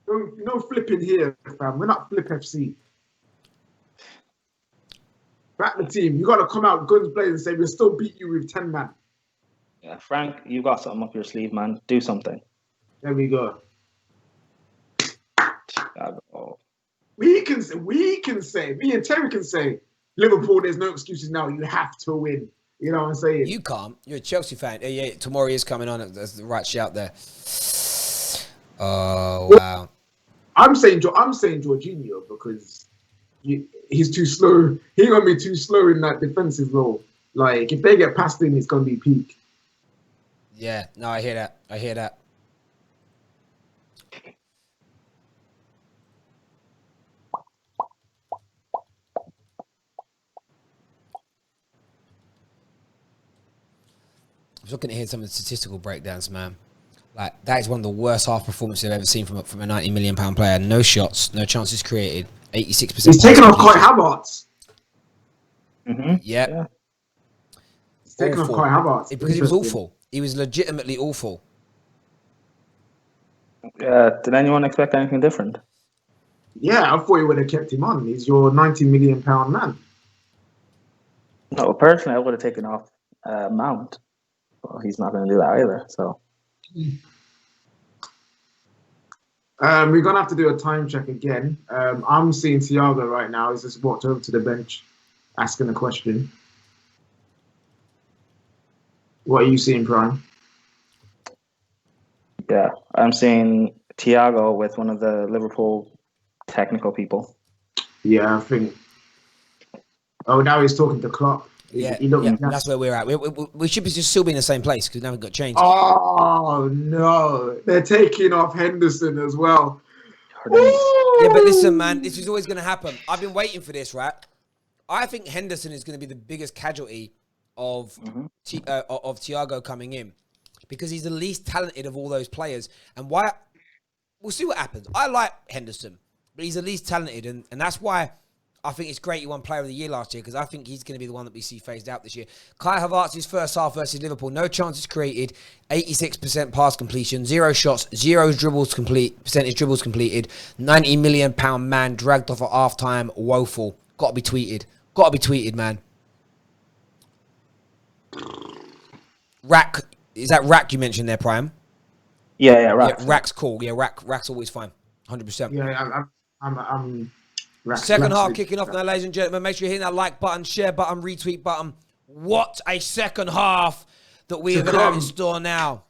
No flipping here, fam. We're not Flip FC. Back the team. You got to come out guns blazing and say we'll still beat you with 10 man. Yeah, Frank, you got something up your sleeve, man. Do something. There we go. Oh. We can say, me and Terry can say, Liverpool, there's no excuses now. You have to win. You know what I'm saying? You can't. You're a Chelsea fan. Yeah, Tomori is coming on. That's the right shout there. Oh, wow. I'm saying Jorginho because he's too slow. He's going to be too slow in that defensive role. Like, if they get past him, it's going to be peak. Yeah, no, I hear that. I was looking at here some of the statistical breakdowns, man. Like, that is one of the worst half performances I've ever seen from a £90 million player. No shots, no chances created, 86%. He's taken off Kai Havertz. Yep. Yeah. He's taken off Kai Havertz. Because he was awful. He was legitimately awful. Did anyone expect anything different? Yeah, I thought you would have kept him on. He's your £90 million man. No, personally, I would have taken off Mount. Well, he's not going to do that either, so... We're going to have to do a time check again. I'm seeing Thiago right now. He's just walked over to the bench asking a question. What are you seeing, Prime? Yeah, I'm seeing Thiago with one of the Liverpool technical people. Yeah, I think... Oh, now he's talking to Klopp. Yeah, that's where we're at. We should be just still be in the same place because we haven't got changed. Oh, no. They're taking off Henderson as well. Yeah, but listen, man, this is always going to happen. I've been waiting for this, right? I think Henderson is going to be the biggest casualty of Thiago coming in because he's the least talented of all those players. And why? We'll see what happens. I like Henderson, but he's the least talented, and that's why I think it's great he won Player of the Year last year because I think he's going to be the one that we see phased out this year. Kai Havertz's first half versus Liverpool, no chances created, 86% pass completion, 0 shots, 0 dribbles completed, £90 million man dragged off at half-time, woeful. Got to be tweeted, man. Rack, is that Rack you mentioned there, Prime? Yeah, Rack. Yeah, Rack's cool. Yeah, Rack's always fine, 100%. Yeah, I'm Second half kicking off now, ladies and gentlemen. Make sure you're hitting that like button, share button, retweet button. What a second half that we are going to have in store now.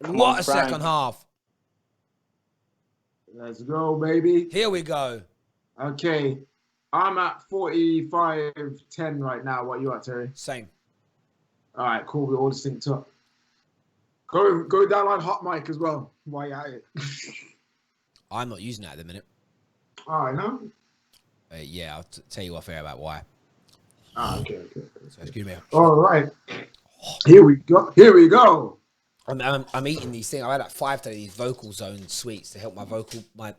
What a second half. Let's go, baby. Here we go. Okay. I'm at 45-10 right now. What are you at, Terry? Same. All right, cool. We're all synced up. Go down on hot mic as well while you're at it. I'm not using that at the minute. All right, no? Yeah, I'll tell you off air about why. Okay. So excuse me. All right. Here we go. I'm eating these things. I had like 5 today, these vocal zone sweets to help my vocal. I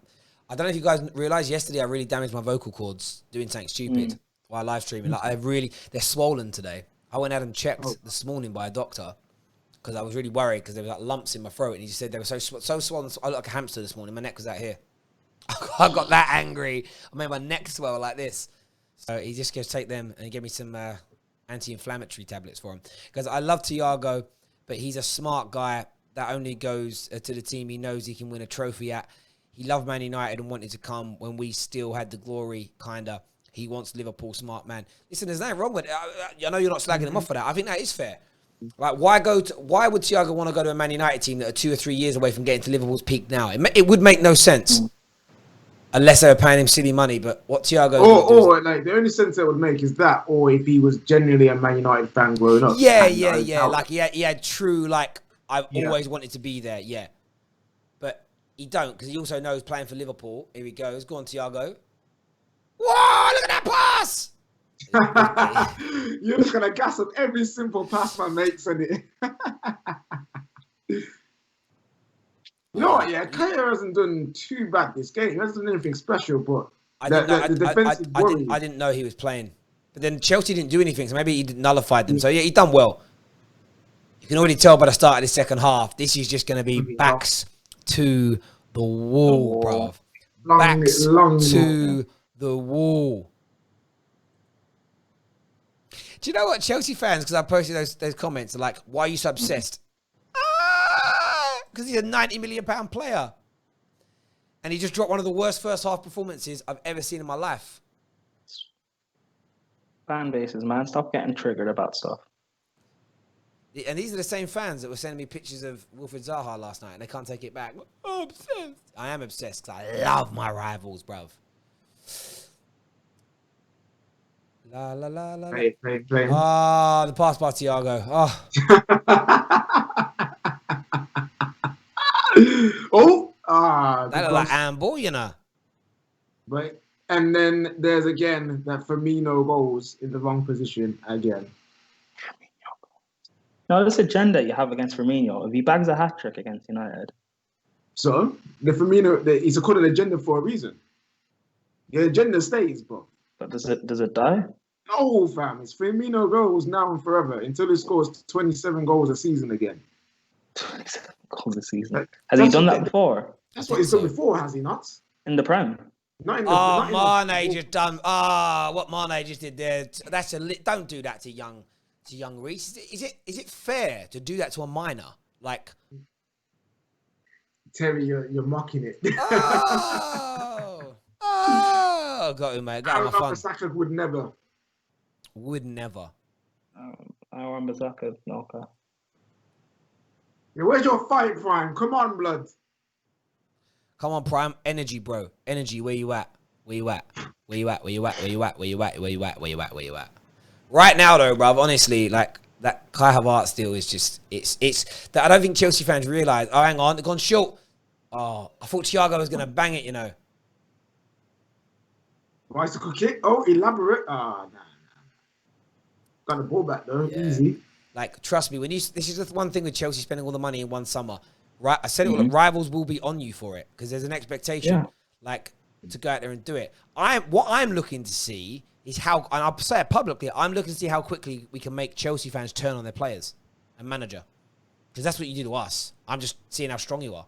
don't know if you guys realised yesterday I really damaged my vocal cords doing something stupid while live streaming. Like they're swollen today. I went and had them checked this morning by a doctor. because I was really worried because there was like lumps in my throat, and he just said they were so swollen. I looked like a hamster this morning. My neck was out here. I got that angry. I made my neck swell like this. So he just goes take them and he gave me some anti-inflammatory tablets for him. Because I love Thiago, but he's a smart guy that only goes to the team he knows he can win a trophy at. He loved Man United and wanted to come when we still had the glory, kind of. He wants Liverpool, smart man. Listen, there's nothing wrong with it. I know you're not slagging him off for that. I think that is fair. Like, why would Thiago want to go to a Man United team that are 2 or 3 years away from getting to Liverpool's peak now? It would make no sense. Unless they were paying him silly money, but what Thiago... Or like, the only sense it would make is that, or if he was genuinely a Man United fan growing up. Yeah. Like, he had true, like, I've always wanted to be there, yeah. But he don't, because he also knows playing for Liverpool. Here he goes. Go on, Thiago. Whoa, look at that pass! You're just going to gas up every simple pass man makes, isn't it? You know what, yeah, Kaya hasn't done too bad this game. He hasn't done anything special, but the defense is worrying. I didn't know he was playing. But then Chelsea didn't do anything, so maybe he nullified them. So, yeah, he done well. You can already tell by the start of the second half, this is just going to be backs to the wall, bro. Backs to the wall. Do you know what, Chelsea fans, because I posted those comments, are like, why are you so obsessed? Because he's a £90 million player. And he just dropped one of the worst first half performances I've ever seen in my life. Fan bases, man. Stop getting triggered about stuff. And these are the same fans that were sending me pictures of Wilfried Zaha last night, and they can't take it back. I'm obsessed. I am obsessed because I love my rivals, bruv. La, la, la, la, la. Play. The pass by Thiago. That look like handball, you know. But and then there's again that Firmino goes in the wrong position again. No, this agenda you have against Firmino. If he bags a hat trick against United, so the Firmino, he's called an agenda for a reason. The agenda stays, bro. But does it die? No, fam. It's Firmino goes now and forever until he scores 27 goals a season again. 27 goals a season. Has he done that before? That's what he's done before, has he not? In the Prem? Not in the, Mane just done. What Mane just did there. Don't do that to young Reece. Is it fair to do that to a minor? Like, Terry, you're mocking it. Got him, mate. Got him. Fun. Saka would never. I remember Saka. Okay. Yeah, where's your fight, Prime? Come on, blood. Come on, Prime. Energy, bro. Energy. Where you at? Right now, though, bruv, honestly, like, that Kai Havertz deal is just, it's that I don't think Chelsea fans realise. Oh, hang on, they've gone short. Oh, I thought Thiago was going to bang it, you know. Bicycle kick. Oh, elaborate. Nah. Got the ball back, though. Yeah. Easy. Like, trust me, this is the one thing with Chelsea spending all the money in one summer. Right? I said it all, the rivals will be on you for it because there's an expectation, like, to go out there and do it. What I'm looking to see is how, and I'll say it publicly, I'm looking to see how quickly we can make Chelsea fans turn on their players and manager. Because that's what you do to us. I'm just seeing how strong you are.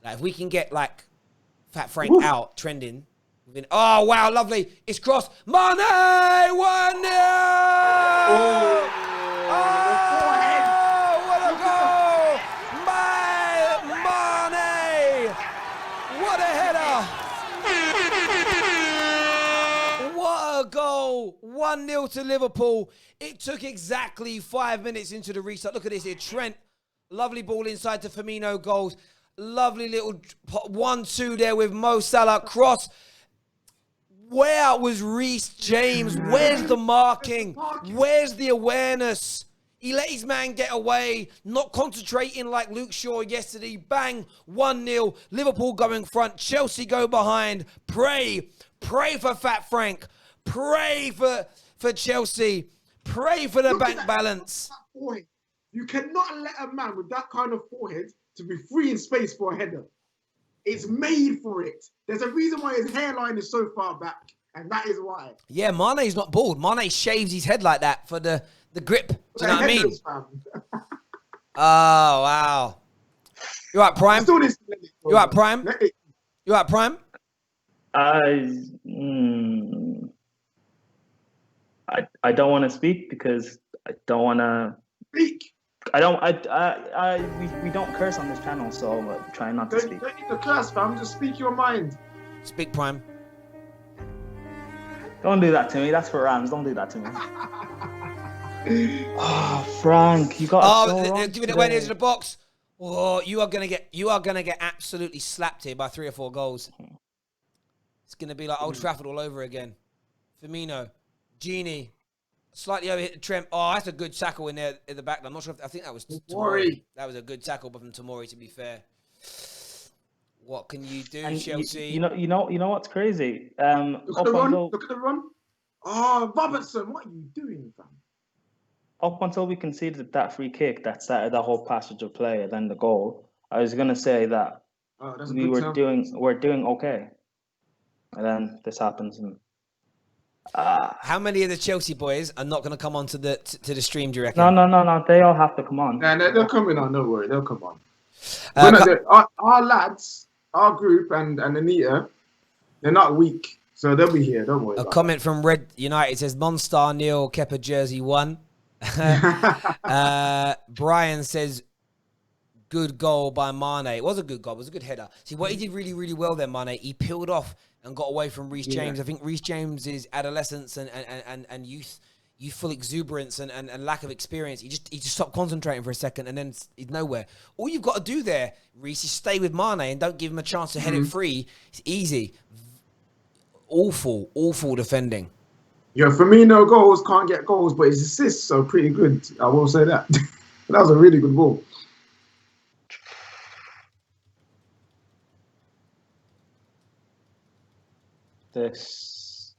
Like, if we can get, like, Fat Frank out, trending. Oh, wow, lovely. It's crossed. Mane! 1-0! Oh, what a goal! Mane! What a header! What a goal! 1-0 to Liverpool. It took exactly 5 minutes into the restart. Look at this here. Trent, lovely ball inside to Firmino, goals. Lovely little 1-2 there with Mo Salah. Cross. Where was Reece James? Where's the marking? Where's the awareness? He let his man get away, not concentrating like Luke Shaw yesterday. Bang, 1-0. Liverpool going front. Chelsea go behind. Pray for Fat Frank. Pray for Chelsea. Pray for the bank balance. You cannot let a man with that kind of forehead to be free in space for a header. It's made for it. There's a reason why his hairline is so far back, and that is why. Yeah, Mane's not bald. Mane shaves his head like that for the grip. Do you know what I mean? Oh, wow. You right, Prime? Still this. You right, Prime? You right, Prime? I don't want to speak because I don't want to Speak. we don't curse on this channel, so I'm trying not to speak. Don't need to curse, fam. Just speak your mind. Speak, Prime. Don't do that to me. That's for Rams. Don't do that to me. Oh, Frank, you got it so wrong give it away into the box. Oh, you are gonna get absolutely slapped here by 3 or 4 goals. It's gonna be like Old Trafford all over again. Firmino, Genie, slightly over hit the trim. Oh, that's a good tackle in there in the back. I'm not sure. I think that was Tomori. That was a good tackle from Tomori. To be fair, what can you do, And Chelsea? you know what's crazy? Look at the run. Look at the run. Oh, Robertson, what are you doing, fam? Up until we conceded that free kick that started that whole passage of play and then the goal, I was gonna say that we're doing okay, and then this happens. And how many of the Chelsea boys are not going to come on to the stream? Do you reckon? No. They all have to come on. Nah, they're coming on. Don't worry, they'll come on. Our lads, our group, and Anita, they're not weak, so they'll be here. Don't worry. A comment from Red United says Monstar Neil Kepa jersey 1. Brian says good goal by Mane. It was a good goal. It was a good header. See what he did really, really well there, Mane. He peeled off and got away from Reece James. I think Reece James's adolescence and youthful exuberance and lack of experience. He just stopped concentrating for a second and then he's nowhere. All you've got to do there, Reece, is stay with Mane and don't give him a chance to head it free. It's easy. Awful defending. Yeah, Firmino goals can't get goals, but his assists are pretty good. I will say that. That was a really good ball. This.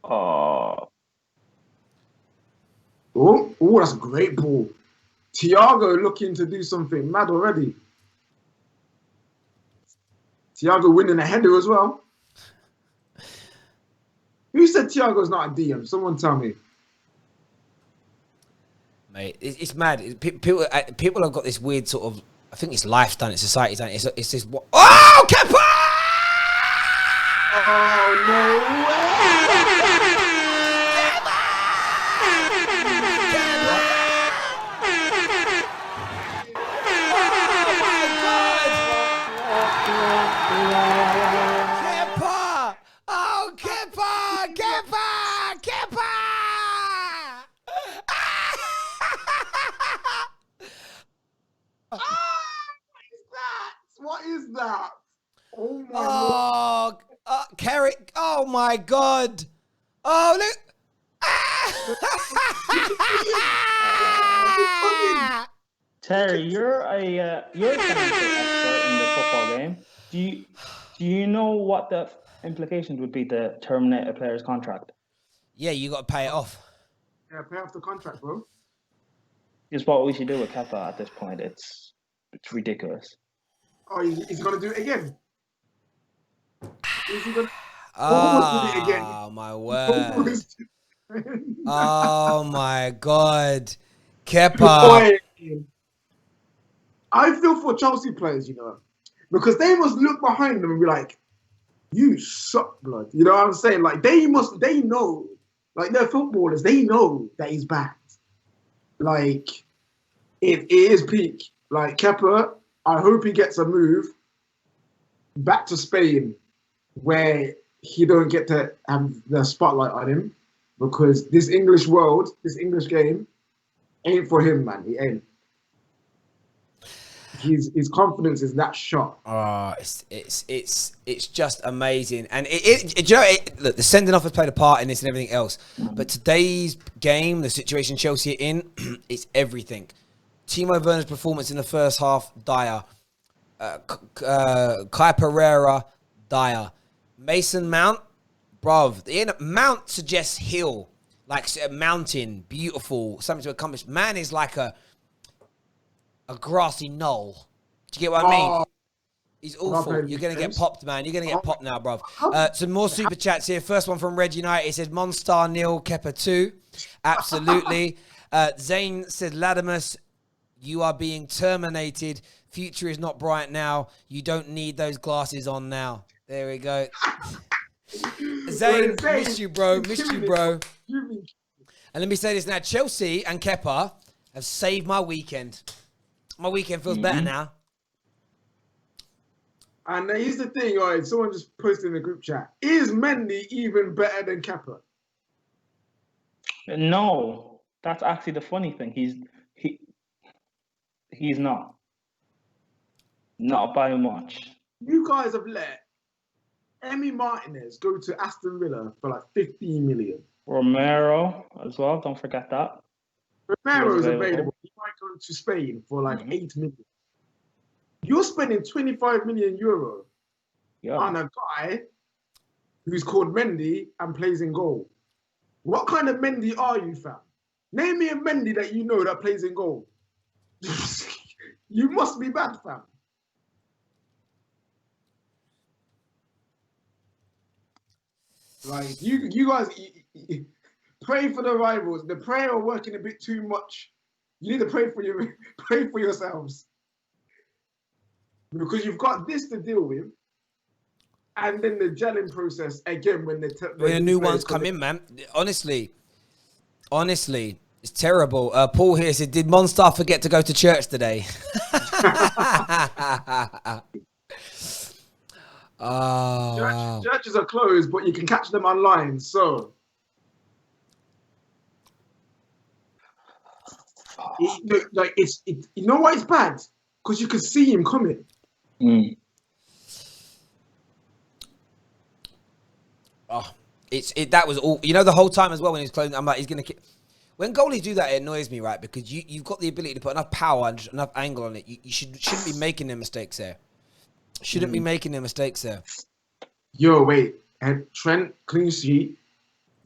Oh, that's a great ball. Thiago looking to do something mad already. Thiago winning a header as well. Who said Thiago's not a DM? Someone tell me. Mate, it's mad. People have got this weird sort of, I think it's life done, it's society done. It's this, oh, Kepa! Oh, no way! What is that? Oh my God. Carrick. Oh my God. Oh, look. Terry, you're a financial expert in the football game. Do you know what the implications would be to terminate a player's contract? Yeah, you got to pay it off. Yeah, pay off the contract, bro. It's what we should do with Kepa at this point. It's ridiculous. Oh, he's gonna do it again. Is he gonna? Do it again? Oh my word! Oh my God, Kepa. I feel for Chelsea players, you know, because they must look behind them and be like, "You suck, blood." You know what I'm saying? Like they know, like they're footballers. They know that he's bad. Like it is peak. Like Kepa. I hope he gets a move back to Spain where he don't get to have the spotlight on him, because this English world, this English game ain't for him, man. He ain't. His confidence is that shot. Oh, it's just amazing. And you know, look, the sending off has played a part in this and everything else. But today's game, the situation Chelsea are in, it's everything. Timo Werner's performance in the first half, dire. Kai Pereira, dire. Mason Mount, bruv. Mount suggests hill, like a mountain, beautiful, something to accomplish. Man is like a grassy knoll. Do you get what I mean? He's awful. You're going to get popped, man. You're going to get popped now, bruv. Some more super chats here. First one from Red United. It says, Monstar Nil, Kepa 2. Absolutely. Zane said, Latimus, you are being terminated. Future is not bright now. You don't need those glasses on now. There we go. Zane, missed you, bro. Missed you, bro. And let me say this now. Chelsea and Kepa have saved my weekend. My weekend feels better now. And here's the thing, all right, someone just posted in the group chat. Is Mendy even better than Kepa? No, that's actually the funny thing. He's not. Not by much. You guys have let Emi Martinez go to Aston Villa for like 15 million. Romero as well, don't forget that. Romero is available. He might go to Spain for like 8 million. You're spending 25 million euro on a guy who's called Mendy and plays in goal. What kind of Mendy are you, fam? Name me a Mendy that you know that plays in goal. You must be bad, fam. Like you guys pray for the rivals. The prayer are working a bit too much. You need to pray for yourselves. Because you've got this to deal with, and then the gelling process again when the new ones come in, man. Honestly, it's terrible. Paul here said, "Did Monster forget to go to church today?" Churches are closed, but you can catch them online. So, you know why it's bad? Because you can see him coming. That was all. You know, the whole time as well when he's closing, I'm like, he's gonna. When goalies do that, it annoys me, right? Because you've got the ability to put enough power and enough angle on it. You shouldn't be making their mistakes there. Shouldn't be making their mistakes there. Yo, wait, and Trent clean sheet,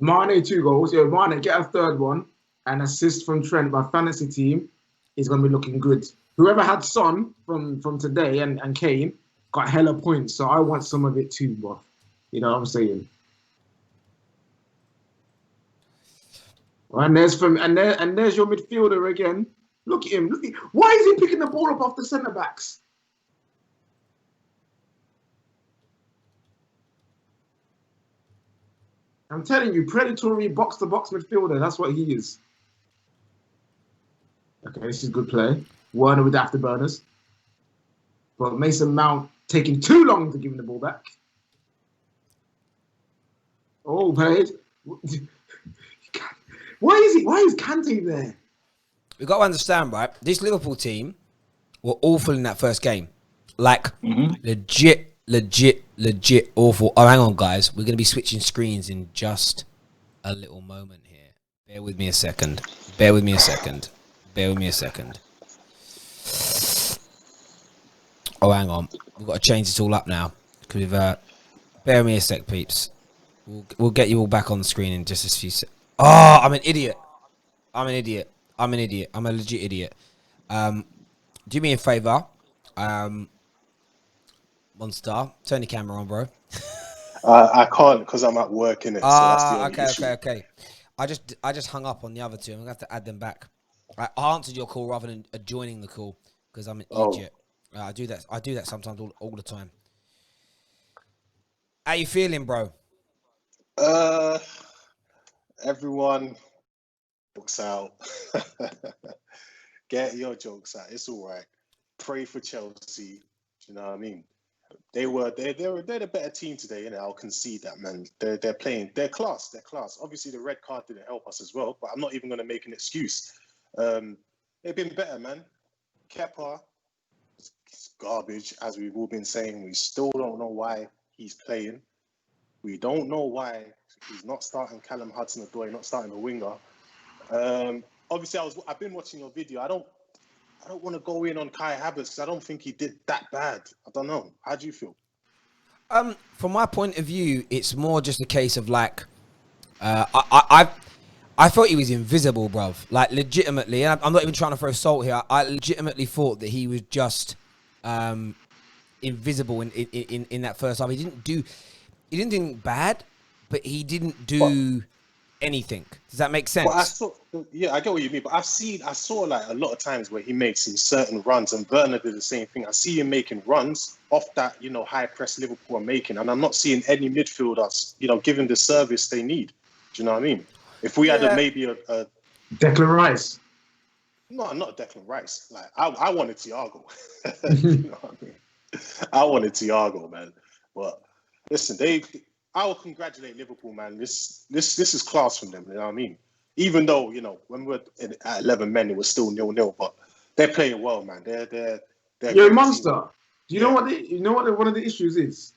Mane 2 goals. Yo, Mane get a third one, and assist from Trent. My fantasy team is gonna be looking good. Whoever had Son from today and Kane got hella points, so I want some of it too, bro. You know what I'm saying? And there's your midfielder again. Look at him. Why is he picking the ball up off the centre backs? I'm telling you, predatory box-to-box midfielder. That's what he is. Okay, this is good play. Werner with afterburners. But Mason Mount taking too long to give him the ball back. Oh, played. Why is Kante there? We've got to understand, right? This Liverpool team were awful in that first game. Like, legit awful. Oh, hang on, guys. We're going to be switching screens in just a little moment here. Bear with me a second. Oh, hang on. We've got to change this all up now. Because bear with me a sec, peeps. We'll get you all back on the screen in just a few seconds. Oh, I'm an idiot. I'm a legit idiot. Do me a favor. Monster, turn the camera on, bro. I can't because I'm at work in it. So that's the only issue. Okay. I just hung up on the other two. I'm gonna have to add them back. I answered your call rather than joining the call because I'm an idiot. I do that sometimes all the time. How you feeling, bro? Everyone, jokes out. Get your jokes out. It's all right. Pray for Chelsea. You know what I mean? They're the better team today, and I'll concede that, man. They're playing. They're class. Obviously, the red card didn't help us as well, but I'm not even going to make an excuse. They've been better, man. Kepa is garbage, as we've all been saying. We still don't know why he's playing. We don't know why he's not starting Callum Hudson-Odoi, not starting the winger. Obviously, I've been watching your video. I don't want to go in on Kai Havertz because I don't think he did that bad. I don't know. How do you feel? From my point of view, it's more just a case of like, I thought he was invisible, bruv. Like legitimately, and I'm not even trying to throw salt here. I legitimately thought that he was just invisible in that first half. He didn't do anything bad, but he didn't do anything. Does that make sense? But I get what you mean. But I saw like a lot of times where he makes some certain runs, and Werner did the same thing. I see him making runs off that, high press Liverpool are making, and I'm not seeing any midfielders, giving the service they need. Do you know what I mean? If we had maybe a Declan Rice. No, not Declan Rice. Like I wanted Thiago. You know what I mean? I wanted Thiago, man. But listen, I will congratulate Liverpool, man. This is class from them. You know what I mean? Even though when we're at 11 men, it was still 0-0, but they're playing well, man. They're You're a monster. Do you know what one of the issues is?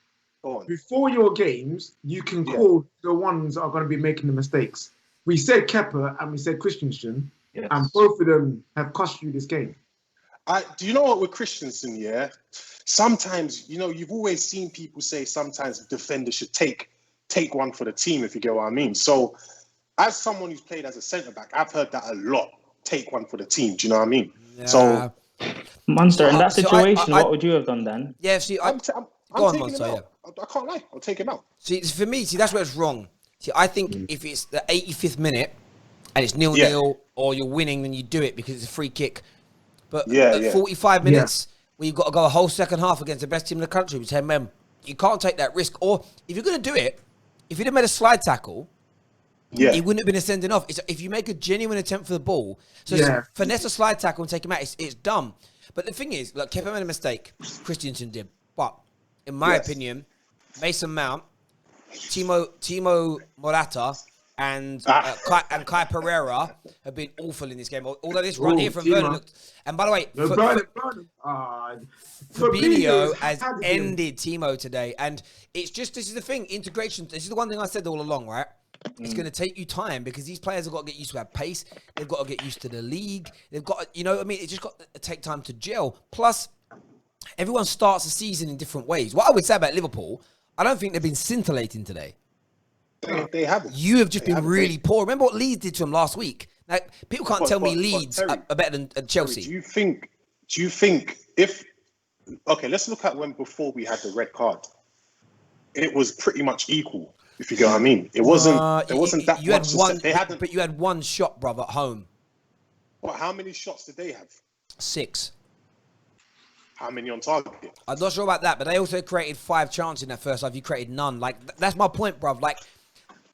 Before your games, you can call the ones that are going to be making the mistakes. We said Kepa and we said Christensen, and both of them have cost you this game. Do you know what with Christensen? Yeah, sometimes you've always seen people say sometimes the defender should take one for the team, if you get what I mean. So, as someone who's played as a centre back, I've heard that a lot. Take one for the team. Do you know what I mean? Yeah. So, Monster, in that situation, what would you have done then? Yeah, see, I'm go on, taking Monster. him out. I can't lie. I'll take him out. See, for me, that's where it's wrong. See, I think if it's the 85th minute and it's 0-0 or you're winning, then you do it because it's a free kick. But at 45 minutes, where you've got to go a whole second half against the best team in the country with 10 men, you can't take that risk. Or if you're going to do it, if you'd have made a slide tackle, it wouldn't have been a sending off. If you make a genuine attempt for the ball, finesse a slide tackle and take him out, it's dumb. But the thing is, look, Kepa made a mistake. Christensen did. But in my opinion, Mason Mount, Timo Morata, and Kai Pereira have been awful in this game. Although this run here from Werner looked... And by the way, Fabinho has ended Timo today. And it's just, this is the thing, integration. This is the one thing I said all along, right? It's going to take you time because these players have got to get used to that pace. They've got to get used to the league. They've got, it's just got to take time to gel. Plus, everyone starts the season in different ways. What I would say about Liverpool, I don't think they've been scintillating today. They haven't. You have just been really poor. Remember what Leeds did to them last week? Now, people can't tell me Leeds are better than Chelsea. Do you think if... Okay, let's look at when before we had the red card. It was pretty much equal, if you get what I mean. It wasn't that much. But you had one shot, brother, at home. Well, how many shots did they have? 6. How many on target? I'm not sure about that, but they also created 5 chances in that first half. You created none. Like, that's my point, bruv. Like,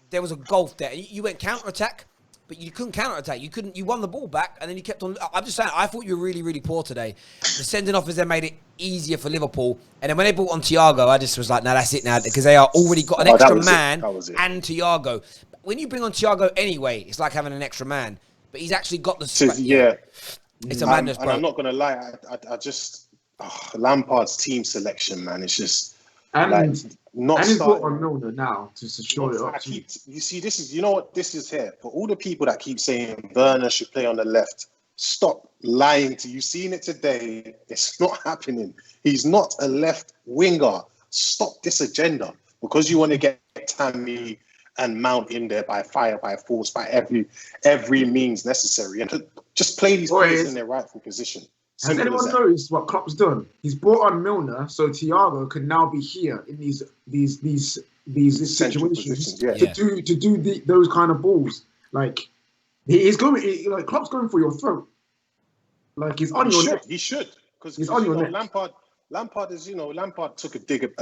there was a gulf there. You went counter-attack, but you couldn't counter-attack. You won the ball back, and then you kept on... I'm just saying, I thought you were really, really poor today. The sending off then made it easier for Liverpool. And then when they brought on Thiago, I just was like, no, that's it now, because they are already got an extra man and Thiago. But when you bring on Thiago anyway, it's like having an extra man. But he's actually got the... It's a madness, bro. And I'm not going to lie, I just... Lampard's team selection, man, it's just... And he's brought on Milner now to shore it up. You see, this is, what this is here? For all the people that keep saying Werner should play on the left, stop lying to you. You've seen it today. It's not happening. He's not a left winger. Stop this agenda. Because you want to get Tammy and Mount in there by fire, by force, by every means necessary. And just play these players in their rightful position. Has anyone noticed what Klopp's done? He's brought on Milner so Thiago can now be here in these situations to do those kind of balls. Like he's going, Klopp's going for your throat. Like he's on your neck. He should because he's on your neck. Lampard is Lampard took a dig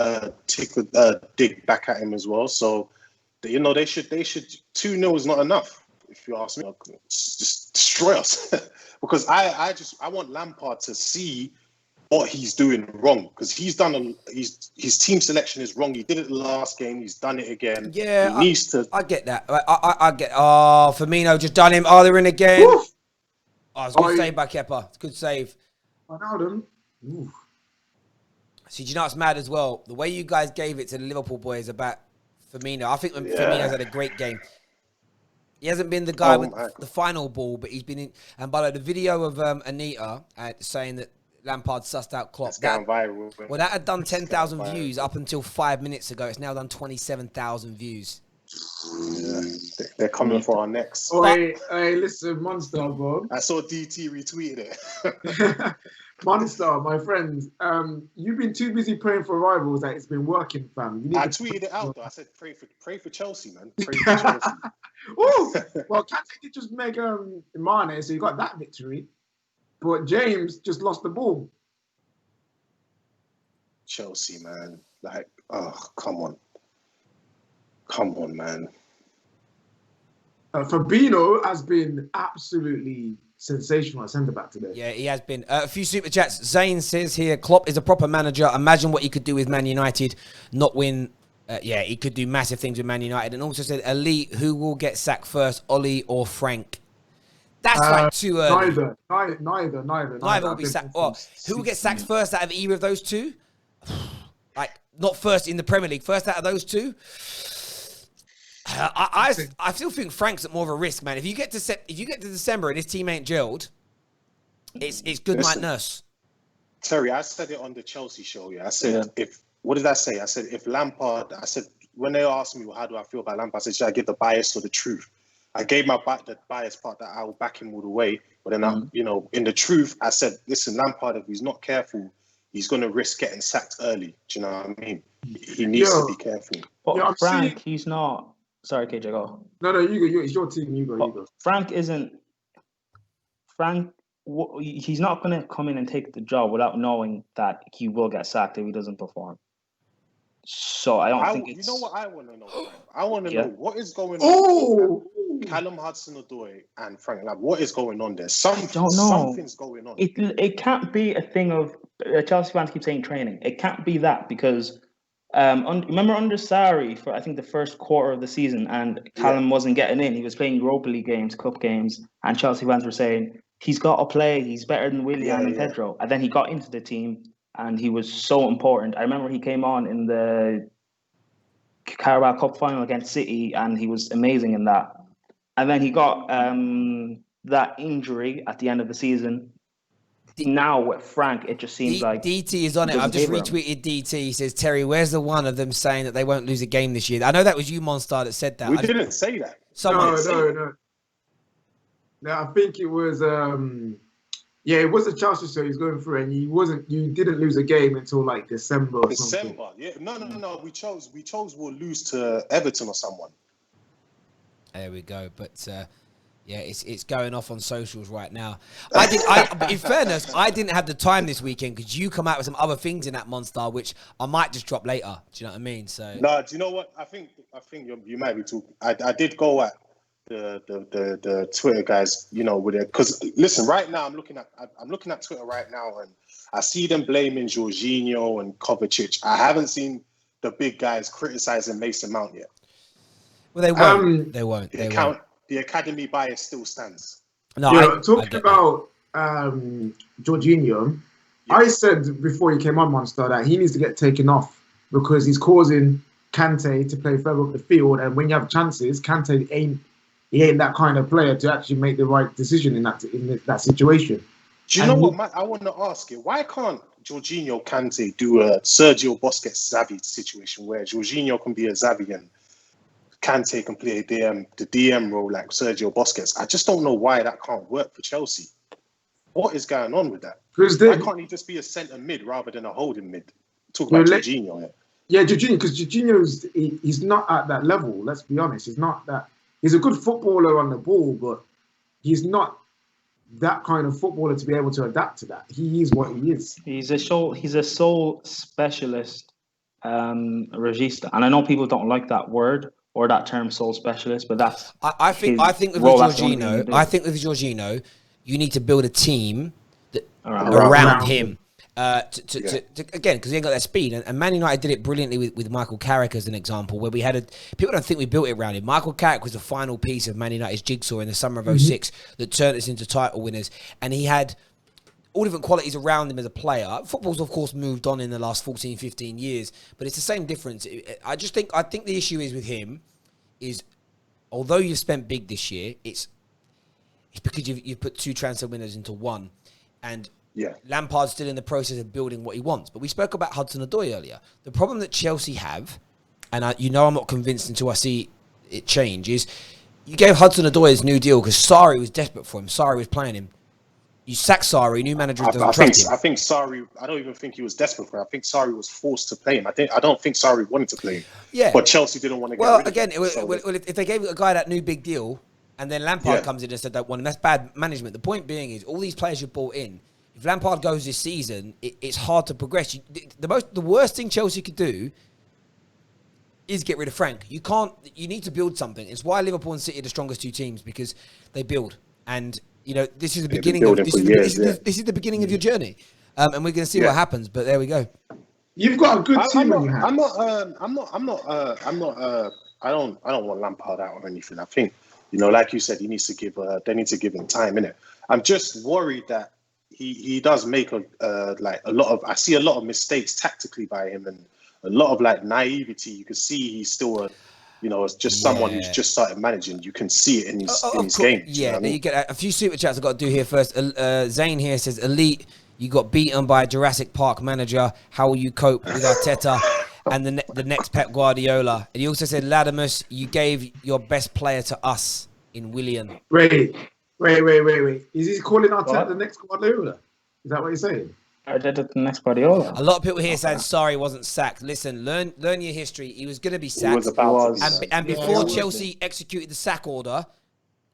back at him as well. So they should 2-0 is not enough. If you ask me, just destroy us. Because I want Lampard to see what he's doing wrong, because he's done his team selection is wrong. He did it the last game. He's done it again. Yeah, he needs to. I get that. I get. Oh, Firmino just done him. Oh, they're in again. Oh, it's a good save by Kepa. It's a good save. Ronaldo. See, do you know what's mad as well? The way you guys gave it to the Liverpool boys about Firmino. I think Firmino's had a great game. He hasn't been the guy with the final ball, but he's been in. And by the way, the video of Anita saying that Lampard sussed out Klopp. That's gone viral. Well, that had done 10,000 views up until 5 minutes ago. It's now done 27,000 views. Yeah, they're coming for our necks. Oh, hey, listen, Monster, bro. I saw DT retweeted it. Monster, my friend, you've been too busy praying for rivals that it's been working, fam. I tweeted it out though. I said, pray for Chelsea, man. Pray for Chelsea. Oh, well, Kante did just make Mane, so you got that victory. But James just lost the ball. Chelsea, man. Like, oh, come on, man. Fabinho has been absolutely sensational at centre-back today. Yeah, he has been. A few super chats. Zane says here, Klopp is a proper manager. Imagine what he could do with Man United, not win. Yeah, he could do massive things with Man United. And also said, Elite, who will get sacked first, Ollie or Frank? That's like too early. Neither will be sacked. Well, who will get sacked first out of either of those two? Like, not first in the Premier League, first out of those two? I still think Frank's at more of a risk, man. If you get to December and his team ain't gelled, it's good night nurse. Terry, I said it on the Chelsea show. Yeah, I said what did I say? I said if Lampard. I said when they asked me how do I feel about Lampard, I said should I give the bias or the truth? I gave the bias part that I will back him all the way, but then in the truth, I said listen, Lampard, if he's not careful, he's going to risk getting sacked early. Do you know what I mean? He needs to be careful. But Frank, he's not. Sorry, KJ, go. No, you go. It's your team. You go. Frank isn't. Frank, he's not going to come in and take the job without knowing that he will get sacked if he doesn't perform. So I don't think it's... You know what I want to know, Frank? I want to know what is going on with Callum Hudson-Odoi and Frank Lampard. What is going on there? Something's going on. It can't be a thing of... Chelsea fans keep saying training. It can't be that because... remember under Sarri for I think the first quarter of the season, and Callum wasn't getting in. He was playing Europa League games, cup games, and Chelsea fans were saying he's got to play. He's better than Willian and Pedro. And then he got into the team, and he was so important. I remember he came on in the Carabao Cup final against City, and he was amazing in that. And then he got that injury at the end of the season. Now with Frank, it just seems like DT is on it. I've just retweeted DT. He says, Terry, where's the one of them saying that they won't lose a game this year? I know that was you, Monstar, that said that. We didn't say that. No, I think it was it was a Chelsea show he's going through, and you didn't lose a game until like December or something. Yeah. No. We chose we'll lose to Everton or someone. There we go. But yeah, it's going off on socials right now. In fairness, I didn't have the time this weekend because you come out with some other things in that Monster, which I might just drop later. Do you know what I mean? So no, do you know what? I think you might be talking. I did go at the Twitter guys, with it because listen, right now I'm looking at Twitter right now and I see them blaming Jorginho and Kovacic. I haven't seen the big guys criticizing Mason Mount yet. Well, they won't. They won't. The academy bias still stands. No, talking about Jorginho, I said before he came on Monster that he needs to get taken off because he's causing Kante to play further up the field, and when you have chances, Kante ain't that kind of player to actually make the right decision in that situation. Do you know what I want to ask you? Why can't Jorginho Kante do a Sergio Busquets Xavi situation where Jorginho can be a Xavi and Kante can play the DM role like Sergio Busquets? I just don't know why that can't work for Chelsea. What is going on with that? Why can't he just be a centre mid rather than a holding mid? Talk about Jorginho here. Yeah, Jorginho, because he's not at that level. Let's be honest. He's not that. He's a good footballer on the ball, but he's not that kind of footballer to be able to adapt to that. He is what he is. He's a sole specialist regista, and I know people don't like that word or that term, sole specialist, but that's I think with Jorginho, you need to build a team around him. Again, because he ain't got that speed. And Man United did it brilliantly with Michael Carrick as an example, where we had people don't think we built it around him. Michael Carrick was the final piece of Man United's jigsaw in the summer of 06 that turned us into title winners. And he had all different qualities around him as a player. Football's, of course, moved on in the last 14, 15 years, but it's the same difference. I think the issue is with him is, although you've spent big this year, it's because you've put two transfer winners into one. And Lampard's still in the process of building what he wants. But we spoke about Hudson-Odoi earlier. The problem that Chelsea have, and I'm not convinced until I see it change, is you gave Hudson-Odoi his new deal because Sarri was desperate for him. Sarri was playing him. You sack Sarri, new manager doesn't I trust him. I think Sarri. I don't even think he was desperate for it. I think Sarri was forced to play him. I don't think Sarri wanted to play him. Yeah, but Chelsea didn't want to. Well, get rid again, of him, well, if they gave a guy that new big deal, and then Lampard comes in and said don't want him, that's bad management. The point being is, all these players you brought in. If Lampard goes this season, it's hard to progress. The worst thing Chelsea could do is get rid of Frank. You can't. You need to build something. It's why Liverpool and City are the strongest two teams, because they build. And this is the beginning of this is the beginning of your journey. And we're going to see what happens. But there we go. You've got a good team on your hands. I don't want Lampard out or anything. I think like you said, he needs to give. They need to give him time, innit? I'm just worried that he does make a lot of. I see a lot of mistakes tactically by him and a lot of naivety. You can see he's still it's just someone who's just started managing. You can see it in his game. Yeah, you get a few super chats I've got to do here first. Zane here says, Elite, you got beaten by a Jurassic Park manager. How will you cope with Arteta and the next Pep Guardiola? And he also said, Latimus, you gave your best player to us in Willian. Wait. Is he calling Arteta the next Guardiola? Is that what he's saying? Arteta the next Guardiola. A lot of people here saying Sarri wasn't sacked. Listen, learn your history. He was going to be sacked. And before Chelsea executed the sack order,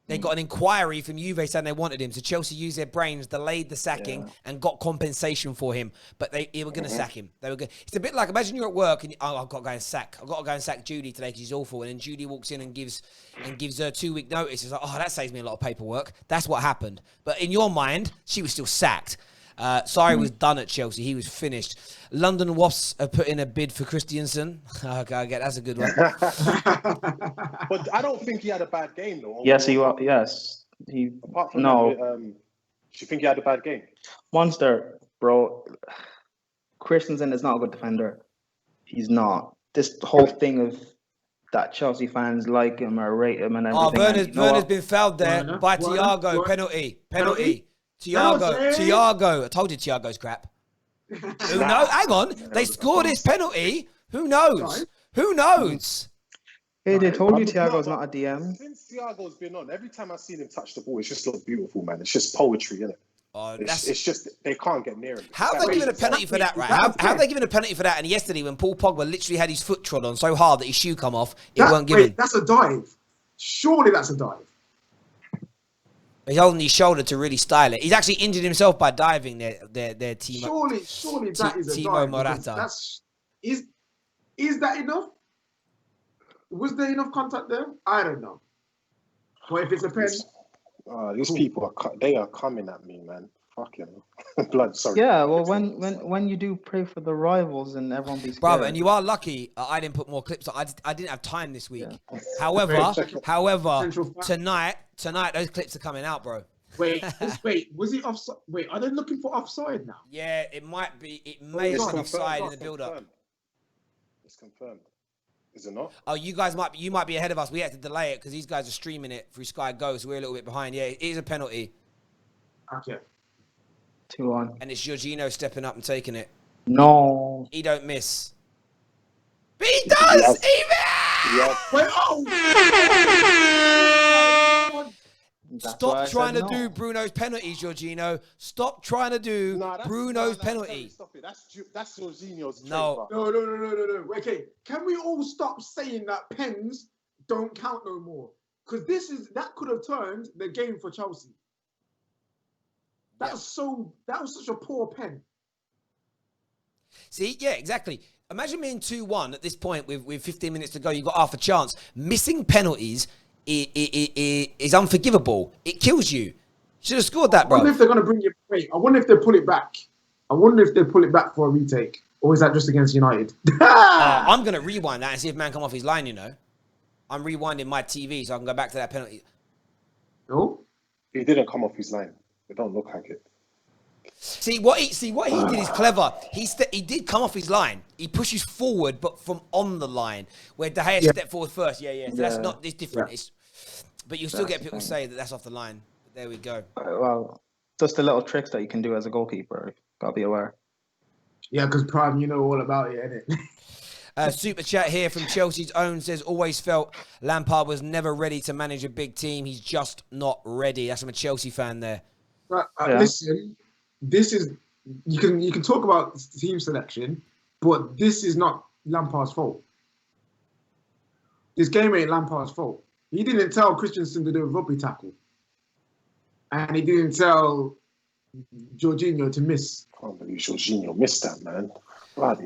they got an inquiry from Juve saying they wanted him. So Chelsea used their brains, delayed the sacking, and got compensation for him. But they were going to sack him. It's a bit like, imagine you're at work and I've got to go and sack Judy today because she's awful. And then Judy walks in and gives her 2-week notice. It's like, that saves me a lot of paperwork. That's what happened. But in your mind, she was still sacked. Sarri was done at Chelsea. He was finished. London Wasps have put in a bid for Christiansen. Okay, that's a good one. But I don't think he had a bad game, though. Yes, he was. Yes, he. Apart from no. Do you think he had a bad game? Monster, bro. Christensen is not a good defender. He's not. This whole thing of that Chelsea fans like him or rate him and everything. Werner's been fouled there by Thiago. Penalty. Thiago. I told you Thiago's crap. Who knows? Hang on. They scored his penalty. Who knows? Hey, they told you Thiago's not a DM. Since Thiago's been on, every time I've seen him touch the ball, it's just looked beautiful, man. It's just poetry, isn't it? It's just they can't get near him. How have they given a penalty for that, right? How have they given a penalty for that? And yesterday, when Paul Pogba literally had his foot trod on so hard that his shoe come off, it weren't given. That's a dive. Surely that's a dive. He's holding his shoulder to really style it. He's actually injured himself by diving their team. Surely that is a Timo dive. Morata. Is that enough? Was there enough contact there? I don't know. But if it's a pen, these people are coming at me, man. Fucking blood. Sorry. Yeah, well, when you do pray for the rivals and everyone be scared. Brother, and you are lucky I didn't put more clips. I didn't have time this week. Yeah. However, tonight those clips are coming out, bro. Wait, was he offside? Wait, are they looking for offside now? Yeah, it might be. It may have been offside in the build-up. It's confirmed. Is it not? Oh, you might be ahead of us. We had to delay it because these guys are streaming it through Sky Go, so we're a little bit behind. Yeah, it is a penalty. Okay. 2-1. And it's Jorginho stepping up and taking it. No. He don't miss. But he does! Yeah. Wait, Stop trying to do Bruno's penalties, Jorginho. Stop trying to do Bruno's penalty. Stop it. That's Jorginho's No. No. Okay, can we all stop saying that pens don't count no more? Because that could have turned the game for Chelsea. That was such a poor pen. See, yeah, exactly. Imagine being 2-1 at this point with 15 minutes to go. You got half a chance. Missing penalties is unforgivable. It kills you. Should have scored that, bro. I wonder if they're going to bring it. Wait, I wonder if they pull it back. I wonder if they pull it back for a retake, or is that just against United? I'm going to rewind that and see if man come off his line. I'm rewinding my TV so I can go back to that penalty. No, he didn't come off his line. It don't look like it. See what he did is clever. He did come off his line. He pushes forward, but from on the line where De Gea stepped forward first. Yeah. So that's not. It's different. Yeah. But you'll still get people say that that's off the line. There we go. Well, just the little tricks that you can do as a goalkeeper. Gotta be aware. Yeah, because Prime, you know all about it, innit? Super chat here from Chelsea's own says, always felt Lampard was never ready to manage a big team. He's just not ready. That's from a Chelsea fan there. Listen, this is you can talk about team selection, but this is not Lampard's fault. This game ain't Lampard's fault. He didn't tell Christensen to do a rugby tackle, and he didn't tell Jorginho to miss. I can't believe Jorginho missed that, man.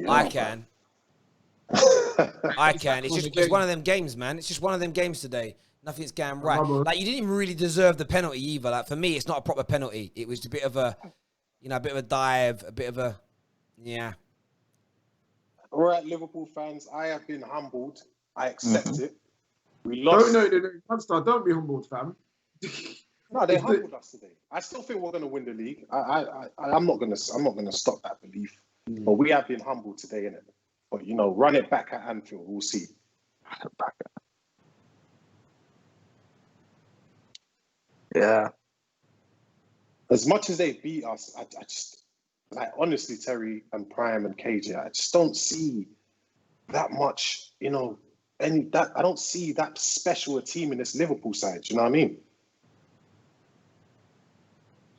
I can. I can. It's one of them games, man. It's just one of them games today. Nothing's going right. Like, you didn't even really deserve the penalty either. Like, for me, it's not a proper penalty. It was a bit of a, a bit of a dive, a bit of a, yeah. All right, Liverpool fans, I have been humbled. I accept it. We lost. No, don't be humbled, fam. No, they humbled us today. I still think we're going to win the league. I'm not going to stop that belief. But we have been humbled today, innit? But run it back at Anfield. We'll see. Yeah. As much as they beat us, I just honestly, Terry and Prime and KJ, I just don't see that much. I don't see that special a team in this Liverpool side. You know what I mean?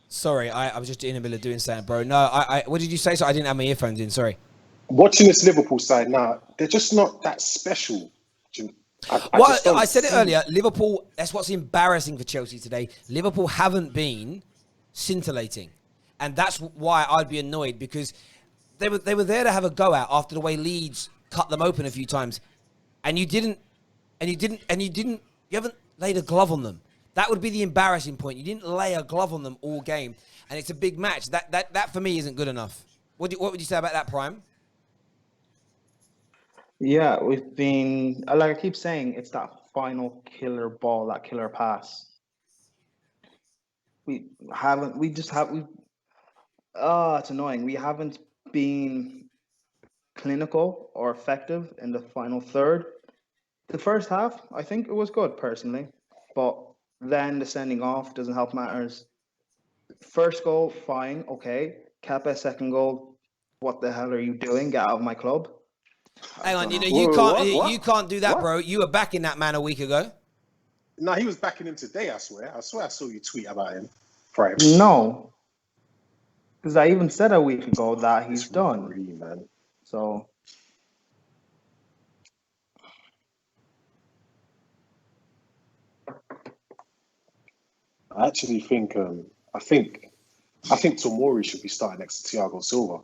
Sorry, I was just in the middle of doing something, bro. No, what did you say? So I didn't have my earphones in. Sorry. Watching this Liverpool side now, they're just not that special. I said it earlier. Liverpool. That's what's embarrassing for Chelsea today. Liverpool haven't been scintillating, and that's why I'd be annoyed, because they were there to have a go at after the way Leeds cut them open a few times, and you haven't laid a glove on them. That would be the embarrassing point. You didn't lay a glove on them all game, and it's a big match. That for me isn't good enough. What would you say about that, Prime? Yeah, we've been, like I keep saying, it's that final killer ball, that killer pass. It's annoying. We haven't been clinical or effective in the final third. The first half, I think it was good personally, but then the sending off doesn't help matters. First goal, fine, okay. Kepa, second goal, what the hell are you doing? Get out of my club. Hang on, you can't do that, What? bro. You were backing that man a week ago. No, he was backing him today, I swear. I saw you tweet about him. Prime. No. Because I even said a week ago that he's done. Really, man. So I actually think I think Tomori should be starting next to Thiago Silva.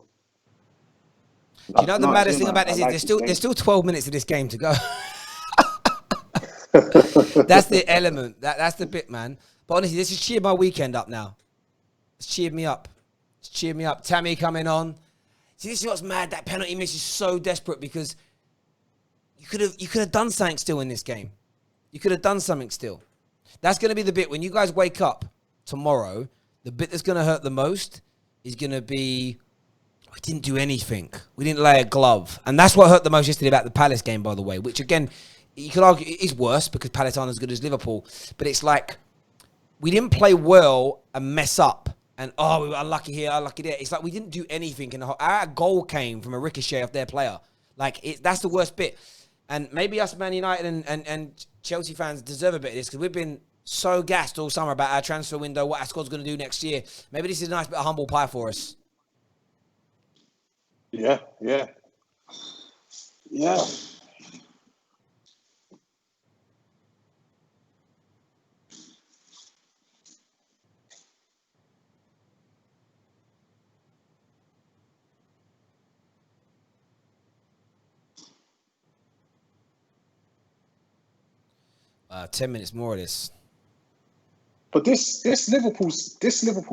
Do you know the maddest thing about this is there's still 12 minutes of this game to go. That's the element. That's the bit, man. But honestly, this has cheered my weekend up now. It's cheered me up. Tammy coming on. See, this is what's mad. That penalty miss is so desperate, because you could have done something still in this game. You could have done something still. That's going to be the bit when you guys wake up tomorrow. The bit that's going to hurt the most is going to be, we didn't do anything. We didn't lay a glove. And that's what hurt the most yesterday about the Palace game, by the way, which, again, you could argue is worse because Palace aren't as good as Liverpool. But it's like, we didn't play well and mess up. And, we were unlucky here, unlucky there. It's like we didn't do anything. Our goal came from a ricochet off their player. That's the worst bit. And maybe us Man United and Chelsea fans deserve a bit of this, because we've been so gassed all summer about our transfer window, what our squad's going to do next year. Maybe this is a nice bit of humble pie for us. Yeah. 10 minutes more of this. But this Liverpool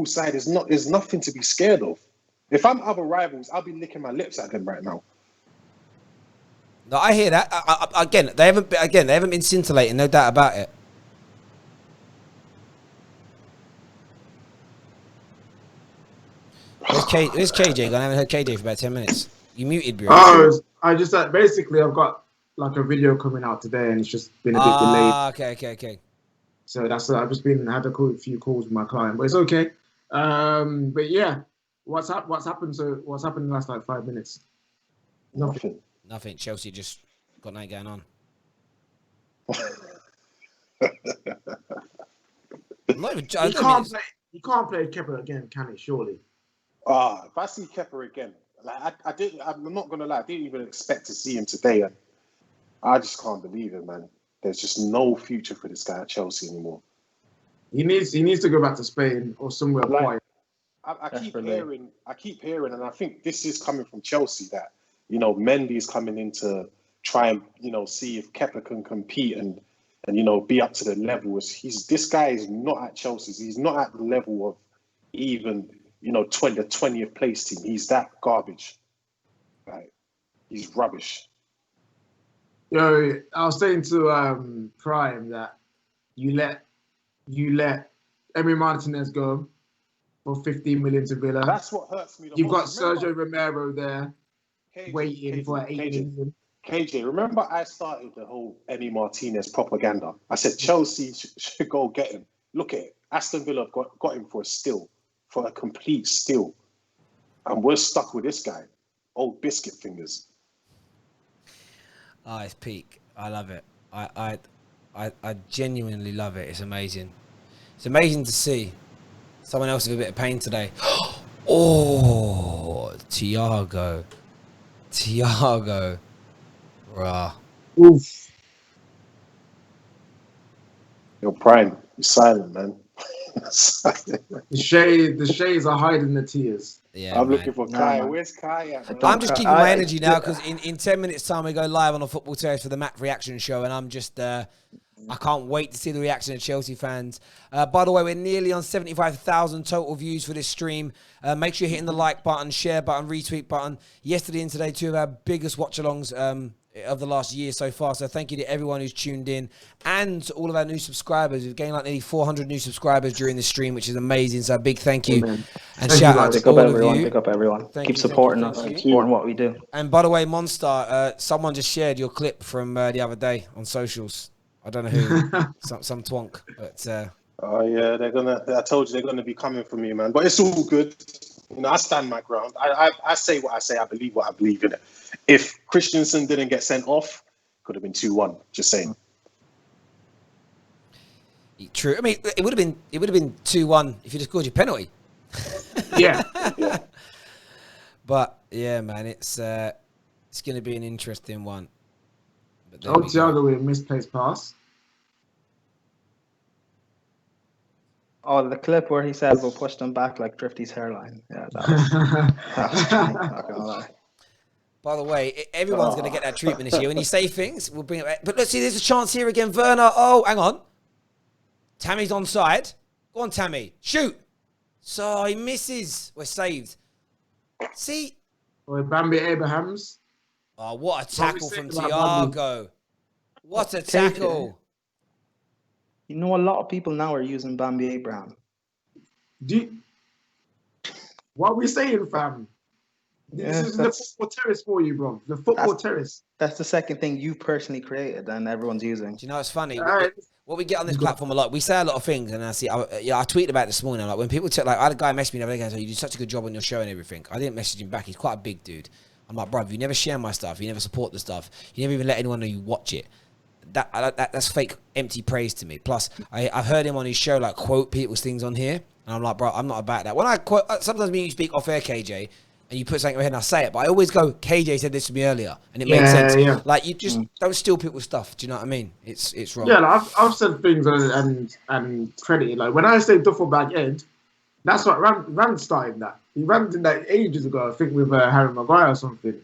side is nothing to be scared of. If I'm other rivals, I'll be licking my lips at them right now. No, I hear that. They haven't been scintillating, no doubt about it. Where's KJ? I haven't heard KJ for about 10 minutes. You muted, bro. I just basically I've got like a video coming out today, and it's just been a bit delayed. Okay. So that's I've just had a few calls with my client, but it's okay. But yeah, what's happened? So what's happened in the last 5 minutes? Nothing. Chelsea just got nothing going on. He can't play Kepa again, can he? Surely. If I see Kepa again, like I'm not gonna lie, I didn't even expect to see him today, and I just can't believe it, man. There's just no future for this guy at Chelsea anymore. He needs to go back to Spain or somewhere quiet. I keep hearing, and I think this is coming from Chelsea that, you know, Mendy is coming in to try and, you know, see if Kepa can compete and you know, be up to the level. This guy is not at Chelsea. He's not at the level of even, you know, the 20th place team. He's that garbage. Like, he's rubbish. Yo, I was saying to Prime that you let Emi Martinez go for 15 million to Villa. That's what hurts me. You've got Sergio Romero there waiting for 8 million. KJ, remember I started the whole Emi Martinez propaganda. I said Chelsea should go get him. Look at it. Aston Villa got him for a complete steal. And we're stuck with this guy. Old biscuit fingers. Oh, it's peak. I love it. I genuinely love it. It's amazing. It's amazing to see someone else with a bit of pain today. Oh, Thiago. Rah. Oof. Yo, Prime, you're silent, man. The shades are hiding the tears. Yeah, I'm looking for Kai. Where's Kai at? I'm just keeping my energy now because in 10 minutes' time we go live on the Football Terrace for the Mac reaction show, and I'm just I can't wait to see the reaction of Chelsea fans. By the way, we're nearly on 75,000 total views for this stream. Make sure you're hitting the like button, share button, retweet button. Yesterday and today, two of our biggest watch-alongs of the last year so far. So thank you to everyone who's tuned in and to all of our new subscribers. We've gained like nearly 400 new subscribers during the stream, which is amazing. So a big thank you. Amen. And shout out to all of you. Pick up everyone. Keep supporting us. Keep supporting what we do. And by the way, Monster, someone just shared your clip from the other day on socials. I don't know who, some twonk, but. Oh yeah, I told you they're gonna be coming for me, man. But it's all good. You know, I stand my ground. I say what I say. I believe what I believe in it. If Christensen didn't get sent off, could have been 2-1. Just saying. True. I mean, it would have been 2-1 if you just scored your penalty. Yeah. But yeah, man, it's going to be an interesting one. Thiago with a misplaced pass. Oh, the clip where he says we'll push them back like Drifty's hairline. Yeah, that was funny, not gonna lie. By the way, everyone's going to get that treatment this year. When you say things, we'll bring it back. But let's see, there's a chance here again. Werner. Oh, hang on. Tammy's onside. Go on, Tammy. Shoot. So he misses. We're saved. See? Or Bambi Abrahams. Oh, what a tackle from Thiago. What a tackle. You know, a lot of people now are using Bambi Abraham. What are we saying, fam? This is the Football Terrace for you, bro. The Football Terrace. That's the second thing you personally created and everyone's using. Do you know what's funny? What we get on this platform a lot, we say a lot of things, and I tweeted about it this morning. Like when people I had a guy message me the other day saying, "You do such a good job on your show and everything." I didn't message him back. He's quite a big dude. I'm like, bro, you never share my stuff. You never support the stuff. You never even let anyone know you watch it. That's fake, empty praise to me. Plus, I've heard him on his show like quote people's things on here, and I'm like, bro, I'm not about that. When I quote, sometimes me and you speak off air, KJ, and you put something in my head and I say it, but I always go, KJ said this to me earlier, and it makes sense. Yeah. Like you just don't steal people's stuff. Do you know what I mean? It's wrong. Yeah, like I've said things and credited. Like when I say duffel bag Ed, that's what Rand started that. He did that ages ago, I think with Harry Maguire or something.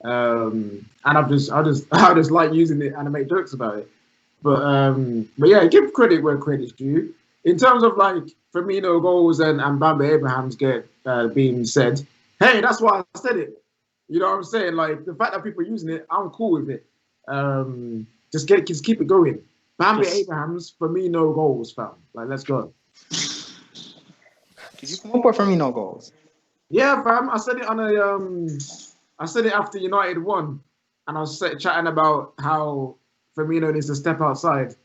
And I just like using it and I make jokes about it. But yeah, give credit where credit's due. In terms of like Firmino goals and Bambi Abraham's get being said, hey, that's why I said it. You know what I'm saying? Like the fact that people are using it, I'm cool with it. Just keep it going. Bambi Abraham's Firmino goals, fam. Like let's go. Did you come up with Firmino goals? Yeah, fam. I said it I said it after United won, and I was chatting about how Firmino needs to step outside.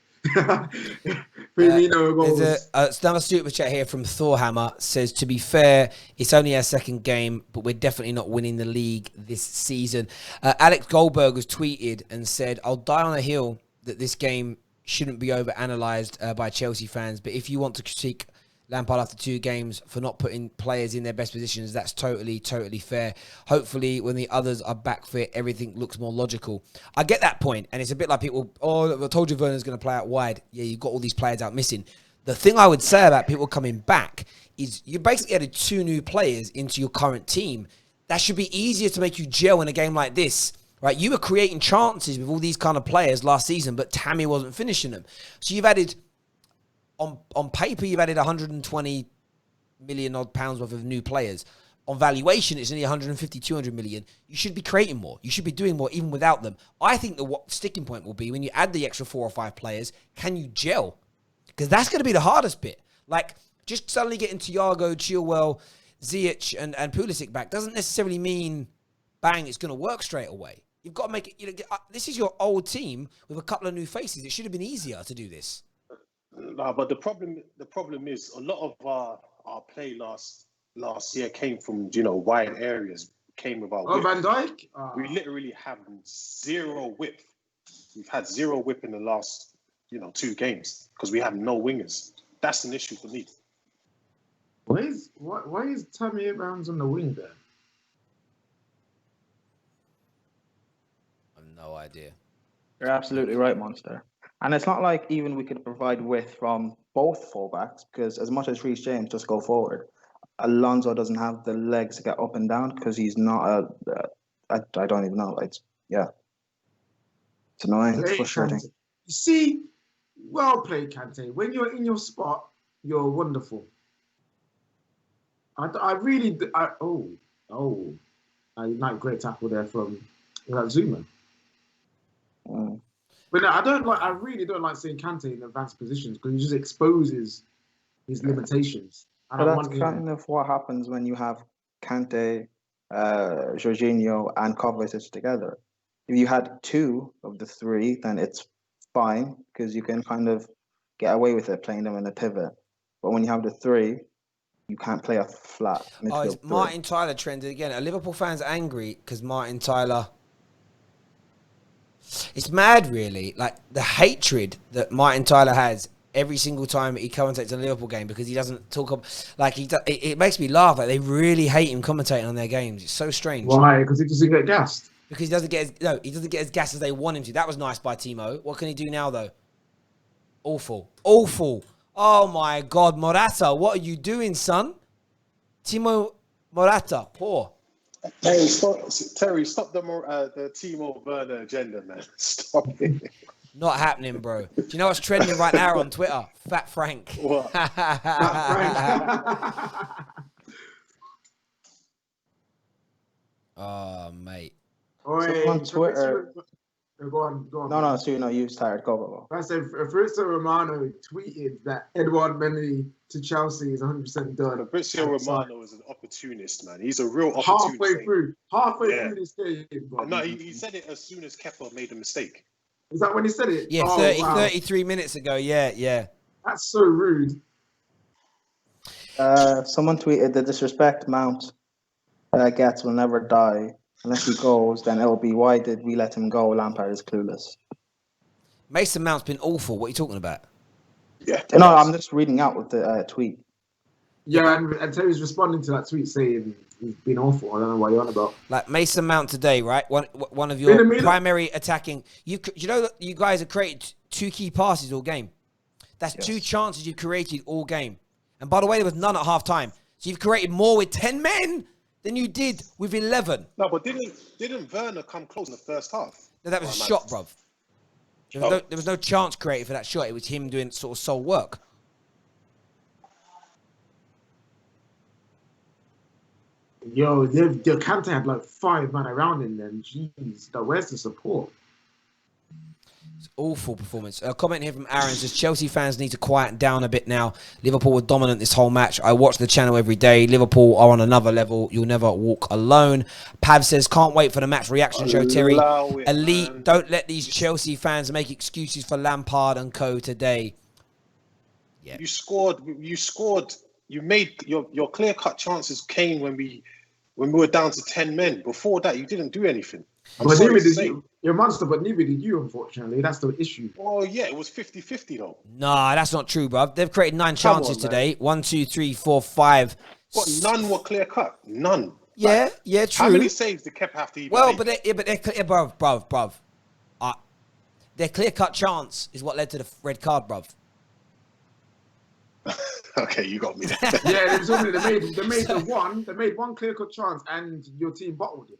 Firmino goals. There's another super chat here from Thorhammer. Says, to be fair, it's only our second game, but we're definitely not winning the league this season. Alex Goldberg has tweeted and said, I'll die on a hill that this game shouldn't be over-analysed by Chelsea fans, but if you want to critique Lampard after 2 games for not putting players in their best positions. That's totally, totally fair. Hopefully, when the others are back fit, everything looks more logical. I get that point, and it's a bit like people, I told you Werner's going to play out wide. Yeah, you've got all these players out missing. The thing I would say about people coming back is you basically added 2 new players into your current team. That should be easier to make you gel in a game like this. Right, you were creating chances with all these kind of players last season, but Tammy wasn't finishing them. So you've added, on paper, you've added 120 million odd pounds worth of new players. On valuation, it's only 150, 200 million. You should be creating more. You should be doing more even without them. I think the sticking point will be when you add the extra 4 or 5 players, can you gel? Because that's going to be the hardest bit. Like, just suddenly getting Thiago, Chilwell, Ziyech, and Pulisic back doesn't necessarily mean, bang, it's going to work straight away. You've got to make it, this is your old team with a couple of new faces. It should have been easier to do this. No, but the problem is a lot of our play last year came from, wide areas, came with our width. Van Dijk? We literally have 0 width. We've had 0 width in the last, 2 games because we have no wingers. That's an issue for me. Why is Tammy Abrahams on the wing there? No idea. You're absolutely right, Monster. And it's not like even we could provide width from both fullbacks, because as much as Reece James just go forward, Alonso doesn't have the legs to get up and down because he's not I don't even know. It's annoying. It's frustrating. Kante. You see, well played, Kante. When you're in your spot, you're wonderful. Not great tackle there from Zuma. But no, I really don't like seeing Kante in advanced positions because he just exposes his limitations. But that's kind of what happens when you have Kante, Jorginho, and Kovacic together. If you had 2 of the 3, then it's fine because you can kind of get away with it playing them in a pivot. But when you have the 3, you can't play a flat midfield. It's Martin Tyler trended again. Are Liverpool fans angry because Martin Tyler? It's mad, really. Like, the hatred that Martin Tyler has every single time he commentates a Liverpool game because he doesn't talk like it makes me laugh. Like, they really hate him commentating on their games. It's so strange. Why? Because he doesn't get gassed. Because he doesn't get as gassed as they want him to. That was nice by Timo. What can he do now, though? Awful. Oh my God, Morata, what are you doing, son? Timo Morata, poor. Hey, Terry, stop the Timo Werner agenda, man. Stop it. Not happening, bro. Do you know what's trending right now on Twitter? Fat Frank. What? Fat Frank. Oh, mate. On Twitter. Go on. No, so you started. Go. I said Fabrizio Romano tweeted that Edouard Mendy to Chelsea is 100% done. Fabrizio Romano is an opportunist, man. He's a real opportunist. Halfway through this game. No, he said it as soon as Kepa made a mistake. Is that when he said it? Yeah, 33 minutes ago. Yeah. That's so rude. Someone tweeted the disrespect Mount gets will never die. Unless he goes, then it'll be, why did we let him go? Lampard is clueless. Mason Mount's been awful. What are you talking about? Yeah. No, I'm just reading out with the tweet. Yeah, and Terry's responding to that tweet saying he's been awful. I don't know what you're on about. Like Mason Mount today, right? One of your primary attacking. You know, you guys have created 2 key passes all game. That's 2 chances you've created all game. And by the way, there was none at half time. So you've created more with 10 men than you did with 11. No, but didn't Werner come close in the first half? No, that was a shot, bruv. There was no chance created for that shot. It was him doing sort of sole work. Yo, the Kante had like 5 men around him then. Jeez, where's the support? It's awful performance. A comment here from Aaron says, Chelsea fans need to quiet down a bit now. Liverpool were dominant this whole match. I watch the channel every day. Liverpool are on another level. You'll never walk alone. Pav says, can't wait for the match reaction show, Terry. Elite, man. Don't let these Chelsea fans make excuses for Lampard and co today. Yeah. You scored. You made your clear-cut chances came when we were down to 10 men. Before that, you didn't do anything. I'm But sorry neither to did say. you. You're a monster, but neither did you, unfortunately. That's the issue. Oh, yeah, it was 50-50, though. Nah, that's not true, bruv. They've created 9 Come chances on, today. 1, 2, 3, 4, 5. But none were clear cut. None. Yeah, Like, yeah, true. how many saves did Kepa have to even Well, make? but they're clear, bruv. Their clear-cut chance is what led to the red card, bruv. Okay, you got me there. Yeah, they made one clear-cut chance, and your team bottled it.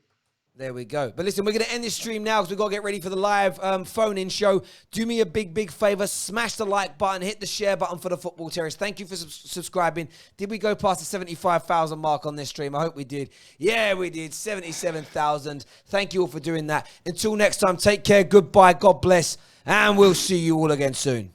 There we go. But listen, we're going to end this stream now because we've got to get ready for the live phone-in show. Do me a big favor. Smash the like button. Hit the share button for the Football Terrace. Thank you for subscribing. Did we go past the 75,000 mark on this stream? I hope we did. Yeah, we did. 77,000. Thank you all for doing that. Until next time, take care. Goodbye. God bless. And we'll see you all again soon.